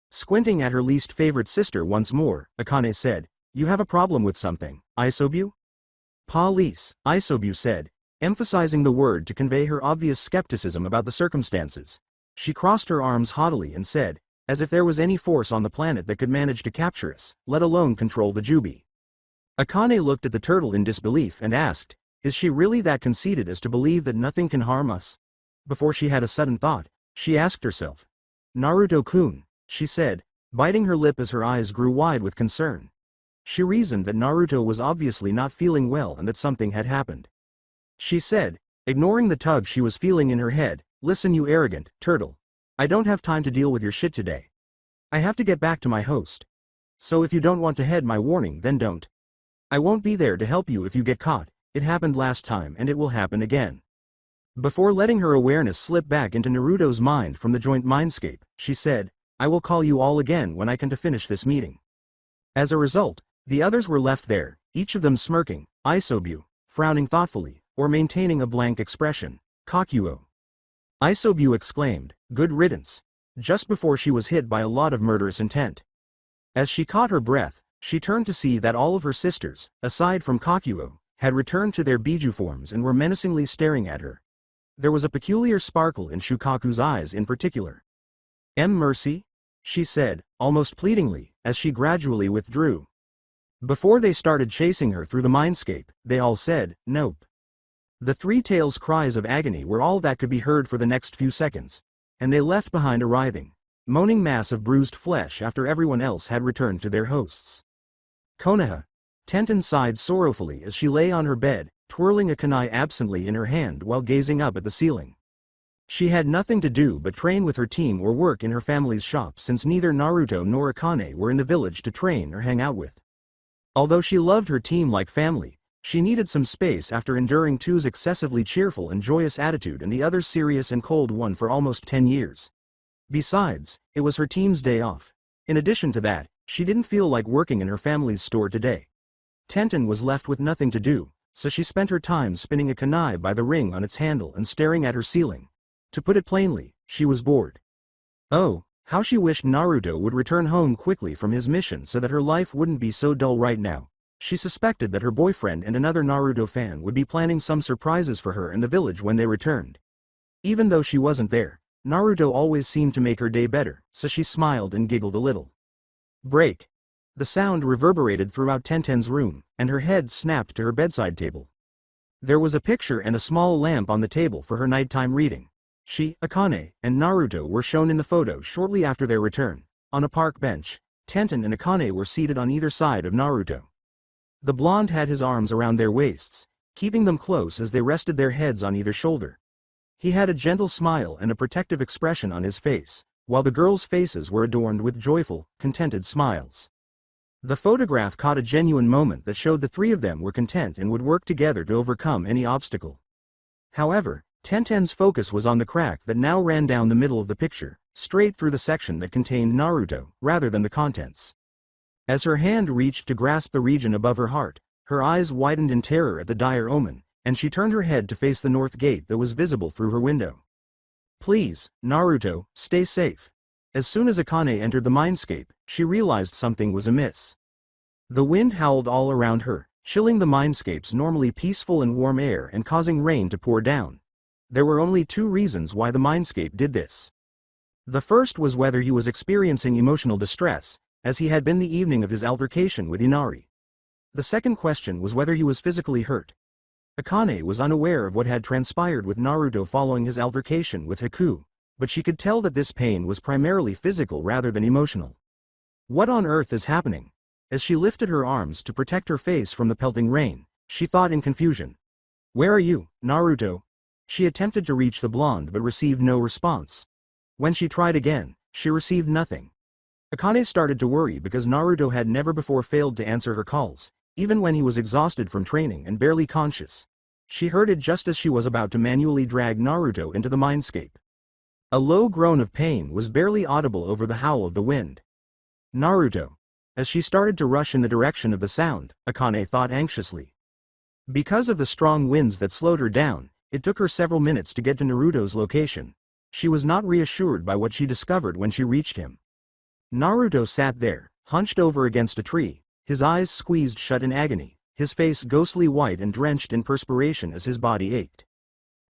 Squinting at her least favorite sister once more, Akane said, you have a problem with something, Isobu? Police, Isobu said, emphasizing the word to convey her obvious skepticism about the circumstances. She crossed her arms haughtily and said, as if there was any force on the planet that could manage to capture us, let alone control the Jubi. Akane looked at the turtle in disbelief and asked, is she really that conceited as to believe that nothing can harm us? Before she had a sudden thought, she asked herself. Naruto-kun, she said, biting her lip as her eyes grew wide with concern. She reasoned that Naruto was obviously not feeling well and that something had happened. She said, ignoring the tug she was feeling in her head, listen you arrogant turtle. I don't have time to deal with your shit today. I have to get back to my host. So if you don't want to heed my warning then don't. I won't be there to help you if you get caught, it happened last time and it will happen again. Before letting her awareness slip back into Naruto's mind from the joint mindscape, she said, I will call you all again when I can to finish this meeting. As a result, the others were left there, each of them smirking, Isobu, frowning thoughtfully, or maintaining a blank expression, Kakuo. Isobu exclaimed, good riddance, just before she was hit by a lot of murderous intent. As she caught her breath, she turned to see that all of her sisters, aside from Kakuo, had returned to their Biju forms and were menacingly staring at her. There was a peculiar sparkle in Shukaku's eyes in particular. Mercy? She said, almost pleadingly, as she gradually withdrew. Before they started chasing her through the mindscape, they all said, nope. The three tails' cries of agony were all that could be heard for the next few seconds, and they left behind a writhing, moaning mass of bruised flesh after everyone else had returned to their hosts. Konoha. Tenten sighed sorrowfully as she lay on her bed, twirling a kunai absently in her hand while gazing up at the ceiling. She had nothing to do but train with her team or work in her family's shop since neither Naruto nor Akane were in the village to train or hang out with. Although she loved her team like family, she needed some space after enduring two's excessively cheerful and joyous attitude and the other's serious and cold one for almost 10 years. Besides, it was her team's day off. In addition to that, she didn't feel like working in her family's store today. Tenten was left with nothing to do, so she spent her time spinning a kunai by the ring on its handle and staring at her ceiling. To put it plainly, she was bored. Oh, how she wished Naruto would return home quickly from his mission so that her life wouldn't be so dull right now. She suspected that her boyfriend and another Naruto fan would be planning some surprises for her in the village when they returned. Even though she wasn't there, Naruto always seemed to make her day better, so she smiled and giggled a little. Break. The sound reverberated throughout Tenten's room, and her head snapped to her bedside table. There was a picture and a small lamp on the table for her nighttime reading. She, Akane, and Naruto were shown in the photo shortly after their return. On a park bench, Tenten and Akane were seated on either side of Naruto. The blonde had his arms around their waists, keeping them close as they rested their heads on either shoulder. He had a gentle smile and a protective expression on his face, while the girls' faces were adorned with joyful, contented smiles. The photograph caught a genuine moment that showed the three of them were content and would work together to overcome any obstacle. However, Tenten's focus was on the crack that now ran down the middle of the picture, straight through the section that contained Naruto, rather than the contents. As her hand reached to grasp the region above her heart, her eyes widened in terror at the dire omen, and she turned her head to face the north gate that was visible through her window. Please, Naruto, stay safe. As soon as Akane entered the mindscape, she realized something was amiss. The wind howled all around her, chilling the mindscape's normally peaceful and warm air and causing rain to pour down. There were only two reasons why the mindscape did this. The first was whether he was experiencing emotional distress, as he had been the evening of his altercation with Inari. The second question was whether he was physically hurt. Akane was unaware of what had transpired with Naruto following his altercation with Haku, but she could tell that this pain was primarily physical rather than emotional. What on earth is happening? As she lifted her arms to protect her face from the pelting rain, she thought in confusion. Where are you, Naruto? She attempted to reach the blonde but received no response. When she tried again, she received nothing. Akane started to worry because Naruto had never before failed to answer her calls, even when he was exhausted from training and barely conscious. She heard it just as she was about to manually drag Naruto into the mindscape. A low groan of pain was barely audible over the howl of the wind. Naruto. As she started to rush in the direction of the sound, Akane thought anxiously. Because of the strong winds that slowed her down, it took her several minutes to get to Naruto's location. She was not reassured by what she discovered when she reached him. Naruto sat there, hunched over against a tree, his eyes squeezed shut in agony, his face ghostly white and drenched in perspiration as his body ached.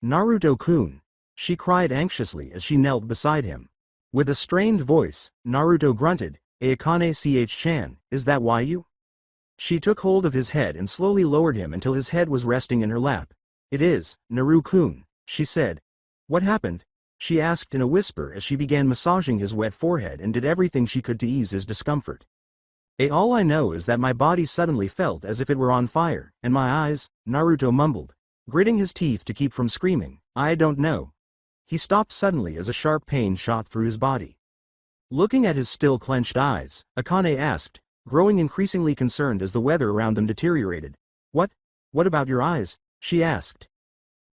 Naruto-kun, she cried anxiously as she knelt beside him. With a strained voice, Naruto grunted, Akane-chan, is that why you? She took hold of his head and slowly lowered him until his head was resting in her lap. It is, Naru-kun, she said. What happened? She asked in a whisper as she began massaging his wet forehead and did everything she could to ease his discomfort. All I know is that my body suddenly felt as if it were on fire, and my eyes, Naruto mumbled, gritting his teeth to keep from screaming, I don't know. He stopped suddenly as a sharp pain shot through his body. Looking at his still clenched eyes, Akane asked, growing increasingly concerned as the weather around them deteriorated. What about your eyes? She asked.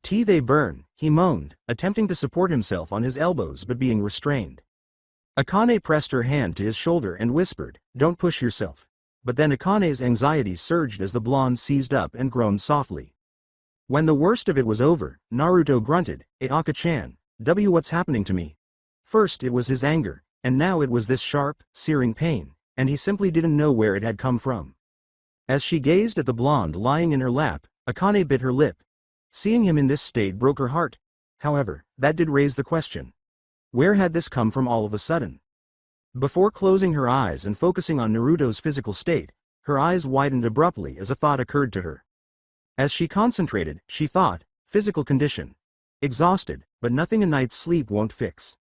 They burn, he moaned, attempting to support himself on his elbows but being restrained. Akane pressed her hand to his shoulder and whispered, don't push yourself. But then Akane's anxiety surged as the blonde seized up and groaned softly. When the worst of it was over, Naruto grunted, Aka-chan, what's happening to me? First it was his anger, and now it was this sharp, searing pain, and he simply didn't know where it had come from. As she gazed at the blonde lying in her lap, Akane bit her lip. Seeing him in this state broke her heart. However, that did raise the question. Where had this come from all of a sudden? Before closing her eyes and focusing on Naruto's physical state, her eyes widened abruptly as a thought occurred to her. As she concentrated, she thought, physical condition. Exhausted, but nothing a night's sleep won't fix.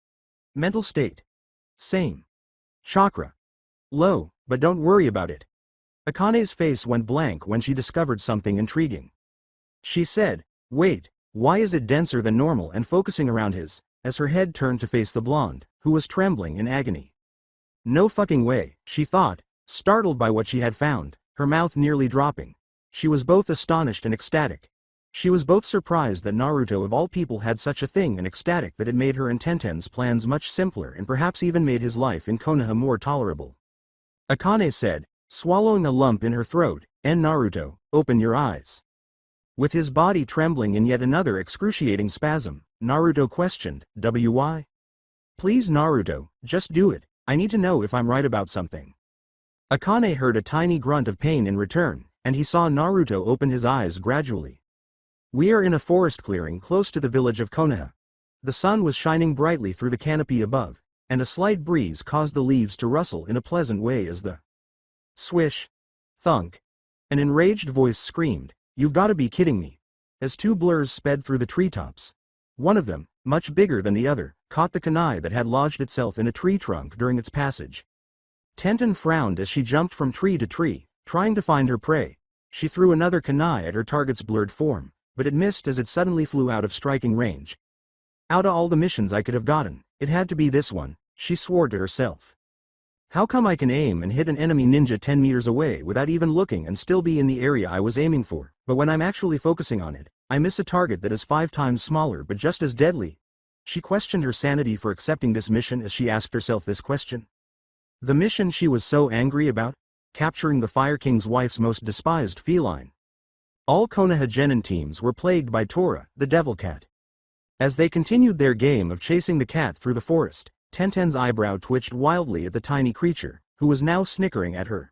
Mental state. Same. Chakra. Low, but don't worry about it. Akane's face went blank when she discovered something intriguing. She said, wait, why is it denser than normal and focusing around his, as her head turned to face the blonde, who was trembling in agony. No fucking way, she thought, startled by what she had found, her mouth nearly dropping. She was both astonished and ecstatic. She was both surprised that Naruto of all people had such a thing and ecstatic that it made her and Tenten's plans much simpler and perhaps even made his life in Konoha more tolerable. Akane said, swallowing a lump in her throat, and Naruto, open your eyes. With his body trembling in yet another excruciating spasm, Naruto questioned, why? Please Naruto, just do it, I need to know if I'm right about something. Akane heard a tiny grunt of pain in return, and he saw Naruto open his eyes gradually. We are in a forest clearing close to the village of Konoha. The sun was shining brightly through the canopy above, and a slight breeze caused the leaves to rustle in a pleasant way as the swish, thunk. An enraged voice screamed, you've got to be kidding me. As two blurs sped through the treetops. One of them, much bigger than the other, caught the kunai that had lodged itself in a tree trunk during its passage. Tenten frowned as she jumped from tree to tree, trying to find her prey. She threw another kunai at her target's blurred form, but it missed as it suddenly flew out of striking range. Out of all the missions I could have gotten, it had to be this one, she swore to herself. How come I can aim and hit an enemy ninja 10 meters away without even looking and still be in the area I was aiming for, but when I'm actually focusing on it, I miss a target that is 5 times smaller but just as deadly? She questioned her sanity for accepting this mission as she asked herself this question. The mission she was so angry about? Capturing the Fire King's wife's most despised feline. All Konoha genin teams were plagued by Tora, the devil cat. As they continued their game of chasing the cat through the forest, Tenten's eyebrow twitched wildly at the tiny creature, who was now snickering at her.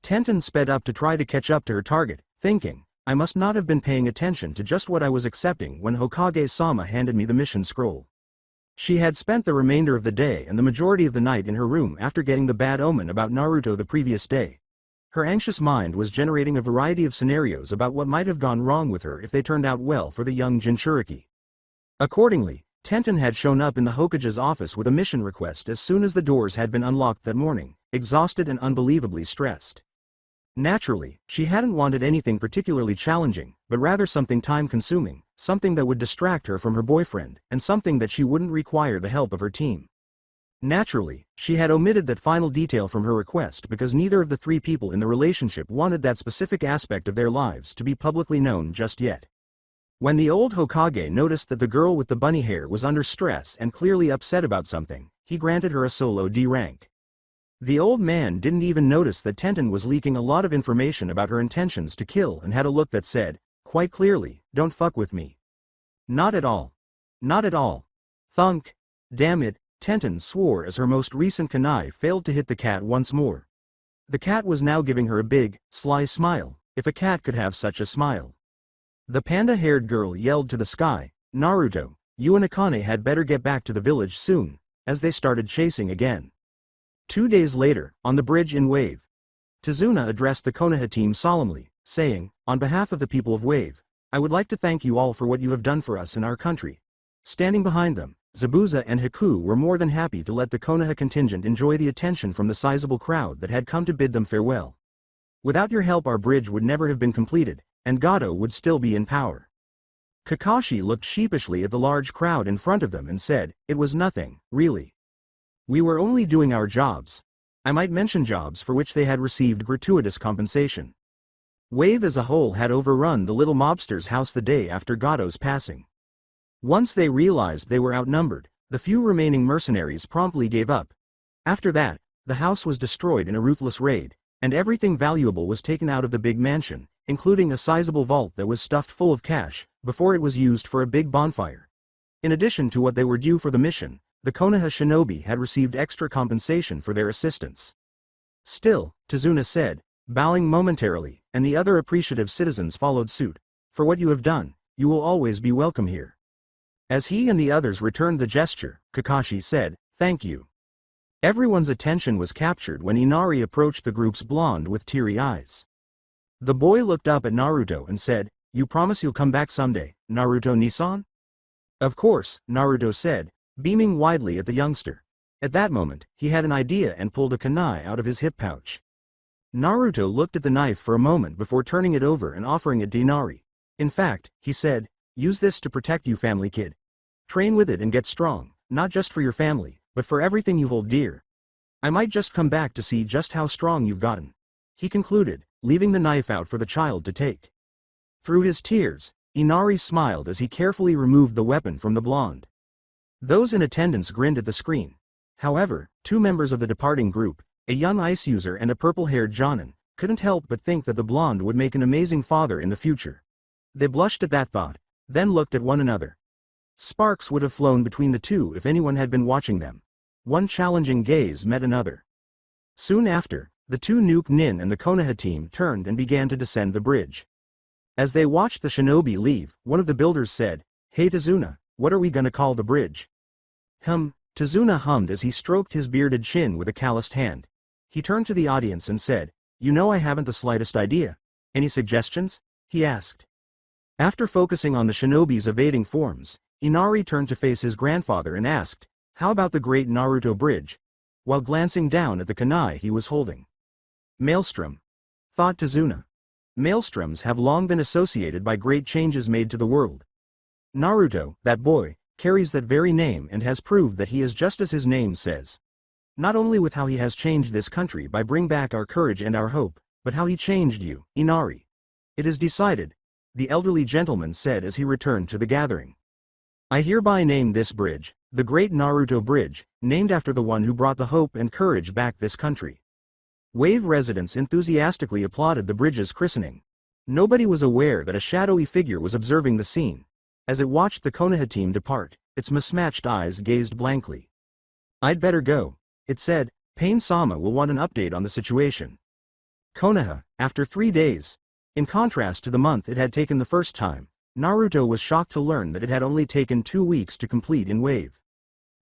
Tenten sped up to try to catch up to her target, thinking, I must not have been paying attention to just what I was accepting when Hokage-sama handed me the mission scroll. She had spent the remainder of the day and the majority of the night in her room after getting the bad omen about Naruto the previous day. Her anxious mind was generating a variety of scenarios about what might have gone wrong with her if they turned out well for the young Jinchuriki. Accordingly, Tenten had shown up in the Hokage's office with a mission request as soon as the doors had been unlocked that morning, exhausted and unbelievably stressed. Naturally, she hadn't wanted anything particularly challenging, but rather something time-consuming, something that would distract her from her boyfriend, and something that she wouldn't require the help of her team. Naturally, she had omitted that final detail from her request because neither of the three people in the relationship wanted that specific aspect of their lives to be publicly known just yet. When the old Hokage noticed that the girl with the bunny hair was under stress and clearly upset about something, he granted her a solo D rank. The old man didn't even notice that Tenten was leaking a lot of information about her intentions to kill and had a look that said, quite clearly, don't fuck with me. Not at all. Not at all. Thunk. Damn it, Tenten swore as her most recent kunai failed to hit the cat once more. The cat was now giving her a big, sly smile, if a cat could have such a smile. The panda-haired girl yelled to the sky, Naruto, you and Akane had better get back to the village soon, as they started chasing again. 2 days later, on the bridge in Wave, Tazuna addressed the Konoha team solemnly, saying, on behalf of the people of Wave, I would like to thank you all for what you have done for us in our country. Standing behind them, Zabuza and Haku were more than happy to let the Konoha contingent enjoy the attention from the sizable crowd that had come to bid them farewell. Without your help our bridge would never have been completed, and Gato would still be in power. Kakashi looked sheepishly at the large crowd in front of them and said, it was nothing, really. We were only doing our jobs. I might mention jobs for which they had received gratuitous compensation. Wave as a whole had overrun the little mobster's house the day after Gato's passing. Once they realized they were outnumbered, the few remaining mercenaries promptly gave up. After that, the house was destroyed in a ruthless raid, and everything valuable was taken out of the big mansion, including a sizable vault that was stuffed full of cash, before it was used for a big bonfire. In addition to what they were due for the mission, the Konoha shinobi had received extra compensation for their assistance. Still, Tazuna said, bowing momentarily, and the other appreciative citizens followed suit, for what you have done, you will always be welcome here. As he and the others returned the gesture, Kakashi said, thank you. Everyone's attention was captured when Inari approached the group's blonde with teary eyes. The boy looked up at Naruto and said, you promise you'll come back someday, Naruto-Nisan? Of course, Naruto said, beaming widely at the youngster. At that moment, he had an idea and pulled a kunai out of his hip pouch. Naruto looked at the knife for a moment before turning it over and offering it to Inari. In fact, he said, use this to protect you, family kid. Train with it and get strong, not just for your family, but for everything you hold dear. I might just come back to see just how strong you've gotten. He concluded, leaving the knife out for the child to take. Through his tears, Inari smiled as he carefully removed the weapon from the blonde. Those in attendance grinned at the screen. However, two members of the departing group, a young ice user and a purple-haired Jonin, couldn't help but think that the blonde would make an amazing father in the future. They blushed at that thought, then looked at one another. Sparks would have flown between the two if anyone had been watching them. One challenging gaze met another. Soon after, the two Nuke Nin and the Konoha team turned and began to descend the bridge. As they watched the shinobi leave, one of the builders said, Hey Tazuna, what are we gonna call the bridge? Tazuna hummed as he stroked his bearded chin with a calloused hand. He turned to the audience and said, You know I haven't the slightest idea. Any suggestions? He asked. After focusing on the shinobi's evading forms, Inari turned to face his grandfather and asked, How about the great Naruto bridge? While glancing down at the kunai he was holding. Maelstrom, thought Tazuna. Maelstroms have long been associated by great changes made to the world. Naruto, that boy, carries that very name and has proved that he is just as his name says. Not only with how he has changed this country by bring back our courage and our hope, but how he changed you, Inari. It is decided, the elderly gentleman said as he returned to the gathering. I hereby name this bridge, the Great Naruto Bridge, named after the one who brought the hope and courage back this country. Wave residents enthusiastically applauded the bridge's christening. Nobody was aware that a shadowy figure was observing the scene. As it watched the Konoha team depart, its mismatched eyes gazed blankly. I'd better go, it said. Pain-sama will want an update on the situation. Konoha, after 3 days. In contrast to the month it had taken the first time, Naruto was shocked to learn that it had only taken 2 weeks to complete in Wave.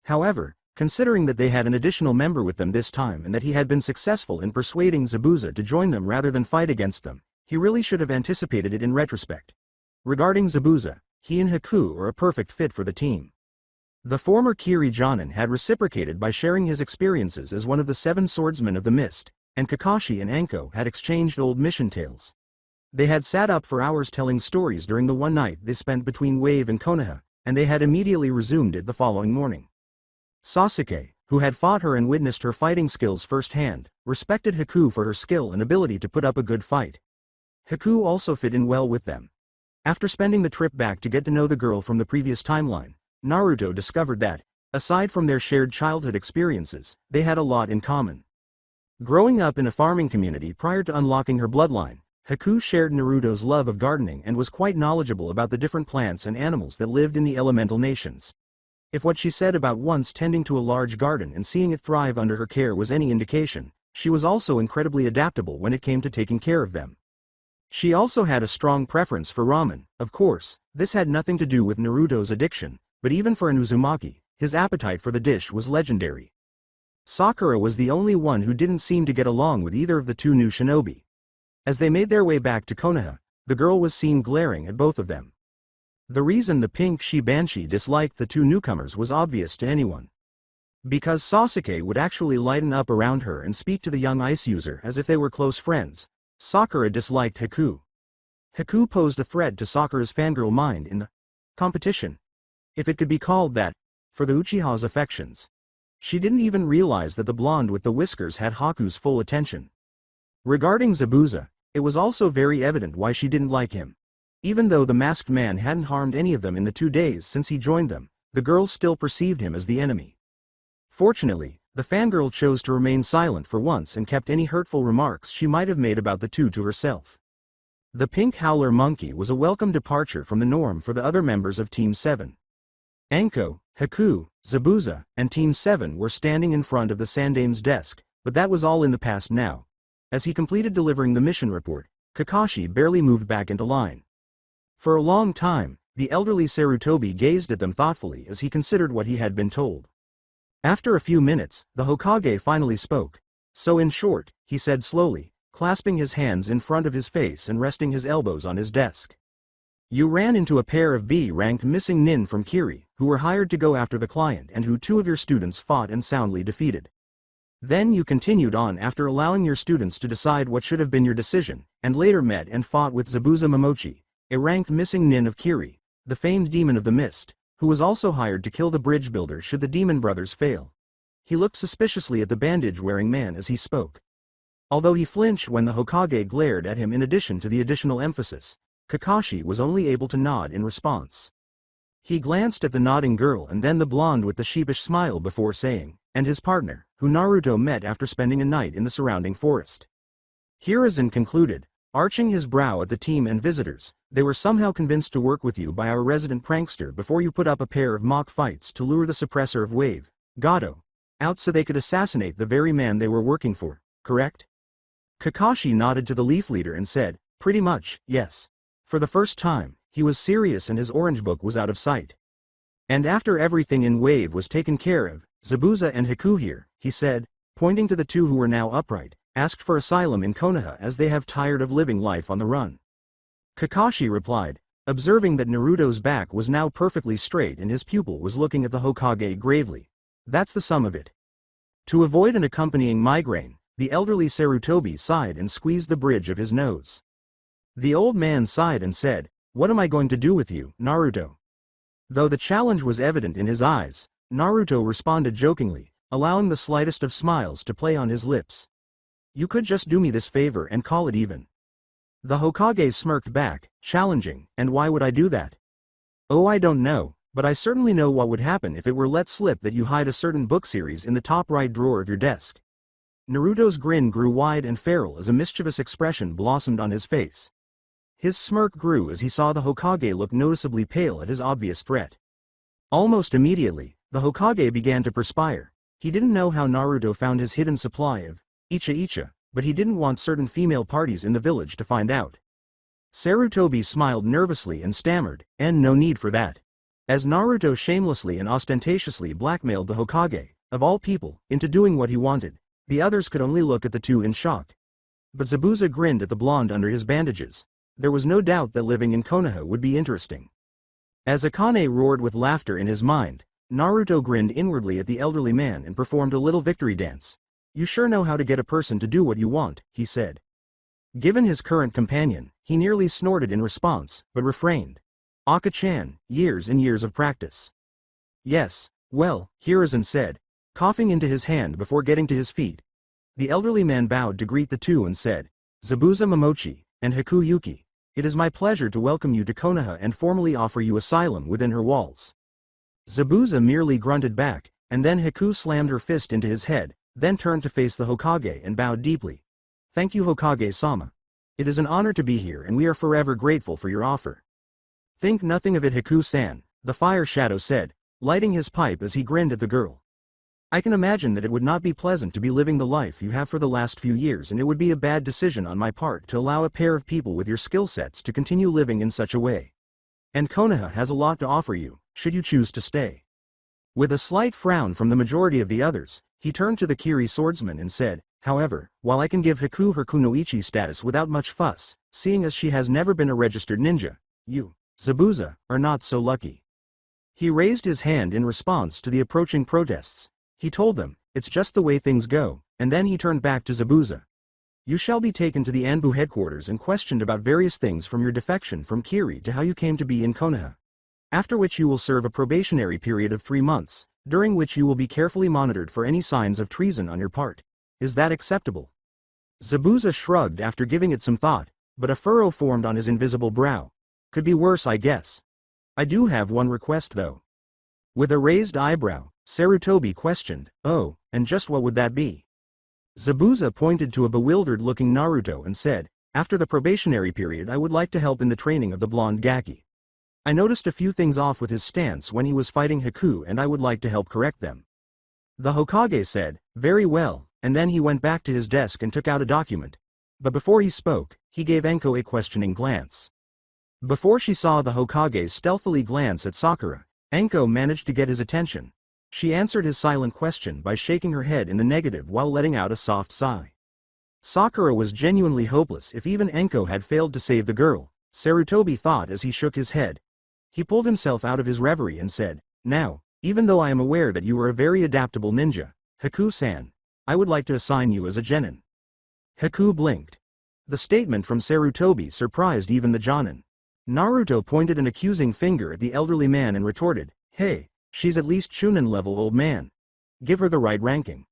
However, considering that they had an additional member with them this time and that he had been successful in persuading Zabuza to join them rather than fight against them, he really should have anticipated it in retrospect. Regarding Zabuza, he and Haku are a perfect fit for the team. The former Kiri Jonin had reciprocated by sharing his experiences as one of the 7 swordsmen of the mist, and Kakashi and Anko had exchanged old mission tales. They had sat up for hours telling stories during the one night they spent between Wave and Konoha, and they had immediately resumed it the following morning. Sasuke, who had fought her and witnessed her fighting skills firsthand, respected Haku for her skill and ability to put up a good fight. Haku also fit in well with them. After spending the trip back to get to know the girl from the previous timeline, Naruto discovered that, aside from their shared childhood experiences, they had a lot in common. Growing up in a farming community prior to unlocking her bloodline, Haku shared Naruto's love of gardening and was quite knowledgeable about the different plants and animals that lived in the elemental nations. If what she said about once tending to a large garden and seeing it thrive under her care was any indication, she was also incredibly adaptable when it came to taking care of them. She also had a strong preference for ramen. Of course, this had nothing to do with Naruto's addiction, but even for an Uzumaki, his appetite for the dish was legendary. Sakura was the only one who didn't seem to get along with either of the two new shinobi. As they made their way back to Konoha, the girl was seen glaring at both of them. The reason the pink she-banshee disliked the two newcomers was obvious to anyone. Because Sasuke would actually lighten up around her and speak to the young ice user as if they were close friends, Sakura disliked Haku. Haku posed a threat to Sakura's fangirl mind in the competition, if it could be called that, for the Uchiha's affections. She didn't even realize that the blonde with the whiskers had Haku's full attention. Regarding Zabuza, it was also very evident why she didn't like him. Even though the masked man hadn't harmed any of them in the 2 days since he joined them, the girl still perceived him as the enemy. Fortunately, the fangirl chose to remain silent for once and kept any hurtful remarks she might have made about the two to herself. The pink howler monkey was a welcome departure from the norm for the other members of Team 7. Anko, Haku, Zabuza, and Team 7 were standing in front of the Sandame's desk, but that was all in the past now. As he completed delivering the mission report, Kakashi barely moved back into line. For a long time, the elderly Sarutobi gazed at them thoughtfully as he considered what he had been told. After a few minutes, the Hokage finally spoke. So in short, he said slowly, clasping his hands in front of his face and resting his elbows on his desk. You ran into a pair of B-ranked missing nin from Kiri, who were hired to go after the client and who 2 of your students fought and soundly defeated. Then you continued on after allowing your students to decide what should have been your decision, and later met and fought with Zabuza Momochi, a ranked missing nin of Kiri, the famed demon of the mist, who was also hired to kill the bridge builder should the demon brothers fail. He looked suspiciously at the bandage-wearing man as he spoke. Although he flinched when the Hokage glared at him in addition to the additional emphasis, Kakashi was only able to nod in response. He glanced at the nodding girl and then the blonde with the sheepish smile before saying, and his partner, who Naruto met after spending a night in the surrounding forest. Hiruzen concluded, arching his brow at the team and visitors, they were somehow convinced to work with you by our resident prankster before you put up a pair of mock fights to lure the suppressor of Weeb, Gato, out so they could assassinate the very man they were working for, correct? Kakashi nodded to the Leaf Leader and said, pretty much, yes. For the first time, he was serious and his orange book was out of sight. And after everything in Weeb was taken care of, Zabuza and Haku here, he said, pointing to the two who were now upright, asked for asylum in Konoha as they have tired of living life on the run. Kakashi replied, observing that Naruto's back was now perfectly straight and his pupil was looking at the Hokage gravely. That's the sum of it. To avoid an accompanying migraine, the elderly Sarutobi sighed and squeezed the bridge of his nose. The old man sighed and said, what am I going to do with you, Naruto? Though the challenge was evident in his eyes, Naruto responded jokingly, allowing the slightest of smiles to play on his lips. You could just do me this favor and call it even. The Hokage smirked back, challenging, and why would I do that? Oh, I don't know, but I certainly know what would happen if it were let slip that you hide a certain book series in the top right drawer of your desk. Naruto's grin grew wide and feral as a mischievous expression blossomed on his face. His smirk grew as he saw the Hokage look noticeably pale at his obvious threat. Almost immediately, the Hokage began to perspire. He didn't know how Naruto found his hidden supply of Icha-Icha, but he didn't want certain female parties in the village to find out. Sarutobi smiled nervously and stammered, and no need for that. As Naruto shamelessly and ostentatiously blackmailed the Hokage, of all people, into doing what he wanted, the others could only look at the two in shock. But Zabuza grinned at the blonde under his bandages. There was no doubt that living in Konoha would be interesting. As Akane roared with laughter in his mind, Naruto grinned inwardly at the elderly man and performed a little victory dance. You sure know how to get a person to do what you want, he said. Given his current companion, he nearly snorted in response, but refrained. Aka-chan, years and years of practice. Yes, well, Hiruzen said, coughing into his hand before getting to his feet. The elderly man bowed to greet the two and said, "Zabuza Momochi, and Haku Yuki, it is my pleasure to welcome you to Konoha and formally offer you asylum within her walls." Zabuza merely grunted back, and then Haku slammed her fist into his head, then turned to face the Hokage and bowed deeply. "Thank you, Hokage-sama. It is an honor to be here and we are forever grateful for your offer." "Think nothing of it, Haku-san," the Fire Shadow said, lighting his pipe as he grinned at the girl. "I can imagine that it would not be pleasant to be living the life you have for the last few years, and it would be a bad decision on my part to allow a pair of people with your skill sets to continue living in such a way. And Konoha has a lot to offer you, should you choose to stay." With a slight frown from the majority of the others, he turned to the Kiri swordsman and said, "However, while I can give Haku her kunoichi status without much fuss, seeing as she has never been a registered ninja, you, Zabuza, are not so lucky." He raised his hand in response to the approaching protests. He told them, "It's just the way things go," and then he turned back to Zabuza. "You shall be taken to the Anbu headquarters and questioned about various things from your defection from Kiri to how you came to be in Konoha. After which you will serve a probationary period of 3 months, during which you will be carefully monitored for any signs of treason on your part. Is that acceptable?" Zabuza shrugged after giving it some thought, but a furrow formed on his invisible brow. "Could be worse, I guess. I do have one request though." With a raised eyebrow, Sarutobi questioned, "Oh, and just what would that be?" Zabuza pointed to a bewildered-looking Naruto and said, "After the probationary period I would like to help in the training of the blonde Gaki. I noticed a few things off with his stance when he was fighting Haku and I would like to help correct them." The Hokage said, "Very well," and then he went back to his desk and took out a document. But before he spoke, he gave Enko a questioning glance. Before she saw the Hokage's stealthily glance at Sakura, Enko managed to get his attention. She answered his silent question by shaking her head in the negative while letting out a soft sigh. Sakura was genuinely hopeless if even Enko had failed to save the girl, Sarutobi thought as he shook his head. He pulled himself out of his reverie and said, "Now, even though I am aware that you are a very adaptable ninja, Haku-san, I would like to assign you as a genin." Haku blinked. The statement from Sarutobi surprised even the jonin. Naruto pointed an accusing finger at the elderly man and retorted, "Hey, she's at least Chunin level, old man. Give her the right ranking."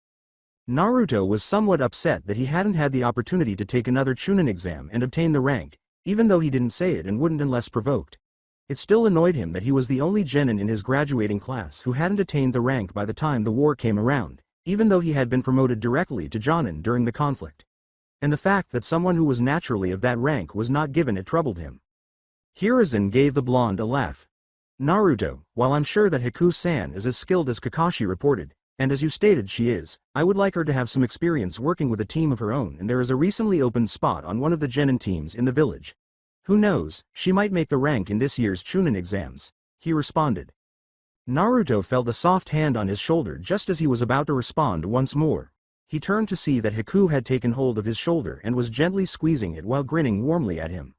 Naruto was somewhat upset that he hadn't had the opportunity to take another Chunin exam and obtain the rank, even though he didn't say it and wouldn't unless provoked. It still annoyed him that he was the only genin in his graduating class who hadn't attained the rank by the time the war came around, even though he had been promoted directly to jonin during the conflict. And the fact that someone who was naturally of that rank was not given it troubled him. Hiruzen gave the blonde a laugh. "Naruto, while I'm sure that Haku-san is as skilled as Kakashi reported, and as you stated she is, I would like her to have some experience working with a team of her own, and there is a recently opened spot on one of the genin teams in the village. Who knows, she might make the rank in this year's Chunin exams," he responded. Naruto felt a soft hand on his shoulder just as he was about to respond once more. He turned to see that Haku had taken hold of his shoulder and was gently squeezing it while grinning warmly at him.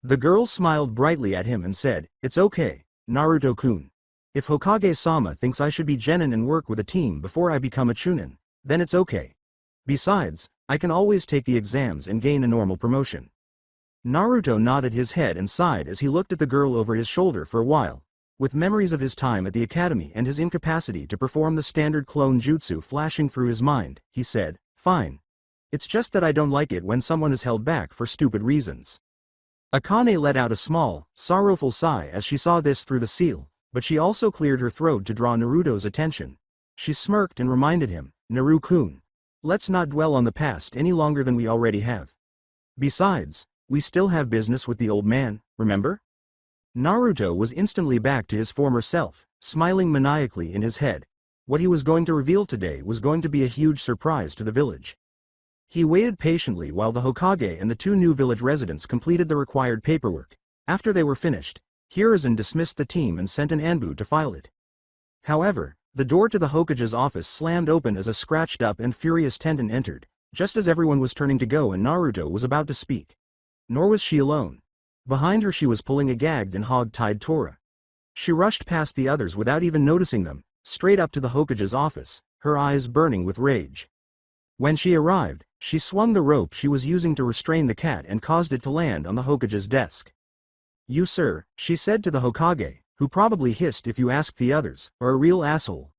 The girl smiled brightly at him and said, "It's okay, Naruto-kun. If Hokage-sama thinks I should be genin and work with a team before I become a Chunin, then it's okay. Besides, I can always take the exams and gain a normal promotion." Naruto nodded his head and sighed as he looked at the girl over his shoulder for a while. With memories of his time at the academy and his incapacity to perform the standard clone jutsu flashing through his mind, he said, "Fine. It's just that I don't like it when someone is held back for stupid reasons." Akane let out a small, sorrowful sigh as she saw this through the seal, but she also cleared her throat to draw Naruto's attention. She smirked and reminded him, "Naru-kun, let's not dwell on the past any longer than we already have. Besides, we still have business with the old man, remember?" Naruto was instantly back to his former self, smiling maniacally in his head. What he was going to reveal today was going to be a huge surprise to the village. He waited patiently while the Hokage and the 2 new village residents completed the required paperwork. After they were finished, Hiruzen dismissed the team and sent an Anbu to file it. However, the door to the Hokage's office slammed open as a scratched-up and furious Tenten entered, just as everyone was turning to go and Naruto was about to speak. Nor was she alone. Behind her she was pulling a gagged and hog-tied Tora. She rushed past the others without even noticing them, straight up to the Hokage's office, her eyes burning with rage. When she arrived, she swung the rope she was using to restrain the cat and caused it to land on the Hokage's desk. "You sir," she said to the Hokage, who probably hissed if you asked the others, "are a real asshole.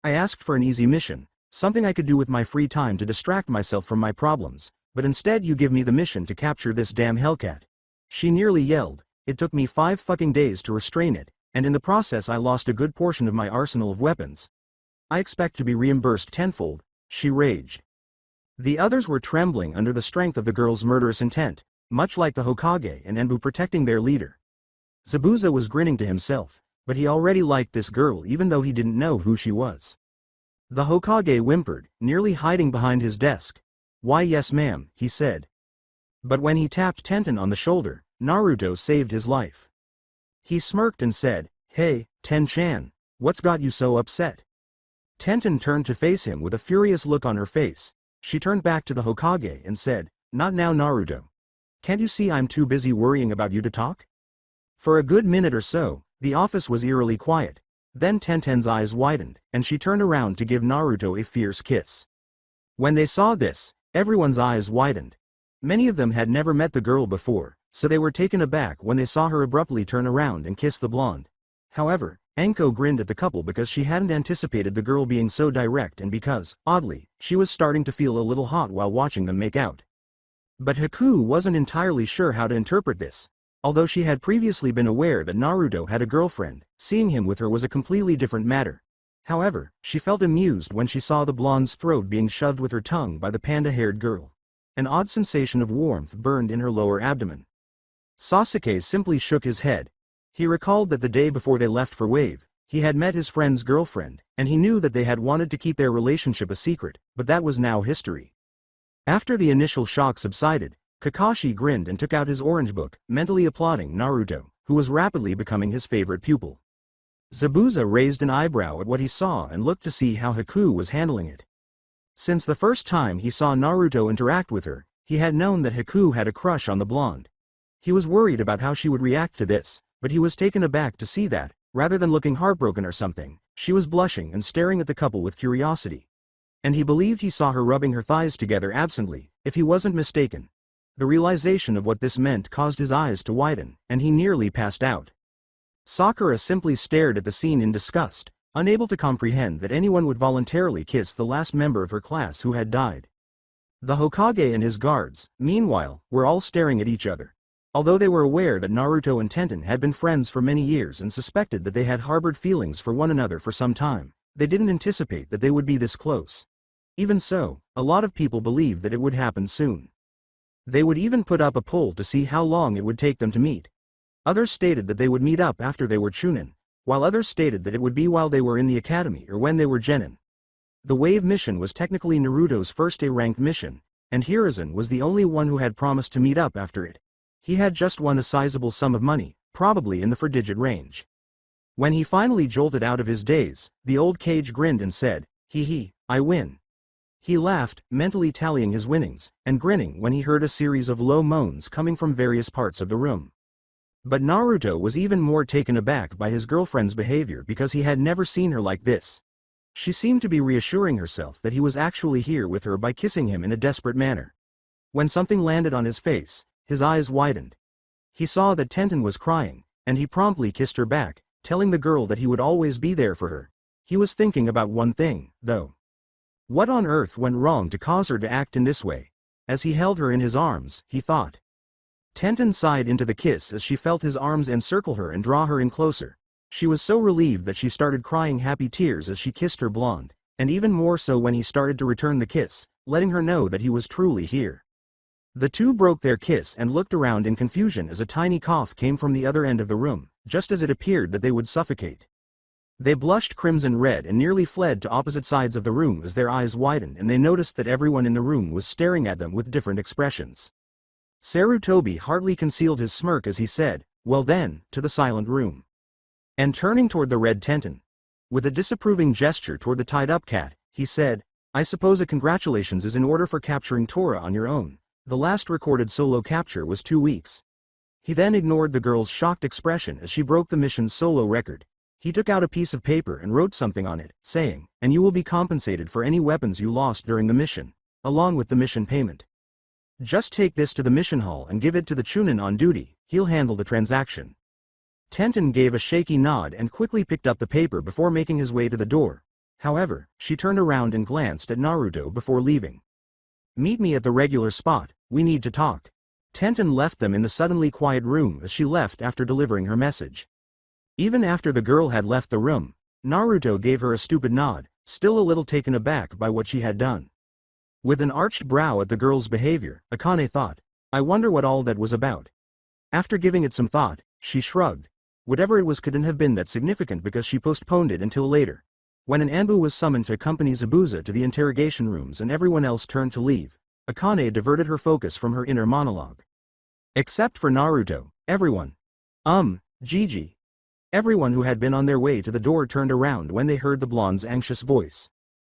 I asked for an easy mission, something I could do with my free time to distract myself from my problems, but instead you give me the mission to capture this damn Hellcat. She nearly yelled. It took me 5 fucking days to restrain it, and in the process I lost a good portion of my arsenal of weapons. I expect to be reimbursed tenfold, she raged. The others were trembling under the strength of the girl's murderous intent, much like the Hokage and Enbu protecting their leader. Zabuza was grinning to himself, but he already liked this girl even though he didn't know who she was. The Hokage whimpered, nearly hiding behind his desk. "Why yes ma'am," he said. But when he tapped Tenten on the shoulder, Naruto saved his life. He smirked and said, "Hey, Ten-chan, what's got you so upset?" Tenten turned to face him with a furious look on her face. She turned back to the Hokage and said, "Not now Naruto. Can't you see I'm too busy worrying about you to talk?" For a good minute or so, the office was eerily quiet. Then Tenten's eyes widened, and she turned around to give Naruto a fierce kiss. When they saw this, everyone's eyes widened. Many of them had never met the girl before, so they were taken aback when they saw her abruptly turn around and kiss the blonde. However, Anko grinned at the couple because she hadn't anticipated the girl being so direct and because, oddly, she was starting to feel a little hot while watching them make out. But Haku wasn't entirely sure how to interpret this. Although she had previously been aware that Naruto had a girlfriend, seeing him with her was a completely different matter. However, she felt amused when she saw the blonde's throat being shoved with her tongue by the panda-haired girl. An odd sensation of warmth burned in her lower abdomen. Sasuke simply shook his head. He recalled that the day before they left for Weeb, he had met his friend's girlfriend, and he knew that they had wanted to keep their relationship a secret, but that was now history. After the initial shock subsided, Kakashi grinned and took out his orange book, mentally applauding Naruto, who was rapidly becoming his favorite pupil. Zabuza raised an eyebrow at what he saw and looked to see how Haku was handling it. Since the first time he saw Naruto interact with her, he had known that Haku had a crush on the blonde. He was worried about how she would react to this, but he was taken aback to see that, rather than looking heartbroken or something, she was blushing and staring at the couple with curiosity. And he believed he saw her rubbing her thighs together absently, if he wasn't mistaken. The realization of what this meant caused his eyes to widen, and he nearly passed out. Sakura simply stared at the scene in disgust, unable to comprehend that anyone would voluntarily kiss the last member of her class who had died. The Hokage and his guards, meanwhile, were all staring at each other. Although they were aware that Naruto and Tenten had been friends for many years and suspected that they had harbored feelings for one another for some time, they didn't anticipate that they would be this close. Even so, a lot of people believed that it would happen soon. They would even put up a poll to see how long it would take them to meet. Others stated that they would meet up after they were Chunin, while others stated that it would be while they were in the academy or when they were Genin. The Wave mission was technically Naruto's first A-ranked mission, and Hiruzen was the only one who had promised to meet up after it. He had just won a sizable sum of money, probably in the 4-digit range. When he finally jolted out of his daze, the old cage grinned and said, "Hee, I win." He laughed, mentally tallying his winnings, and grinning when he heard a series of low moans coming from various parts of the room. But Naruto was even more taken aback by his girlfriend's behavior because he had never seen her like this. She seemed to be reassuring herself that he was actually here with her by kissing him in a desperate manner. When something landed on his face, his eyes widened. He saw that Tenten was crying, and he promptly kissed her back, telling the girl that he would always be there for her. He was thinking about one thing, though. What on earth went wrong to cause her to act in this way? As he held her in his arms, he thought. Tenten sighed into the kiss as she felt his arms encircle her and draw her in closer. She was so relieved that she started crying happy tears as she kissed her blonde, and even more so when he started to return the kiss, letting her know that he was truly here. The two broke their kiss and looked around in confusion as a tiny cough came from the other end of the room, just as it appeared that they would suffocate. They blushed crimson red and nearly fled to opposite sides of the room as their eyes widened and they noticed that everyone in the room was staring at them with different expressions. Sarutobi hardly concealed his smirk as he said, "Well then, to the silent room." And turning toward the red Tenten, with a disapproving gesture toward the tied-up cat, he said, "I suppose a congratulations is in order for capturing Tora on your own. The last recorded solo capture was 2 weeks." He then ignored the girl's shocked expression as she broke the mission's solo record. He took out a piece of paper and wrote something on it, saying, "And you will be compensated for any weapons you lost during the mission, along with the mission payment. Just take this to the mission hall and give it to the Chunin on duty, he'll handle the transaction." Tenten gave a shaky nod and quickly picked up the paper before making his way to the door. However, she turned around and glanced at Naruto before leaving. "Meet me at the regular spot, we need to talk." Tenten left them in the suddenly quiet room as she left after delivering her message. Even after the girl had left the room, Naruto gave her a stupid nod, still a little taken aback by what she had done. With an arched brow at the girl's behavior, Akane thought, "I wonder what all that was about." After giving it some thought, she shrugged. Whatever it was couldn't have been that significant because she postponed it until later. When an Anbu was summoned to accompany Zabuza to the interrogation rooms and everyone else turned to leave, Akane diverted her focus from her inner monologue. Except for Naruto, everyone. Gigi. Everyone who had been on their way to the door turned around when they heard the blonde's anxious voice.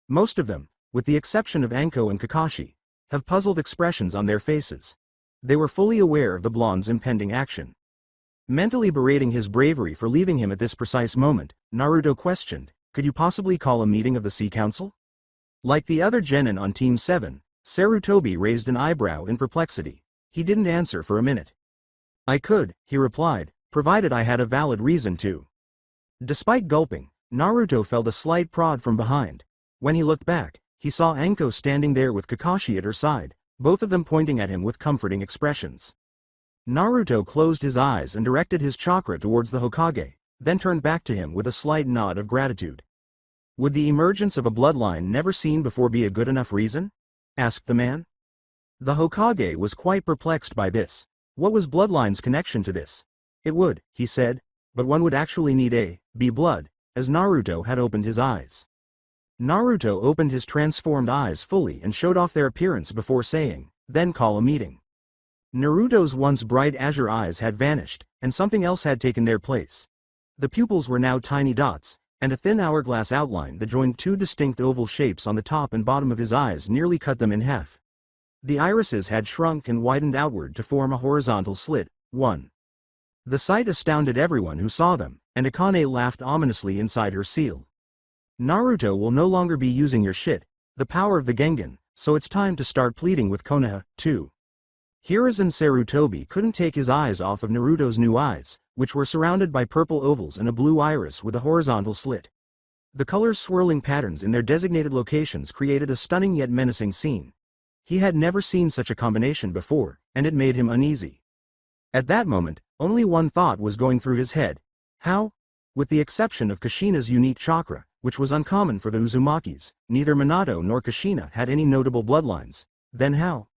Most of them, with the exception of Anko and Kakashi, have puzzled expressions on their faces. They were fully aware of the blonde's impending action. Mentally berating his bravery for leaving him at this precise moment, Naruto questioned, "Could you possibly call a meeting of the Sea Council?" Like the other genin on Team 7, Sarutobi raised an eyebrow in perplexity. He didn't answer for a minute. "I could," he replied, "provided I had a valid reason to." Despite gulping, Naruto felt a slight prod from behind. When he looked back, he saw Anko standing there with Kakashi at her side, both of them pointing at him with comforting expressions. Naruto closed his eyes and directed his chakra towards the Hokage, then turned back to him with a slight nod of gratitude. "Would the emergence of a bloodline never seen before be a good enough reason?" asked the man. The Hokage was quite perplexed by this. What was bloodline's connection to this? "It would," he said, "but one would actually need B blood," as Naruto had opened his eyes. Naruto opened his transformed eyes fully and showed off their appearance before saying, "Then call a meeting." Naruto's once bright azure eyes had vanished, and something else had taken their place. The pupils were now tiny dots, and a thin hourglass outline that joined two distinct oval shapes on the top and bottom of his eyes nearly cut them in half. The irises had shrunk and widened outward to form a horizontal slit. 1. The sight astounded everyone who saw them, and Akane laughed ominously inside her seal. "Naruto will no longer be using your shit, the power of the Gengan, so it's time to start pleading with Konoha, too." Hiruzen Sarutobi couldn't take his eyes off of Naruto's new eyes, which were surrounded by purple ovals and a blue iris with a horizontal slit. The colors' swirling patterns in their designated locations created a stunning yet menacing scene. He had never seen such a combination before, and it made him uneasy. At that moment, only one thought was going through his head. How? With the exception of Kushina's unique chakra, which was uncommon for the Uzumakis, neither Minato nor Kushina had any notable bloodlines. Then how?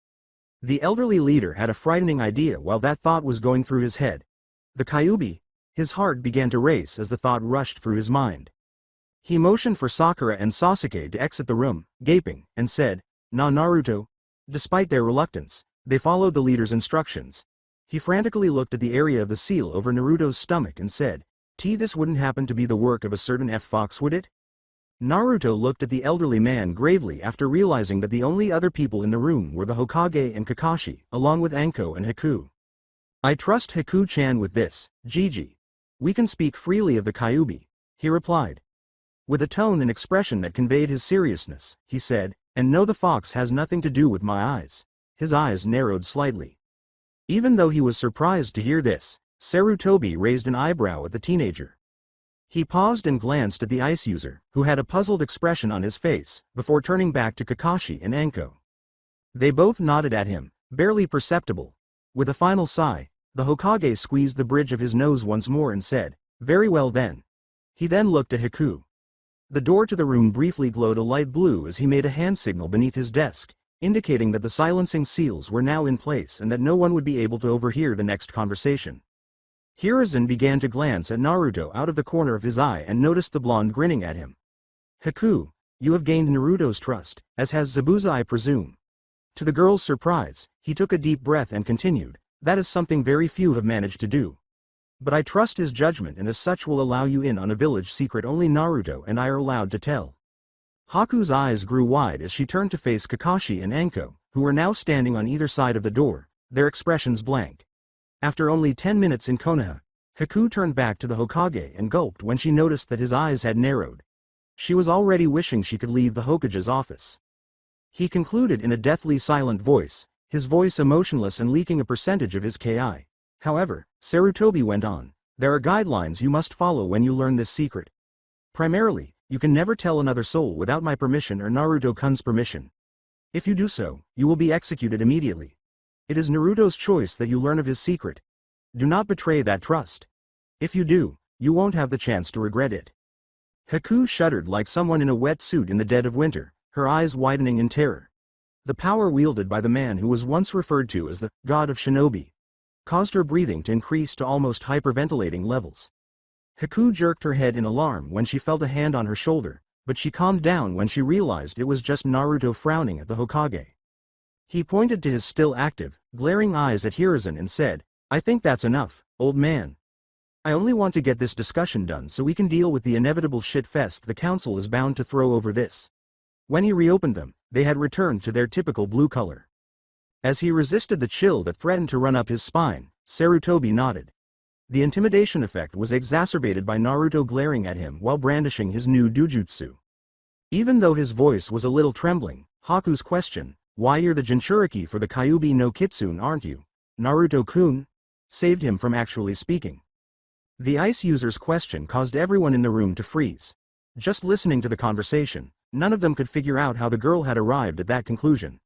The elderly leader had a frightening idea while that thought was going through his head. The Kyuubi. His heart began to race as the thought rushed through his mind. He motioned for Sakura and Sasuke to exit the room, gaping, and said, "Na Naruto." Despite their reluctance, they followed the leader's instructions. He frantically looked at the area of the seal over Naruto's stomach and said, This wouldn't happen to be the work of a certain F-Fox, would it?" Naruto looked at the elderly man gravely after realizing that the only other people in the room were the Hokage and Kakashi, along with Anko and Haku. "I trust Haku-chan with this, Gigi. We can speak freely of the Kyuubi," he replied. With a tone and expression that conveyed his seriousness, he said, "And no, the fox has nothing to do with my eyes." His eyes narrowed slightly. Even though he was surprised to hear this, Sarutobi raised an eyebrow at the teenager. He paused and glanced at the ice user, who had a puzzled expression on his face, before turning back to Kakashi and Anko. They both nodded at him, barely perceptible. With a final sigh, the Hokage squeezed the bridge of his nose once more and said, "Very well then." He then looked at Haku. The door to the room briefly glowed a light blue as he made a hand signal beneath his desk, indicating that the silencing seals were now in place and that no one would be able to overhear the next conversation. Hiruzen began to glance at Naruto out of the corner of his eye and noticed the blonde grinning at him. "Haku, you have gained Naruto's trust, as has Zabuza, I presume." To the girl's surprise, he took a deep breath and continued, "That is something very few have managed to do. But I trust his judgment and as such will allow you in on a village secret only Naruto and I are allowed to tell." Haku's eyes grew wide as she turned to face Kakashi and Anko, who were now standing on either side of the door, their expressions blank. After only 10 minutes in Konoha, Haku turned back to the Hokage and gulped when she noticed that his eyes had narrowed. She was already wishing she could leave the Hokage's office. He concluded in a deathly silent voice, his voice emotionless and leaking a percentage of his ki. However, Sarutobi went on, "There are guidelines you must follow when you learn this secret. Primarily, You can never tell another soul without my permission or Naruto-kun's permission. If you do so, you will be executed immediately. It is Naruto's choice that you learn of his secret. Do not betray that trust. If you do, you won't have the chance to regret it. Haku shuddered like someone in a wet suit in the dead of winter, her eyes widening in terror. The power wielded by the man who was once referred to as the god of shinobi caused her breathing to increase to almost hyperventilating levels. Haku jerked her head in alarm when she felt a hand on her shoulder, but she calmed down when she realized it was just Naruto frowning at the Hokage. He pointed to his still active, glaring eyes at Hiruzen and said, "I think that's enough, old man. I only want to get this discussion done so we can deal with the inevitable shit-fest the council is bound to throw over this." When he reopened them, they had returned to their typical blue color. As he resisted the chill that threatened to run up his spine, Sarutobi nodded. The intimidation effect was exacerbated by Naruto glaring at him while brandishing his new dujutsu. Even though his voice was a little trembling, Haku's question, "Why you're the Jinchuriki for the Kyuubi no Kitsune, aren't you, Naruto-kun?" saved him from actually speaking. The ice user's question caused everyone in the room to freeze. Just listening to the conversation, none of them could figure out how the girl had arrived at that conclusion.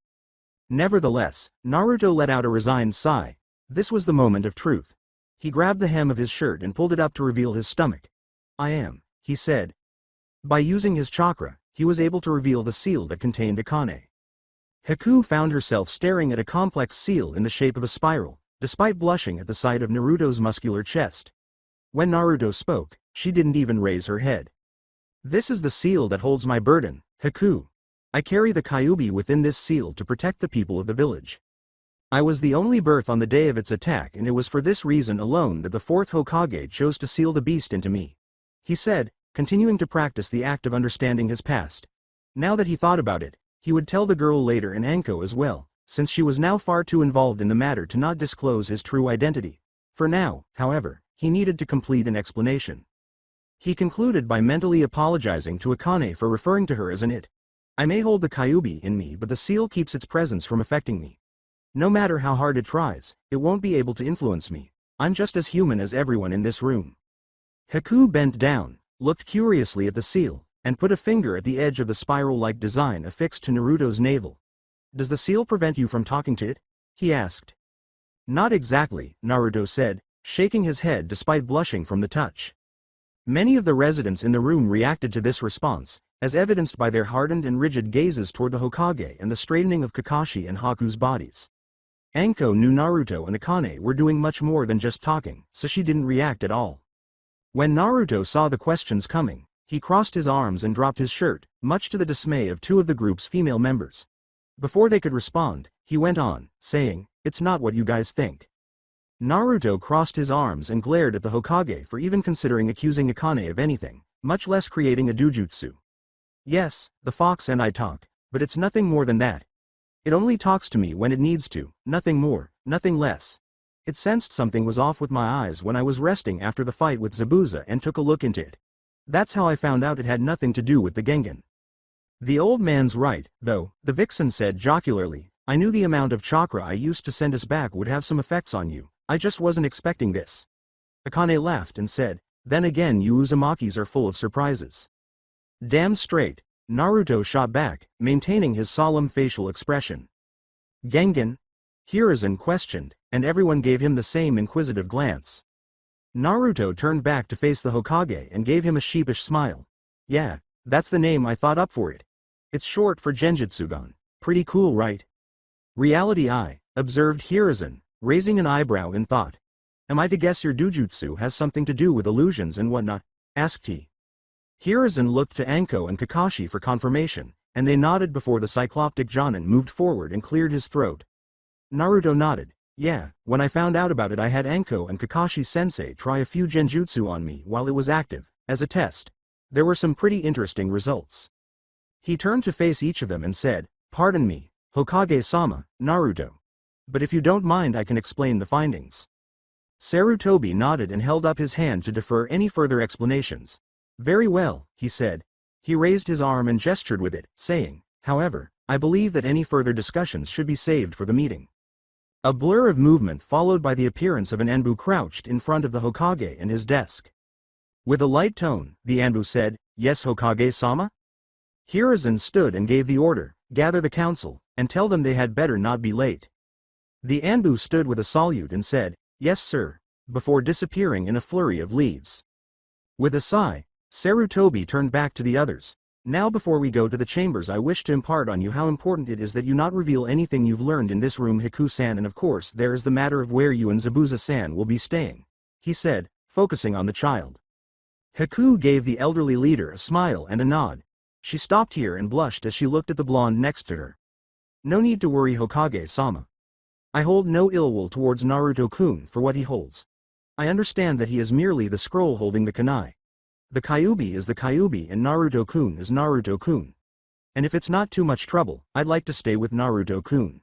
Nevertheless, Naruto let out a resigned sigh. This was the moment of truth. He grabbed the hem of his shirt and pulled it up to reveal his stomach. "I am," he said. By using his chakra, he was able to reveal the seal that contained Akane. Haku found herself staring at a complex seal in the shape of a spiral, despite blushing at the sight of Naruto's muscular chest. When Naruto spoke, she didn't even raise her head. "This is the seal that holds my burden, Haku. I carry the Kyuubi within this seal to protect the people of the village. I was the only birth on the day of its attack, and it was for this reason alone that the fourth Hokage chose to seal the beast into me," he said, continuing to practice the act of understanding his past. Now that he thought about it, he would tell the girl later and Anko as well, since she was now far too involved in the matter to not disclose his true identity. For now, however, he needed to complete an explanation. He concluded by mentally apologizing to Akane for referring to her as an it. "I may hold the Kyuubi in me, but the seal keeps its presence from affecting me. No matter how hard it tries, it won't be able to influence me. I'm just as human as everyone in this room." Haku bent down, looked curiously at the seal, and put a finger at the edge of the spiral-like design affixed to Naruto's navel. "Does the seal prevent you from talking to it?" he asked. "Not exactly," Naruto said, shaking his head despite blushing from the touch. Many of the residents in the room reacted to this response, as evidenced by their hardened and rigid gazes toward the Hokage and the straightening of Kakashi and Haku's bodies. Anko knew Naruto and Akane were doing much more than just talking, so she didn't react at all. When Naruto saw the questions coming, he crossed his arms and dropped his shirt, much to the dismay of two of the group's female members. Before they could respond, he went on, saying, "It's not what you guys think." Naruto crossed his arms and glared at the Hokage for even considering accusing Akane of anything, much less creating a dujutsu. "Yes, the fox and I talk, but it's nothing more than that. It only talks to me when it needs to, nothing more, nothing less. It sensed something was off with my eyes when I was resting after the fight with Zabuza and took a look into it. That's how I found out it had nothing to do with the Gengan." "The old man's right, though," the vixen said jocularly. "I knew the amount of chakra I used to send us back would have some effects on you. I just wasn't expecting this." Akane laughed and said, "Then again, you Uzumakis are full of surprises." "Damn straight," Naruto shot back, maintaining his solemn facial expression. "Gengan?" Hiruzen questioned, and everyone gave him the same inquisitive glance. Naruto turned back to face the Hokage and gave him a sheepish smile. "Yeah, that's the name I thought up for it. It's short for Genjutsugan. Pretty cool, right?" "Reality Eye," observed Hiruzen, raising an eyebrow in thought. "Am I to guess your dujutsu has something to do with illusions and whatnot?" asked he. Hiruzen looked to Anko and Kakashi for confirmation, and they nodded before the cycloptic Jonin moved forward and cleared his throat. Naruto nodded. "Yeah, when I found out about it I had Anko and Kakashi-sensei try a few genjutsu on me while it was active, as a test. There were some pretty interesting results." He turned to face each of them and said, "Pardon me, Hokage-sama, Naruto. But if you don't mind I can explain the findings." Sarutobi nodded and held up his hand to defer any further explanations. "Very well," he said. He raised his arm and gestured with it, saying, "However, I believe that any further discussions should be saved for the meeting." A blur of movement followed by the appearance of an Enbu crouched in front of the Hokage and his desk. With a light tone, the Anbu said, "Yes, Hokage-sama?" Hiruzen stood and gave the order, "Gather the council, and tell them they had better not be late." The Anbu stood with a salute and said, "Yes sir," before disappearing in a flurry of leaves. With a sigh, Sarutobi turned back to the others. "Now before we go to the chambers, I wish to impart on you how important it is that you not reveal anything you've learned in this room, Hiku-san, and of course there is the matter of where you and Zabuza-san will be staying," he said, focusing on the child. Hiku gave the elderly leader a smile and a nod. She stopped here and blushed as she looked at the blonde next to her. "No need to worry, Hokage-sama. I hold no ill will towards Naruto-kun for what he holds. I understand that he is merely the scroll holding the kunai. The Kyuubi is the Kyuubi and Naruto-kun is Naruto-kun. And if it's not too much trouble, I'd like to stay with Naruto-kun."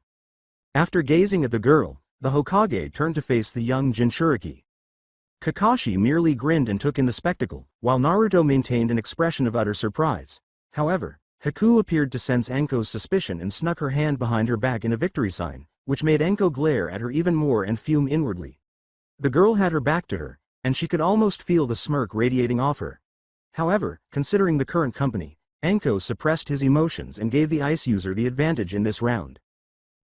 After gazing at the girl, the Hokage turned to face the young Jinchuriki. Kakashi merely grinned and took in the spectacle, while Naruto maintained an expression of utter surprise. However, Hiku appeared to sense Anko's suspicion and snuck her hand behind her back in a victory sign, which made Anko glare at her even more and fume inwardly. The girl had her back to her, and she could almost feel the smirk radiating off her. However, considering the current company, Anko suppressed his emotions and gave the ice user the advantage in this round.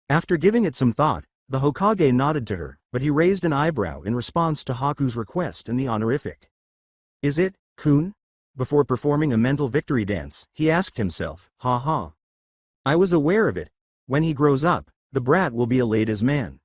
After giving it some thought, the Hokage nodded to her, but he raised an eyebrow in response to Haku's request in the honorific. "Is it, kun?" Before performing a mental victory dance, he asked himself, "Ha ha. I was aware of it. When he grows up, the brat will be a ladies' man.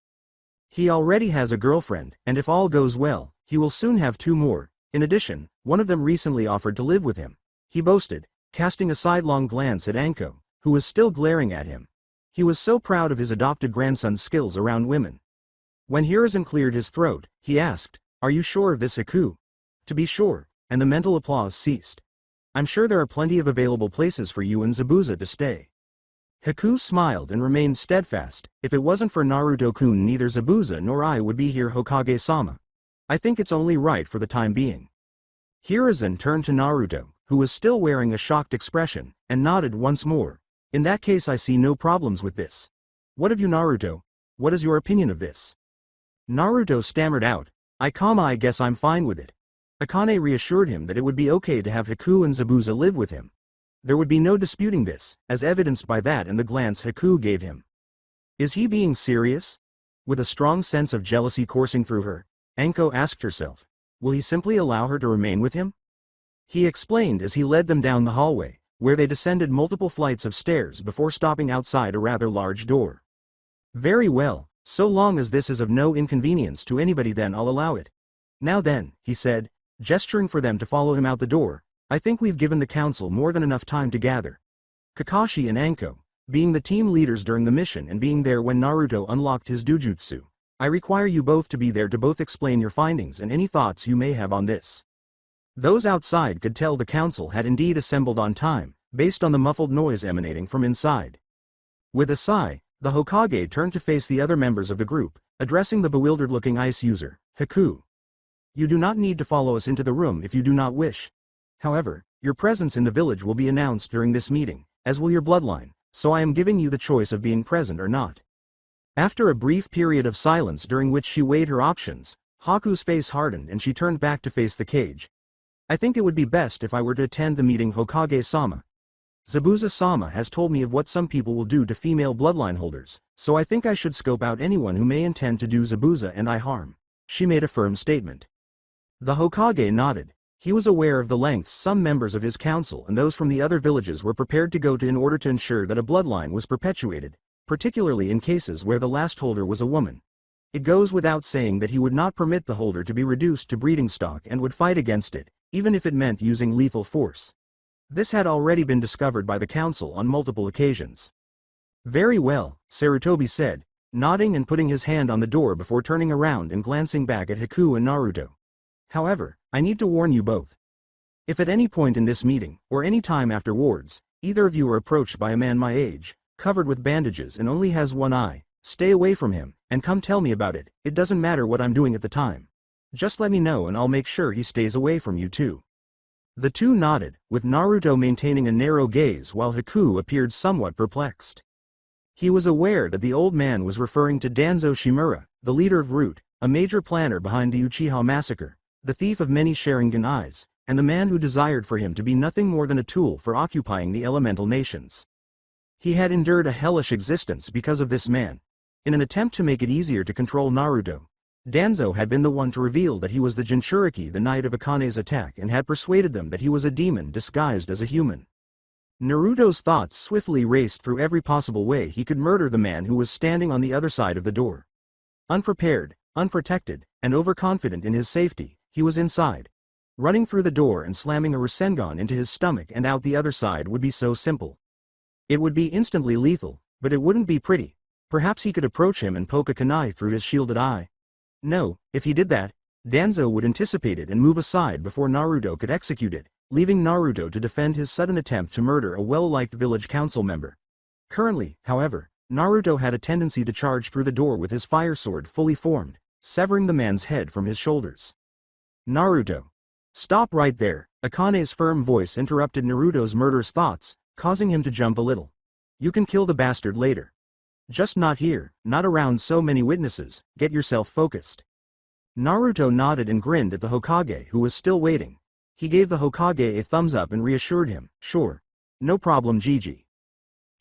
He already has a girlfriend, and if all goes well, he will soon have two more. In addition, one of them recently offered to live with him," he boasted, casting a sidelong glance at Anko, who was still glaring at him. He was so proud of his adopted grandson's skills around women. When Hiruzen cleared his throat, he asked, "Are you sure of this, Hiku?" "To be sure," and the mental applause ceased. "I'm sure there are plenty of available places for you and Zabuza to stay." Hiku smiled and remained steadfast. "If it wasn't for Naruto-kun, neither Zabuza nor I would be here, Hokage-sama. I think it's only right for the time being." Hiruzen turned to Naruto, who was still wearing a shocked expression, and nodded once more. "In that case, I see no problems with this. What of you, Naruto? What is your opinion of this?" Naruto stammered out, I guess I'm fine with it." Akane reassured him that it would be okay to have Hiku and Zabuza live with him. There would be no disputing this, as evidenced by that and the glance Hiku gave him. Is he being serious? With a strong sense of jealousy coursing through her, Anko asked herself, will he simply allow her to remain with him? He explained as he led them down the hallway, where they descended multiple flights of stairs before stopping outside a rather large door. "Very well, so long as this is of no inconvenience to anybody, then I'll allow it. Now then," he said, gesturing for them to follow him out the door, "I think we've given the council more than enough time to gather. Kakashi and Anko, being the team leaders during the mission and being there when Naruto unlocked his dujutsu, I require you both to be there to both explain your findings and any thoughts you may have on this." Those outside could tell the council had indeed assembled on time, based on the muffled noise emanating from inside. With a sigh, the Hokage turned to face the other members of the group, addressing the bewildered-looking ice user, Hiku. "You do not need to follow us into the room if you do not wish. However, your presence in the village will be announced during this meeting, as will your bloodline, so I am giving you the choice of being present or not." After a brief period of silence during which she weighed her options, Haku's face hardened and she turned back to face the cage. "I think it would be best if I were to attend the meeting, Hokage-sama. Zabuza-sama has told me of what some people will do to female bloodline holders, so I think I should scope out anyone who may intend to do Zabuza and I harm," she made a firm statement. The Hokage nodded. He was aware of the lengths some members of his council and those from the other villages were prepared to go to in order to ensure that a bloodline was perpetuated, particularly in cases where the last holder was a woman. It goes without saying that he would not permit the holder to be reduced to breeding stock and would fight against it, even if it meant using lethal force. This had already been discovered by the council on multiple occasions. "Very well," Sarutobi said, nodding and putting his hand on the door before turning around and glancing back at Hiku and Naruto. "However, I need to warn you both. If at any point in this meeting, or any time afterwards, either of you are approached by a man my age, covered with bandages and only has one eye, stay away from him, and come tell me about it. It doesn't matter what I'm doing at the time. Just let me know and I'll make sure he stays away from you too." The two nodded, with Naruto maintaining a narrow gaze while Hiku appeared somewhat perplexed. He was aware that the old man was referring to Danzo Shimura, the leader of Root, a major planner behind the Uchiha massacre, the thief of many Sharingan eyes, and the man who desired for him to be nothing more than a tool for occupying the elemental nations. He had endured a hellish existence because of this man. In an attempt to make it easier to control Naruto, Danzo had been the one to reveal that he was the Jinchuriki the night of Akane's attack and had persuaded them that he was a demon disguised as a human. Naruto's thoughts swiftly raced through every possible way he could murder the man who was standing on the other side of the door. Unprepared, unprotected, and overconfident in his safety, he was inside. Running through the door and slamming a Rasengan into his stomach and out the other side would be so simple. It would be instantly lethal, but it wouldn't be pretty. Perhaps he could approach him and poke a kunai through his shielded eye. No, if he did that, Danzo would anticipate it and move aside before Naruto could execute it, leaving Naruto to defend his sudden attempt to murder a well-liked village council member. Currently, however, Naruto had a tendency to charge through the door with his fire sword fully formed, severing the man's head from his shoulders. Naruto. Stop right there, Akane's firm voice interrupted Naruto's murderous thoughts, causing him to jump a little. You can kill the bastard later. Just not here, not around so many witnesses, get yourself focused. Naruto nodded and grinned at the Hokage who was still waiting. He gave the Hokage a thumbs up and reassured him, sure. No problem Gigi.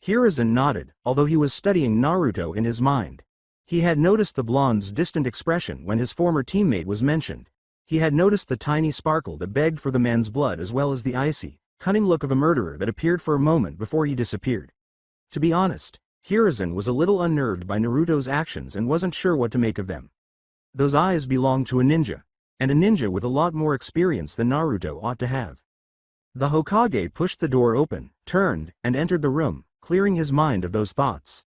Hiruzen nodded, although he was studying Naruto in his mind. He had noticed the blonde's distant expression when his former teammate was mentioned. He had noticed the tiny sparkle that begged for the man's blood as well as the icy, cunning look of a murderer that appeared for a moment before he disappeared. To be honest, Hiruzen was a little unnerved by Naruto's actions and wasn't sure what to make of them. Those eyes belonged to a ninja, and a ninja with a lot more experience than Naruto ought to have. The Hokage pushed the door open, turned, and entered the room, clearing his mind of those thoughts.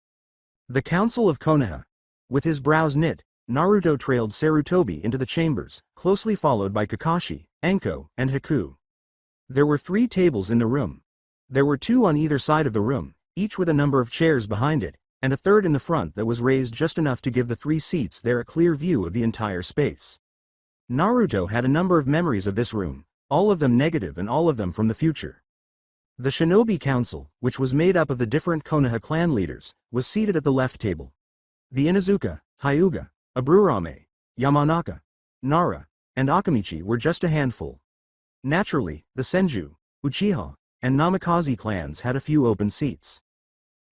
The Council of Konoha. With his brows knit, Naruto trailed Sarutobi into the chambers, closely followed by Kakashi, Anko, and Haku. There were 3 tables in the room. There were 2 on either side of the room, each with a number of chairs behind it, and a third in the front that was raised just enough to give the 3 seats there a clear view of the entire space. Naruto had a number of memories of this room, all of them negative and all of them from the future. The Shinobi Council, which was made up of the different Konoha clan leaders, was seated at the left table. The Inuzuka, Hyuga, Aburame, Yamanaka, Nara, and Akamichi were just a handful. Naturally, the Senju, Uchiha, and Namikaze clans had a few open seats.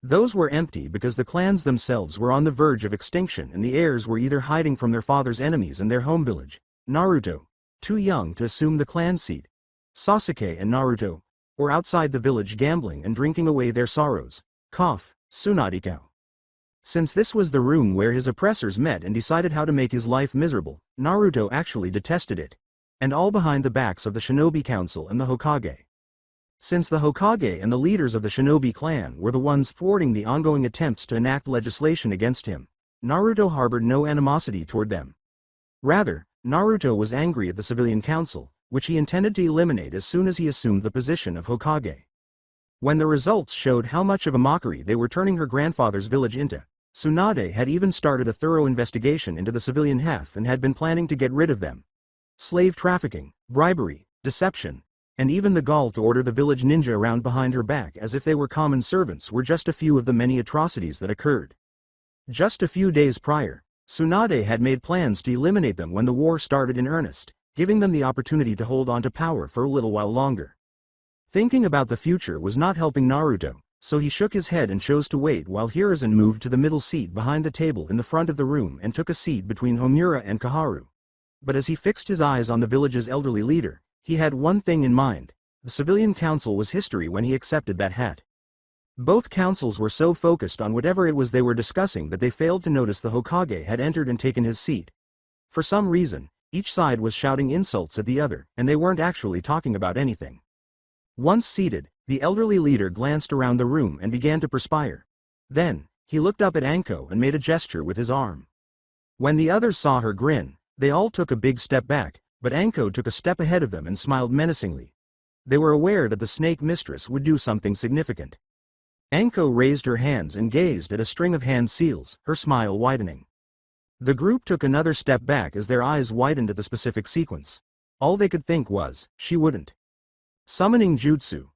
Those were empty because the clans themselves were on the verge of extinction and the heirs were either hiding from their father's enemies in their home village, Naruto, too young to assume the clan seat, Sasuke and Naruto, or outside the village gambling and drinking away their sorrows, Tsunade. Since this was the room where his oppressors met and decided how to make his life miserable, Naruto actually detested it. And all behind the backs of the Shinobi Council and the Hokage. Since the Hokage and the leaders of the Shinobi clan were the ones thwarting the ongoing attempts to enact legislation against him, Naruto harbored no animosity toward them. Rather, Naruto was angry at the civilian council, which he intended to eliminate as soon as he assumed the position of Hokage. When the results showed how much of a mockery they were turning her grandfather's village into, Tsunade had even started a thorough investigation into the civilian half and had been planning to get rid of them. Slave trafficking, bribery, deception, and even the gall to order the village ninja around behind her back as if they were common servants were just a few of the many atrocities that occurred. Just a few days prior, Tsunade had made plans to eliminate them when the war started in earnest, giving them the opportunity to hold on to power for a little while longer. Thinking about the future was not helping Naruto, so he shook his head and chose to wait while Hiruzen moved to the middle seat behind the table in the front of the room and took a seat between Homura and Kaharu. But as he fixed his eyes on the village's elderly leader, he had one thing in mind. The civilian council was history when he accepted that hat. Both councils were so focused on whatever it was they were discussing that they failed to notice the Hokage had entered and taken his seat. For some reason, each side was shouting insults at the other, and they weren't actually talking about anything. Once seated, the elderly leader glanced around the room and began to perspire. Then, he looked up at Anko and made a gesture with his arm. When the others saw her grin, they all took a big step back, but Anko took a step ahead of them and smiled menacingly. They were aware that the snake mistress would do something significant. Anko raised her hands and gazed at a string of hand seals, her smile widening. The group took another step back as their eyes widened at the specific sequence. All they could think was, she wouldn't. Summoning jutsu.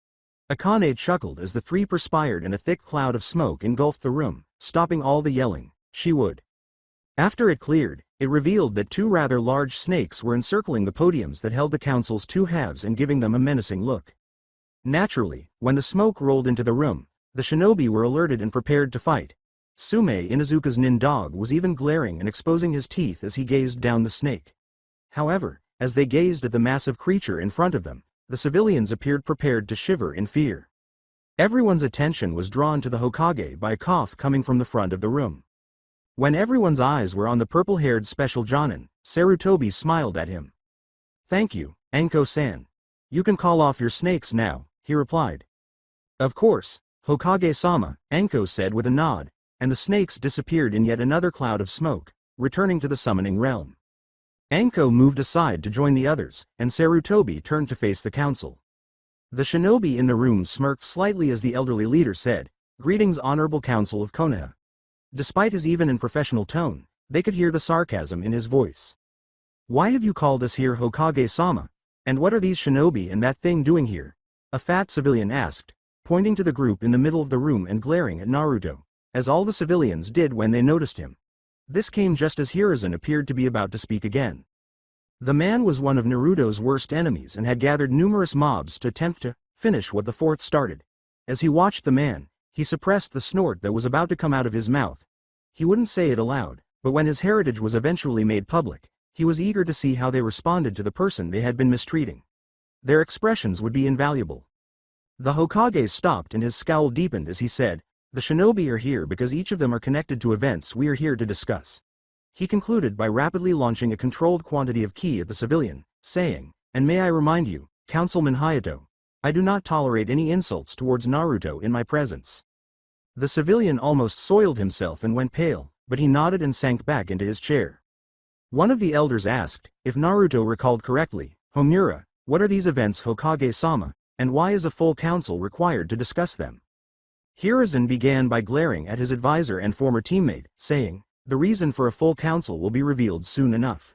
Akane chuckled as the 3 perspired and a thick cloud of smoke engulfed the room, stopping all the yelling. She would. After it cleared, It revealed that two rather large snakes were encircling the podiums that held the council's two halves and giving them a menacing look. Naturally, when the smoke rolled into the room, the shinobi were alerted and prepared to fight. Sume Inuzuka's nin dog was even glaring and exposing his teeth as he gazed down the snake. However, as they gazed at the massive creature in front of them, the civilians appeared prepared to shiver in fear. Everyone's attention was drawn to the Hokage by a cough coming from the front of the room. When everyone's eyes were on the purple-haired special Jonin, Sarutobi smiled at him. "Thank you, Anko-san. You can call off your snakes now," he replied. "Of course, Hokage-sama," Anko said with a nod, and the snakes disappeared in yet another cloud of smoke, returning to the summoning realm. Anko moved aside to join the others, and Sarutobi turned to face the council. The shinobi in the room smirked slightly as the elderly leader said, "Greetings, Honorable Council of Konoha." Despite his even and professional tone, they could hear the sarcasm in his voice. "Why have you called us here, Hokage-sama? And what are these shinobi and that thing doing here?" a fat civilian asked, pointing to the group in the middle of the room and glaring at Naruto, as all the civilians did when they noticed him. This came just as Hiruzen appeared to be about to speak again. The man was one of Naruto's worst enemies and had gathered numerous mobs to attempt to finish what the fourth started. As he watched the man, he suppressed the snort that was about to come out of his mouth. He wouldn't say it aloud, but when his heritage was eventually made public, he was eager to see how they responded to the person they had been mistreating. Their expressions would be invaluable. The Hokage stopped and his scowl deepened as he said, "The shinobi are here because each of them are connected to events we are here to discuss." He concluded by rapidly launching a controlled quantity of ki at the civilian, saying, "And may I remind you, Councilman Hayato, I do not tolerate any insults towards Naruto in my presence." The civilian almost soiled himself and went pale, but he nodded and sank back into his chair. One of the elders asked, if Naruto recalled correctly, "Homura, what are these events, Hokage-sama, and why is a full council required to discuss them?" Hiruzen began by glaring at his advisor and former teammate, saying, "The reason for a full council will be revealed soon enough.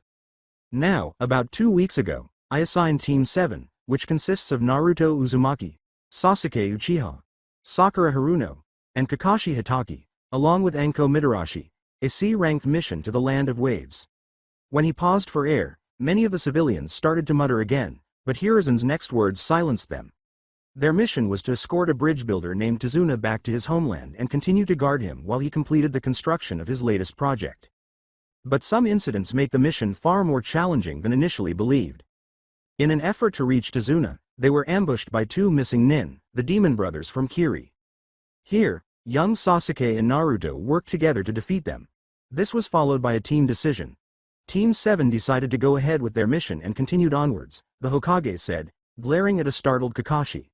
Now, about 2 weeks ago, I assigned Team 7, which consists of Naruto Uzumaki, Sasuke Uchiha, Sakura Haruno, and Kakashi Hatake, along with Anko Mitarashi, a C-ranked mission to the Land of Waves." When he paused for air, many of the civilians started to mutter again, but Hiruzen's next words silenced them. Their mission was to escort a bridge builder named Tazuna back to his homeland and continue to guard him while he completed the construction of his latest project. But some incidents make the mission far more challenging than initially believed. In an effort to reach Tazuna, they were ambushed by two missing nin, the demon brothers from Kiri. Here, young Sasuke and Naruto worked together to defeat them. This was followed by a team decision. Team 7 decided to go ahead with their mission and continued onwards, the Hokage said, glaring at a startled Kakashi.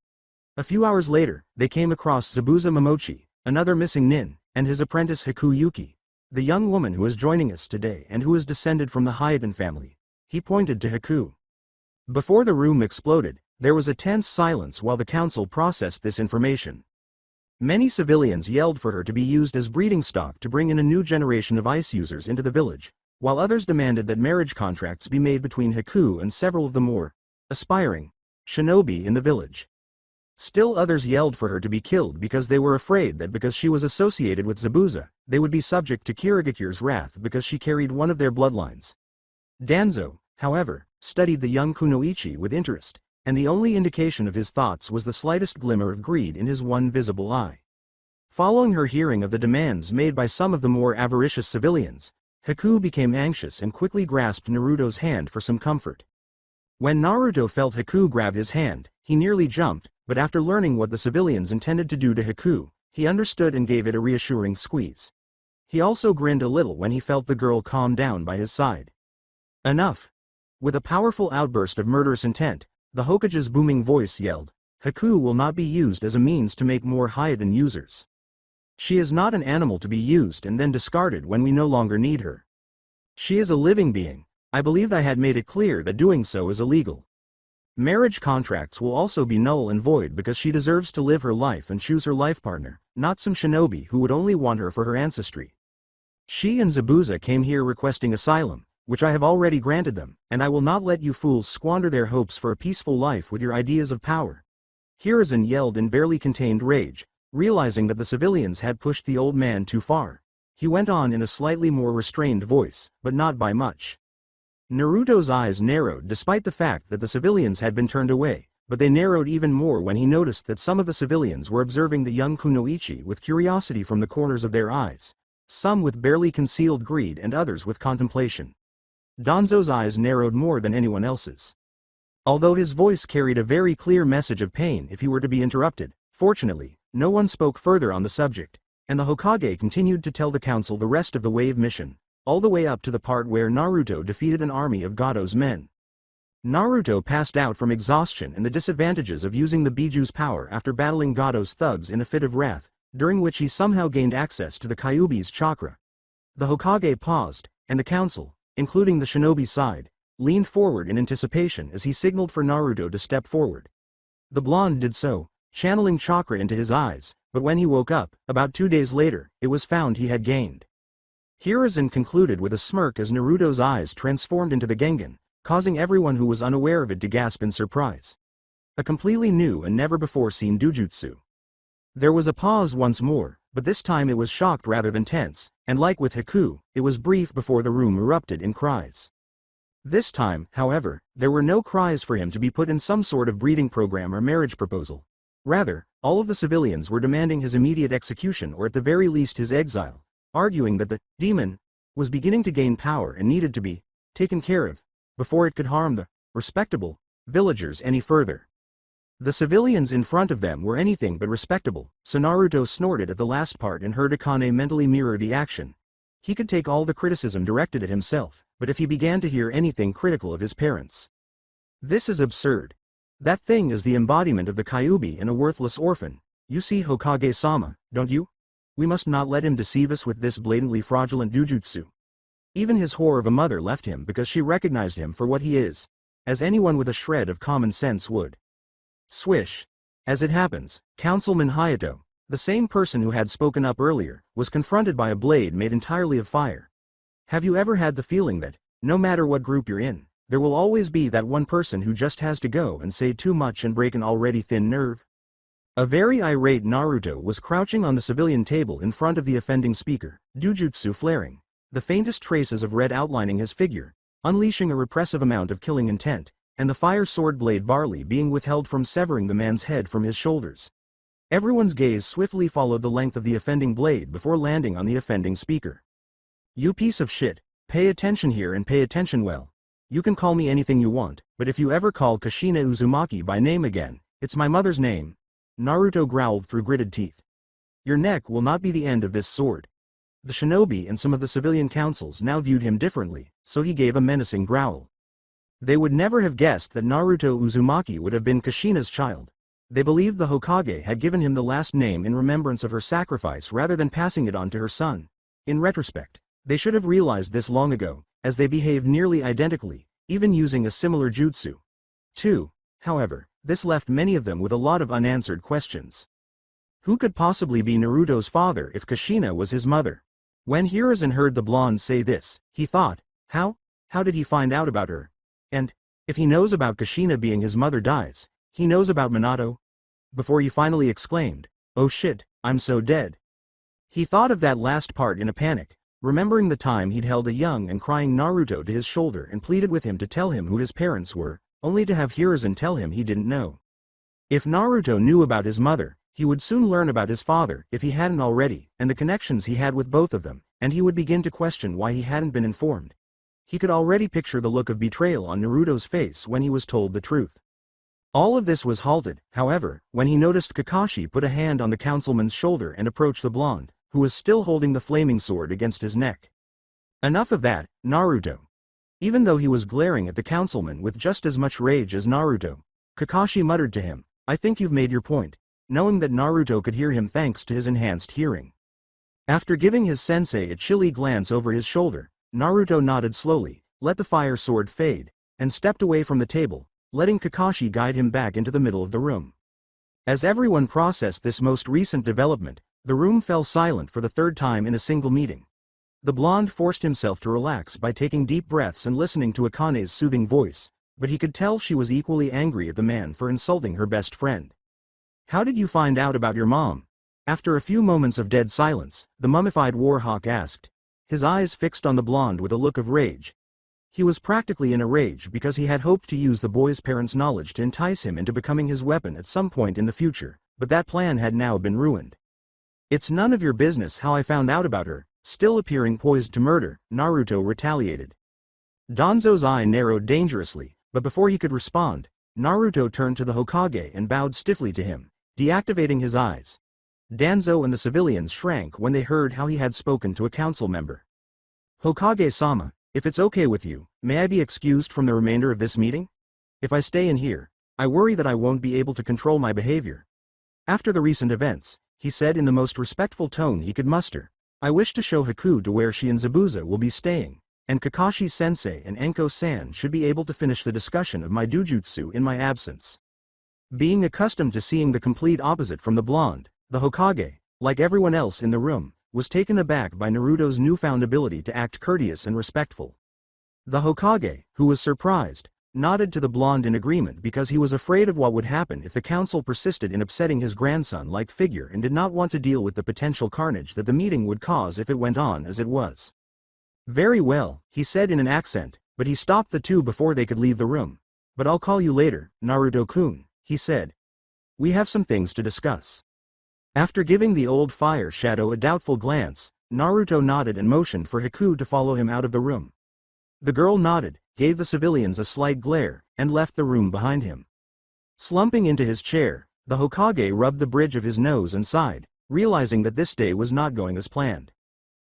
A few hours later, they came across Zabuza Momochi, another missing nin, and his apprentice Haku Yuki, the young woman who is joining us today and who is descended from the Hayatan family. He pointed to Haku. Before the room exploded, there was a tense silence while the council processed this information. Many civilians yelled for her to be used as breeding stock to bring in a new generation of ice users into the village, while others demanded that marriage contracts be made between Haku and several of the more aspiring shinobi in the village. Still others yelled for her to be killed because they were afraid that because she was associated with Zabuza, they would be subject to Kirigakure's wrath because she carried one of their bloodlines. Danzo, however, studied the young Kunoichi with interest, and the only indication of his thoughts was the slightest glimmer of greed in his one visible eye. Following her hearing of the demands made by some of the more avaricious civilians, Haku became anxious and quickly grasped Naruto's hand for some comfort. When Naruto felt Haku grab his hand, he nearly jumped, but after learning what the civilians intended to do to Haku, he understood and gave it a reassuring squeeze. He also grinned a little when he felt the girl calm down by his side. "Enough!" With a powerful outburst of murderous intent, the Hokage's booming voice yelled, "Haku will not be used as a means to make more Hayatan users. She is not an animal to be used and then discarded when we no longer need her. She is a living being. I believed I had made it clear that doing so is illegal. Marriage contracts will also be null and void because she deserves to live her life and choose her life partner, not some shinobi who would only want her for her ancestry. She and Zabuza came here requesting asylum, which I have already granted them, and I will not let you fools squander their hopes for a peaceful life with your ideas of power." Hiruzen yelled in barely contained rage, realizing that the civilians had pushed the old man too far. He went on in a slightly more restrained voice, but not by much. Naruto's eyes narrowed despite the fact that the civilians had been turned away, but they narrowed even more when he noticed that some of the civilians were observing the young kunoichi with curiosity from the corners of their eyes, some with barely concealed greed and others with contemplation. Danzo's eyes narrowed more than anyone else's. Although his voice carried a very clear message of pain if he were to be interrupted, fortunately, no one spoke further on the subject, and the Hokage continued to tell the council the rest of the wave mission, all the way up to the part where Naruto defeated an army of Gado's men. Naruto passed out from exhaustion and the disadvantages of using the Biju's power after battling Gado's thugs in a fit of wrath, during which he somehow gained access to the Kyuubi's chakra. The Hokage paused, and the council, including the shinobi side, leaned forward in anticipation as he signaled for Naruto to step forward. The blonde did so, channeling chakra into his eyes, but when he woke up, about 2 days later, it was found he had gained. Hiruzen concluded with a smirk as Naruto's eyes transformed into the Gengan, causing everyone who was unaware of it to gasp in surprise. A completely new and never-before-seen dujutsu. There was a pause once more, but this time it was shocked rather than tense, and like with Haku, it was brief before the room erupted in cries. This time, however, there were no cries for him to be put in some sort of breeding program or marriage proposal. Rather, all of the civilians were demanding his immediate execution or at the very least his exile, arguing that the demon was beginning to gain power and needed to be taken care of before it could harm the respectable villagers any further. The civilians in front of them were anything but respectable, so Naruto snorted at the last part and heard Akane mentally mirror the action. He could take all the criticism directed at himself, but if he began to hear anything critical of his parents. This is absurd. That thing is the embodiment of the Kyuubi and a worthless orphan. You see Hokage-sama, don't you? We must not let him deceive us with this blatantly fraudulent dujutsu. Even his whore of a mother left him because she recognized him for what he is, as anyone with a shred of common sense would. Swish. As it happens, Councilman Hayato, the same person who had spoken up earlier, was confronted by a blade made entirely of fire. Have you ever had the feeling that, no matter what group you're in, there will always be that one person who just has to go and say too much and break an already thin nerve? A very irate Naruto was crouching on the civilian table in front of the offending speaker, Dujutsu flaring, the faintest traces of red outlining his figure, unleashing a repressive amount of killing intent, and the fire sword blade barley being withheld from severing the man's head from his shoulders. Everyone's gaze swiftly followed the length of the offending blade before landing on the offending speaker. You piece of shit, pay attention here and pay attention well. You can call me anything you want, but if you ever call Kushina Uzumaki by name again, it's my mother's name. Naruto growled through gritted teeth. Your neck will not be the end of this sword. The shinobi and some of the civilian councils now viewed him differently, so he gave a menacing growl. They would never have guessed that Naruto Uzumaki would have been Kushina's child. They believed the Hokage had given him the last name in remembrance of her sacrifice rather than passing it on to her son. In retrospect, they should have realized this long ago, as they behaved nearly identically, even using a similar jutsu. 2. However, this left many of them with a lot of unanswered questions. Who could possibly be Naruto's father if Kushina was his mother? When Hiruzen heard the blonde say this, he thought, how did he find out about her? And, if he knows about Kushina being his mother dies, he knows about Minato? Before he finally exclaimed, oh shit, I'm so dead. He thought of that last part in a panic, remembering the time he'd held a young and crying Naruto to his shoulder and pleaded with him to tell him who his parents were, only to have Hiruzen tell him he didn't know. If Naruto knew about his mother, he would soon learn about his father if he hadn't already, and the connections he had with both of them, and he would begin to question why he hadn't been informed. He could already picture the look of betrayal on Naruto's face when he was told the truth. All of this was halted, however, when he noticed Kakashi put a hand on the councilman's shoulder and approach the blonde, who was still holding the flaming sword against his neck. Enough of that, Naruto. Even though he was glaring at the councilman with just as much rage as Naruto, Kakashi muttered to him, I think you've made your point, knowing that Naruto could hear him thanks to his enhanced hearing. After giving his sensei a chilly glance over his shoulder, Naruto nodded slowly, let the fire sword fade, and stepped away from the table, letting Kakashi guide him back into the middle of the room. As everyone processed this most recent development, the room fell silent for the third time in a single meeting. The blonde forced himself to relax by taking deep breaths and listening to Akane's soothing voice, but he could tell she was equally angry at the man for insulting her best friend. How did you find out about your mom? After a few moments of dead silence, the mummified warhawk asked, his eyes fixed on the blonde with a look of rage. He was practically in a rage because he had hoped to use the boy's parents' knowledge to entice him into becoming his weapon at some point in the future, but that plan had now been ruined. It's none of your business how I found out about her, still appearing poised to murder, Naruto retaliated. Danzo's eye narrowed dangerously, but before he could respond, Naruto turned to the Hokage and bowed stiffly to him, deactivating his eyes. Danzo and the civilians shrank when they heard how he had spoken to a council member. Hokage-sama, if it's okay with you, may I be excused from the remainder of this meeting? If I stay in here, I worry that I won't be able to control my behavior. After the recent events, he said in the most respectful tone he could muster, I wish to show Haku to where she and Zabuza will be staying, and Kakashi-sensei and Enko-san should be able to finish the discussion of my dujutsu in my absence. Being accustomed to seeing the complete opposite from the blonde, the Hokage, like everyone else in the room, was taken aback by Naruto's newfound ability to act courteous and respectful. The Hokage, who was surprised, nodded to the blonde in agreement because he was afraid of what would happen if the council persisted in upsetting his grandson-like figure and did not want to deal with the potential carnage that the meeting would cause if it went on as it was. Very well, he said in an accent, but he stopped the two before they could leave the room. But I'll call you later, Naruto-kun, he said. We have some things to discuss. After giving the old fire shadow a doubtful glance, Naruto nodded and motioned for Haku to follow him out of the room. The girl nodded, gave the civilians a slight glare, and left the room behind him. Slumping into his chair, the Hokage rubbed the bridge of his nose and sighed, realizing that this day was not going as planned.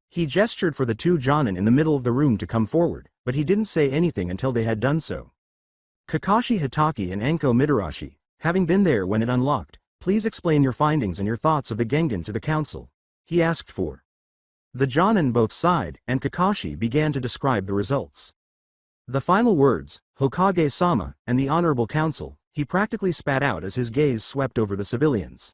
He gestured for the two Jonin in the middle of the room to come forward, but he didn't say anything until they had done so. Kakashi Hatake and Anko Mitarashi, having been there when it unlocked, please explain your findings and your thoughts of the Gengan to the council, he asked for. The Jonin both sighed, and Kakashi began to describe the results. The final words, Hokage-sama, and the Honorable Council, he practically spat out as his gaze swept over the civilians.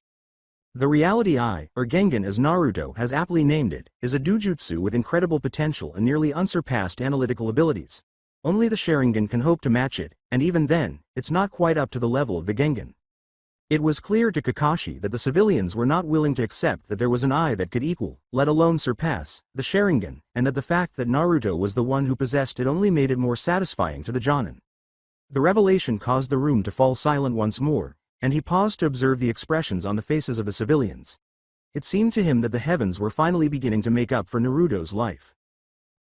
The Reality Eye, or Gengan as Naruto has aptly named it, is a dujutsu with incredible potential and nearly unsurpassed analytical abilities. Only the Sharingan can hope to match it, and even then, it's not quite up to the level of the Gengan. It was clear to Kakashi that the civilians were not willing to accept that there was an eye that could equal, let alone surpass, the Sharingan, and that the fact that Naruto was the one who possessed it only made it more satisfying to the Jonin. The revelation caused the room to fall silent once more, and he paused to observe the expressions on the faces of the civilians. It seemed to him that the heavens were finally beginning to make up for Naruto's life.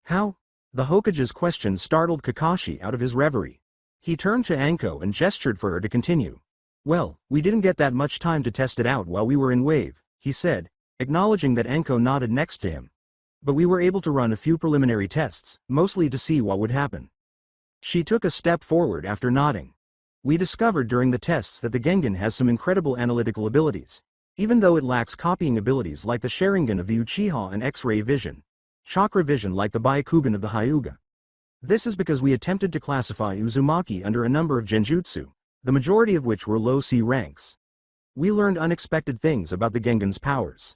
How? The Hokage's question startled Kakashi out of his reverie. He turned to Anko and gestured for her to continue. Well, we didn't get that much time to test it out while we were in Wave, he said, acknowledging that Anko nodded next to him. But we were able to run a few preliminary tests, mostly to see what would happen. She took a step forward after nodding. We discovered during the tests that the Gengan has some incredible analytical abilities. Even though it lacks copying abilities like the Sharingan of the Uchiha and X-ray vision, chakra vision like the Byakugan of the Hyuga. This is because we attempted to classify Uzumaki under a number of genjutsu, the majority of which were low C ranks. We learned unexpected things about the Gengan's powers.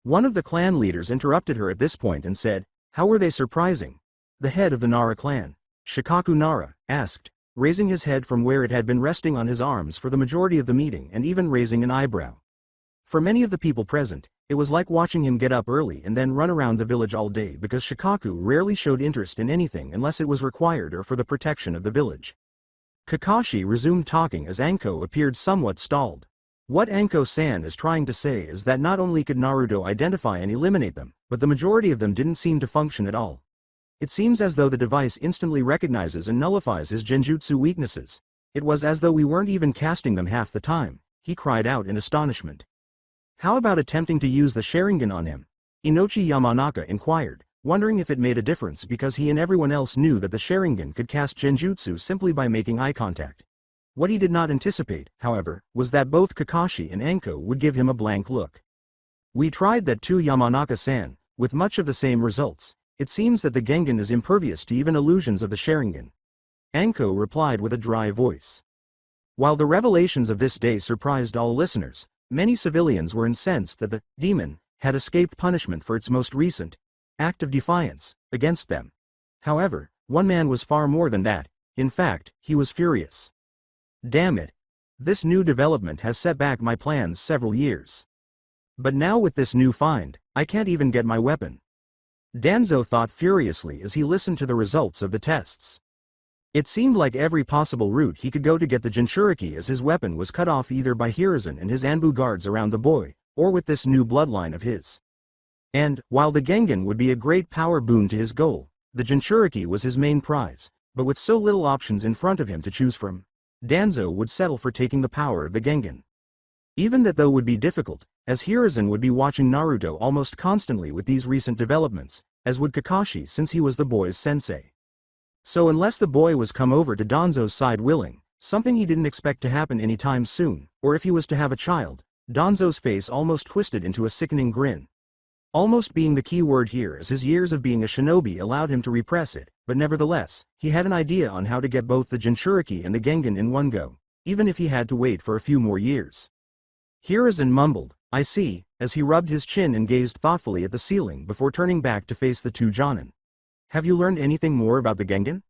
One of the clan leaders interrupted her at this point and said, how were they surprising? The head of the Nara clan, Shikaku Nara, asked, raising his head from where it had been resting on his arms for the majority of the meeting and even raising an eyebrow. For many of the people present, it was like watching him get up early and then run around the village all day because Shikaku rarely showed interest in anything unless it was required or for the protection of the village. Kakashi resumed talking as Anko appeared somewhat stalled. What Anko-san is trying to say is that not only could Naruto identify and eliminate them, but the majority of them didn't seem to function at all. It seems as though the device instantly recognizes and nullifies his genjutsu weaknesses. It was as though we weren't even casting them half the time, he cried out in astonishment. How about attempting to use the Sharingan on him? Inochi Yamanaka inquired, wondering if it made a difference because he and everyone else knew that the Sharingan could cast genjutsu simply by making eye contact. What he did not anticipate, however, was that both Kakashi and Anko would give him a blank look. We tried that too, Yamanaka-san, with much of the same results. It seems that the Gengan is impervious to even illusions of the Sharingan. Anko replied with a dry voice. While the revelations of this day surprised all listeners, many civilians were incensed that the demon had escaped punishment for its most recent act of defiance against them. However, one man was far more than that. In fact, he was furious. Damn it. This new development has set back my plans several years. But now with this new find, I can't even get my weapon. Danzo thought furiously as he listened to the results of the tests. It seemed like every possible route he could go to get the Jinchuriki as his weapon was cut off either by Hiruzen and his Anbu guards around the boy, or with this new bloodline of his. And, while the Gengan would be a great power boon to his goal, the Jinchuriki was his main prize, but with so little options in front of him to choose from, Danzo would settle for taking the power of the Gengan. Even that though would be difficult, as Hiruzen would be watching Naruto almost constantly with these recent developments, as would Kakashi since he was the boy's sensei. So unless the boy was come over to Danzo's side willing, something he didn't expect to happen anytime soon, or if he was to have a child, Danzo's face almost twisted into a sickening grin. Almost being the key word here as his years of being a shinobi allowed him to repress it, but nevertheless, he had an idea on how to get both the Jinchuriki and the Gengan in one go, even if he had to wait for a few more years. Hiruzen mumbled, "I see," as he rubbed his chin and gazed thoughtfully at the ceiling before turning back to face the two Jonin. "Have you learned anything more about the Gengan?"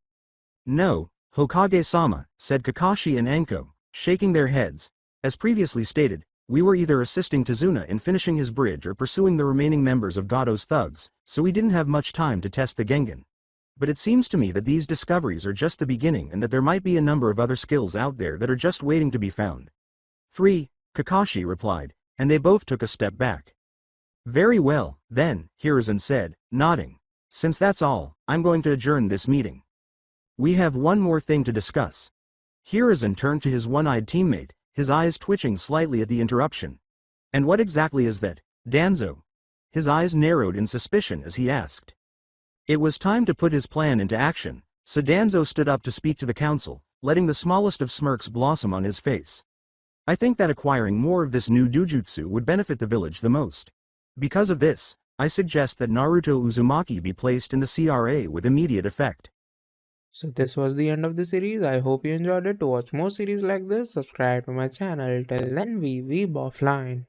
"No, Hokage-sama," said Kakashi and Anko, shaking their heads. "As previously stated, we were either assisting Tazuna in finishing his bridge or pursuing the remaining members of Gado's thugs, so we didn't have much time to test the Gengan. But it seems to me that these discoveries are just the beginning and that there might be a number of other skills out there that are just waiting to be found." "3," Kakashi replied, and they both took a step back. "Very well, then," Hiruzen said, nodding. "Since that's all, I'm going to adjourn this meeting. We have one more thing to discuss." Hiruzen turned to his one-eyed teammate, his eyes twitching slightly at the interruption. "And what exactly is that, Danzo?" His eyes narrowed in suspicion as he asked. It was time to put his plan into action, so Danzo stood up to speak to the council, letting the smallest of smirks blossom on his face. "I think that acquiring more of this new dujutsu would benefit the village the most. Because of this, I suggest that Naruto Uzumaki be placed in the CRA with immediate effect." So this was the end of the series. I hope you enjoyed it. To watch more series like this, subscribe to my channel. Till then, we weeb offline.